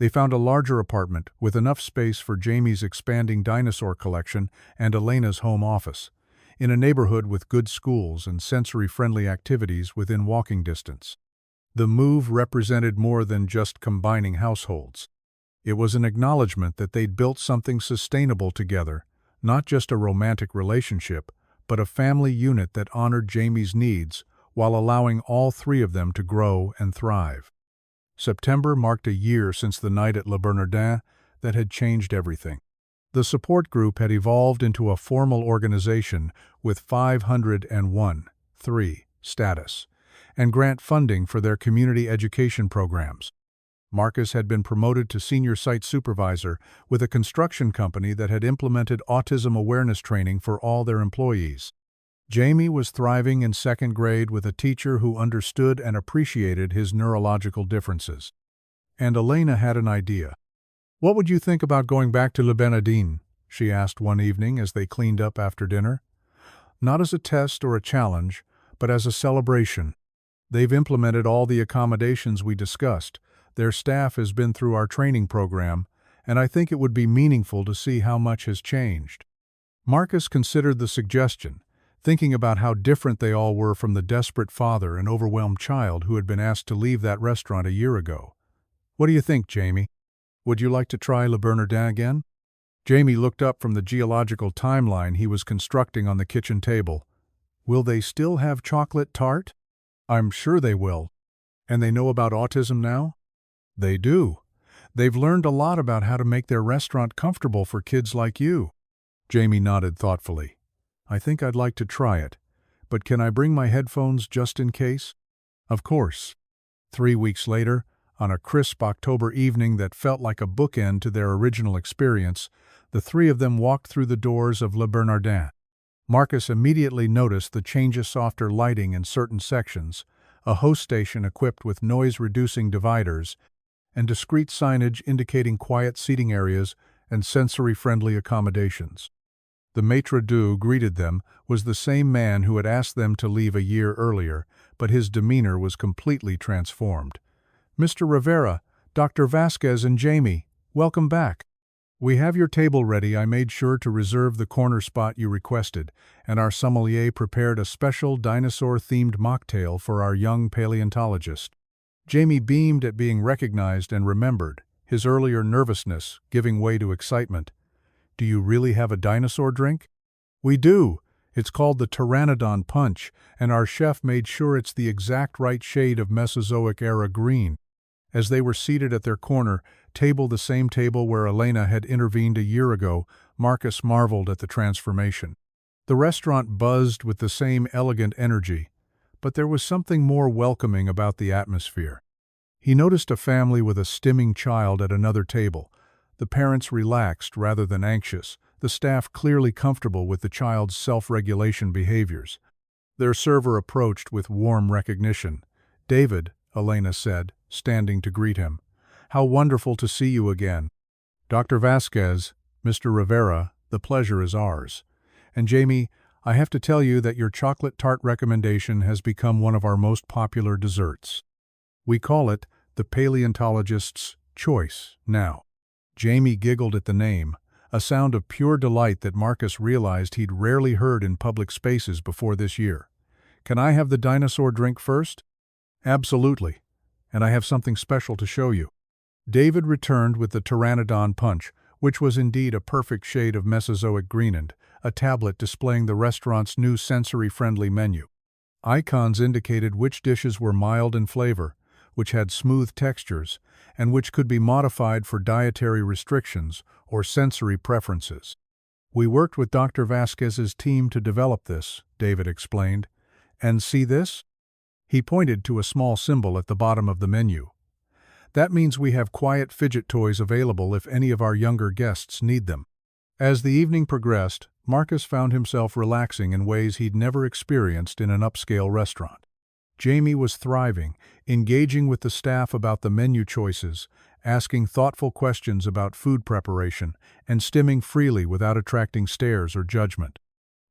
They found a larger apartment with enough space for Jamie's expanding dinosaur collection and Elena's home office, in a neighborhood with good schools and sensory-friendly activities within walking distance. The move represented more than just combining households. It was an acknowledgement that they'd built something sustainable together, not just a romantic relationship, but a family unit that honored Jamie's needs while allowing all 3 of them to grow and thrive. September marked a year since the night at Le Bernardin that had changed everything. The support group had evolved into a formal organization with 501(3) status and grant funding for their community education programs. Marcus had been promoted to senior site supervisor with a construction company that had implemented autism awareness training for all their employees. Jamie was thriving in second grade with a teacher who understood and appreciated his neurological differences. And Elena had an idea. "What would you think about going back to Le Benedine?" she asked one evening as they cleaned up after dinner. "Not as a test or a challenge, but as a celebration. They've implemented all the accommodations we discussed. Their staff has been through our training program, and I think it would be meaningful to see how much has changed." Marcus considered the suggestion, thinking about how different they all were from the desperate father and overwhelmed child who had been asked to leave that restaurant a year ago. "What do you think, Jamie? Would you like to try Le Bernardin again?" Jamie looked up from the geological timeline he was constructing on the kitchen table. "Will they still have chocolate tart?" "I'm sure they will. And they know about autism now?" "They do. They've learned a lot about how to make their restaurant comfortable for kids like you." Jamie nodded thoughtfully. "I think I'd like to try it, but can I bring my headphones just in case?" "Of course." 3 weeks later, on a crisp October evening that felt like a bookend to their original experience, the three of them walked through the doors of Le Bernardin. Marcus immediately noticed the change of softer lighting in certain sections, a host station equipped with noise-reducing dividers, and discrete signage indicating quiet seating areas and sensory-friendly accommodations. The maitre d' greeted them was the same man who had asked them to leave a year earlier, but his demeanor was completely transformed. "Mr. Rivera, Dr. Vasquez and Jamie, welcome back. We have your table ready. I made sure to reserve the corner spot you requested, and our sommelier prepared a special dinosaur-themed mocktail for our young paleontologist." Jamie beamed at being recognized and remembered, his earlier nervousness giving way to excitement. "Do you really have a dinosaur drink?" "We do. It's called the Pteranodon Punch, and our chef made sure it's the exact right shade of Mesozoic-era green." As they were seated at their corner table, the same table where Elena had intervened a year ago, Marcus marveled at the transformation. The restaurant buzzed with the same elegant energy, but there was something more welcoming about the atmosphere. He noticed a family with a stimming child at another table, the parents relaxed rather than anxious, the staff clearly comfortable with the child's self-regulation behaviors. Their server approached with warm recognition. "David," Elena said, standing to greet him. "How wonderful to see you again." "Dr. Vasquez, Mr. Rivera, the pleasure is ours. And Jamie, I have to tell you that your chocolate tart recommendation has become one of our most popular desserts. We call it the paleontologist's choice now." Jamie giggled at the name, a sound of pure delight that Marcus realized he'd rarely heard in public spaces before this year. "Can I have the dinosaur drink first?" "Absolutely. And I have something special to show you." David returned with the Pteranodon Punch, which was indeed a perfect shade of Mesozoic greenland, a tablet displaying the restaurant's new sensory-friendly menu. Icons indicated which dishes were mild in flavor, which had smooth textures, and which could be modified for dietary restrictions or sensory preferences. "We worked with Dr. Vasquez's team to develop this," David explained. "And see this?" He pointed to a small symbol at the bottom of the menu. "That means we have quiet fidget toys available if any of our younger guests need them." As the evening progressed, Marcus found himself relaxing in ways he'd never experienced in an upscale restaurant. Jamie was thriving, engaging with the staff about the menu choices, asking thoughtful questions about food preparation, and stimming freely without attracting stares or judgment.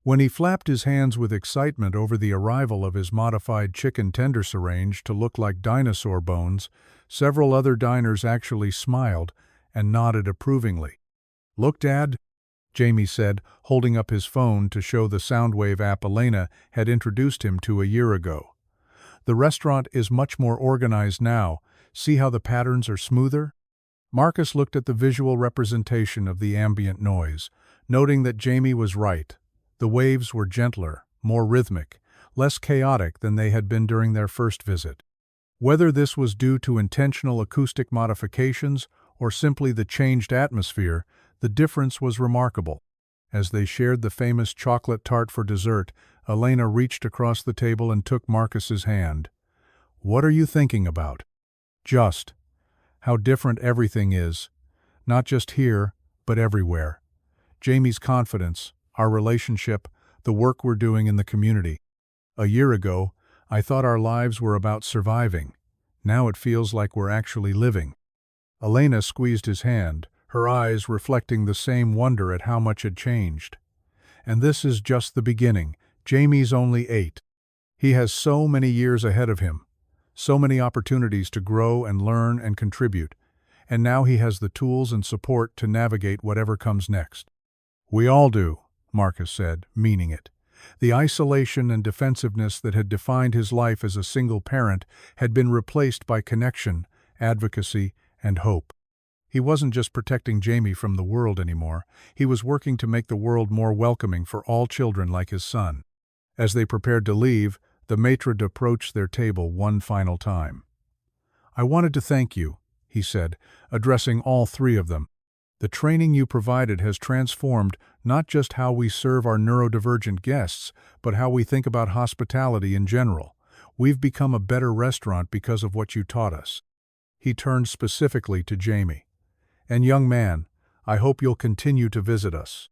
When he flapped his hands with excitement over the arrival of his modified chicken tenders arranged to look like dinosaur bones, several other diners actually smiled and nodded approvingly. "Look, Dad," Jamie said, holding up his phone to show the Soundwave app Elena had introduced him to a year ago. "The restaurant is much more organized now. See how the patterns are smoother?" Marcus looked at the visual representation of the ambient noise, noting that Jamie was right. The waves were gentler, more rhythmic, less chaotic than they had been during their first visit. Whether this was due to intentional acoustic modifications or simply the changed atmosphere, the difference was remarkable. As they shared the famous chocolate tart for dessert, Elena reached across the table and took Marcus's hand. "What are you thinking about?" "Just how different everything is, not just here, but everywhere. Jamie's confidence, our relationship, the work we're doing in the community. A year ago, I thought our lives were about surviving. Now it feels like we're actually living." Elena squeezed his hand, her eyes reflecting the same wonder at how much had changed. "And this is just the beginning. Jamie's only 8. He has so many years ahead of him, so many opportunities to grow and learn and contribute, and now he has the tools and support to navigate whatever comes next." "We all do," Marcus said, meaning it. The isolation and defensiveness that had defined his life as a single parent had been replaced by connection, advocacy, and hope. He wasn't just protecting Jamie from the world anymore, he was working to make the world more welcoming for all children like his son. As they prepared to leave, the maître approached their table one final time. "I wanted to thank you," he said, addressing all 3 of them. "The training you provided has transformed not just how we serve our neurodivergent guests, but how we think about hospitality in general. We've become a better restaurant because of what you taught us." He turned specifically to Jamie. "And young man, I hope you'll continue to visit us.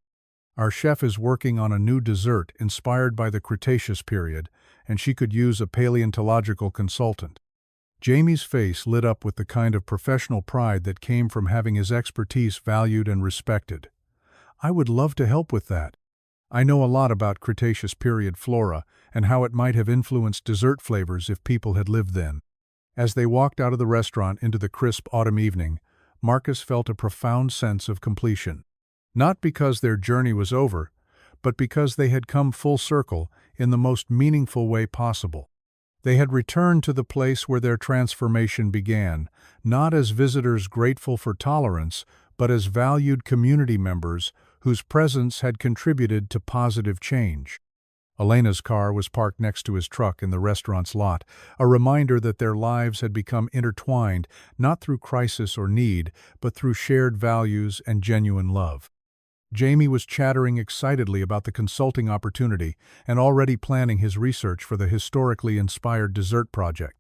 Our chef is working on a new dessert inspired by the Cretaceous period, and she could use a paleontological consultant." Jamie's face lit up with the kind of professional pride that came from having his expertise valued and respected. "I would love to help with that. I know a lot about Cretaceous period flora and how it might have influenced dessert flavors if people had lived then." As they walked out of the restaurant into the crisp autumn evening, Marcus felt a profound sense of completion. Not because their journey was over, but because they had come full circle in the most meaningful way possible. They had returned to the place where their transformation began, not as visitors grateful for tolerance, but as valued community members whose presence had contributed to positive change. Elena's car was parked next to his truck in the restaurant's lot, a reminder that their lives had become intertwined not through crisis or need, but through shared values and genuine love. Jamie was chattering excitedly about the consulting opportunity and already planning his research for the historically inspired dessert project.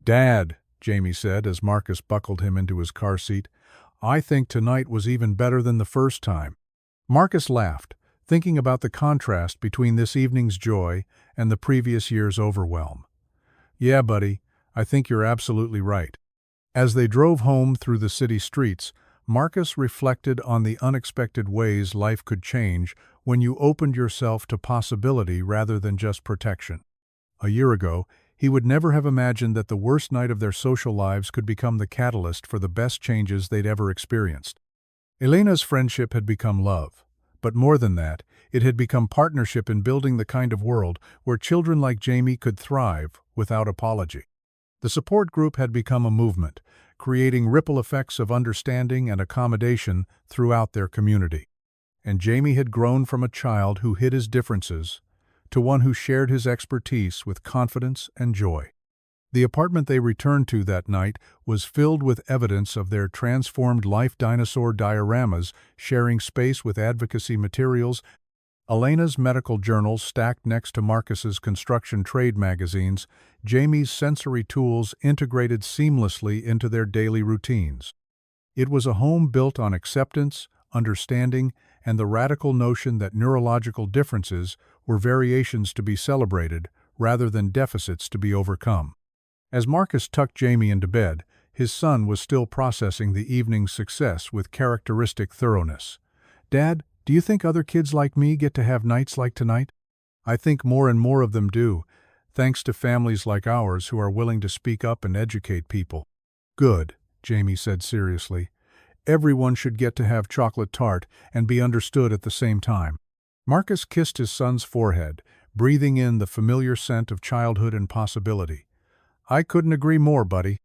"Dad," Jamie said as Marcus buckled him into his car seat, "I think tonight was even better than the first time." Marcus laughed, thinking about the contrast between this evening's joy and the previous year's overwhelm. "Yeah, buddy, I think you're absolutely right." As they drove home through the city streets, Marcus reflected on the unexpected ways life could change when you opened yourself to possibility rather than just protection. A year ago, he would never have imagined that the worst night of their social lives could become the catalyst for the best changes they'd ever experienced. Elena's friendship had become love, but more than that, it had become partnership in building the kind of world where children like Jamie could thrive without apology. The support group had become a movement, creating ripple effects of understanding and accommodation throughout their community. And Jamie had grown from a child who hid his differences to one who shared his expertise with confidence and joy. The apartment they returned to that night was filled with evidence of their transformed life: dinosaur dioramas sharing space with advocacy materials, Elena's medical journals stacked next to Marcus's construction trade magazines, Jamie's sensory tools integrated seamlessly into their daily routines. It was a home built on acceptance, understanding, and the radical notion that neurological differences were variations to be celebrated rather than deficits to be overcome. As Marcus tucked Jamie into bed, his son was still processing the evening's success with characteristic thoroughness. "Dad, do you think other kids like me get to have nights like tonight?" "I think more and more of them do, thanks to families like ours who are willing to speak up and educate people." "Good," Jamie said seriously. "Everyone should get to have chocolate tart and be understood at the same time." Marcus kissed his son's forehead, breathing in the familiar scent of childhood and possibility. "I couldn't agree more, buddy."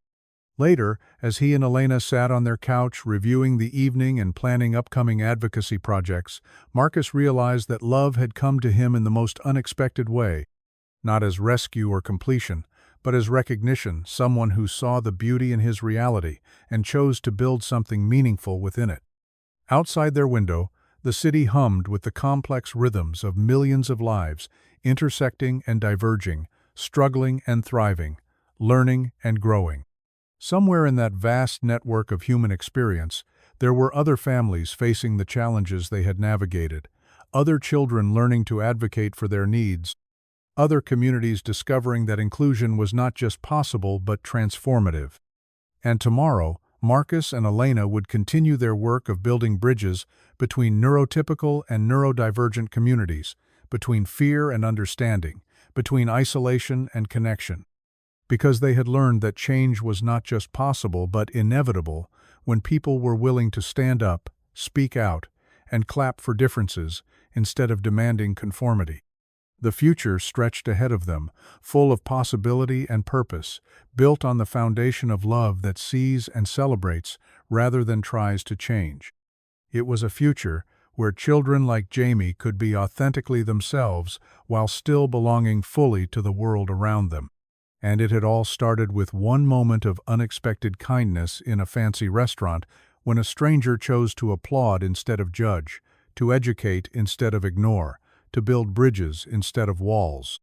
Later, as he and Elena sat on their couch reviewing the evening and planning upcoming advocacy projects, Marcus realized that love had come to him in the most unexpected way, not as rescue or completion, but as recognition, someone who saw the beauty in his reality and chose to build something meaningful within it. Outside their window, the city hummed with the complex rhythms of millions of lives, intersecting and diverging, struggling and thriving, learning and growing. Somewhere in that vast network of human experience, there were other families facing the challenges they had navigated, other children learning to advocate for their needs, other communities discovering that inclusion was not just possible but transformative. And tomorrow, Marcus and Elena would continue their work of building bridges between neurotypical and neurodivergent communities, between fear and understanding, between isolation and connection. Because they had learned that change was not just possible but inevitable when people were willing to stand up, speak out, and clap for differences instead of demanding conformity. The future stretched ahead of them, full of possibility and purpose, built on the foundation of love that sees and celebrates rather than tries to change. It was a future where children like Jamie could be authentically themselves while still belonging fully to the world around them. And it had all started with one moment of unexpected kindness in a fancy restaurant when a stranger chose to applaud instead of judge, to educate instead of ignore, to build bridges instead of walls.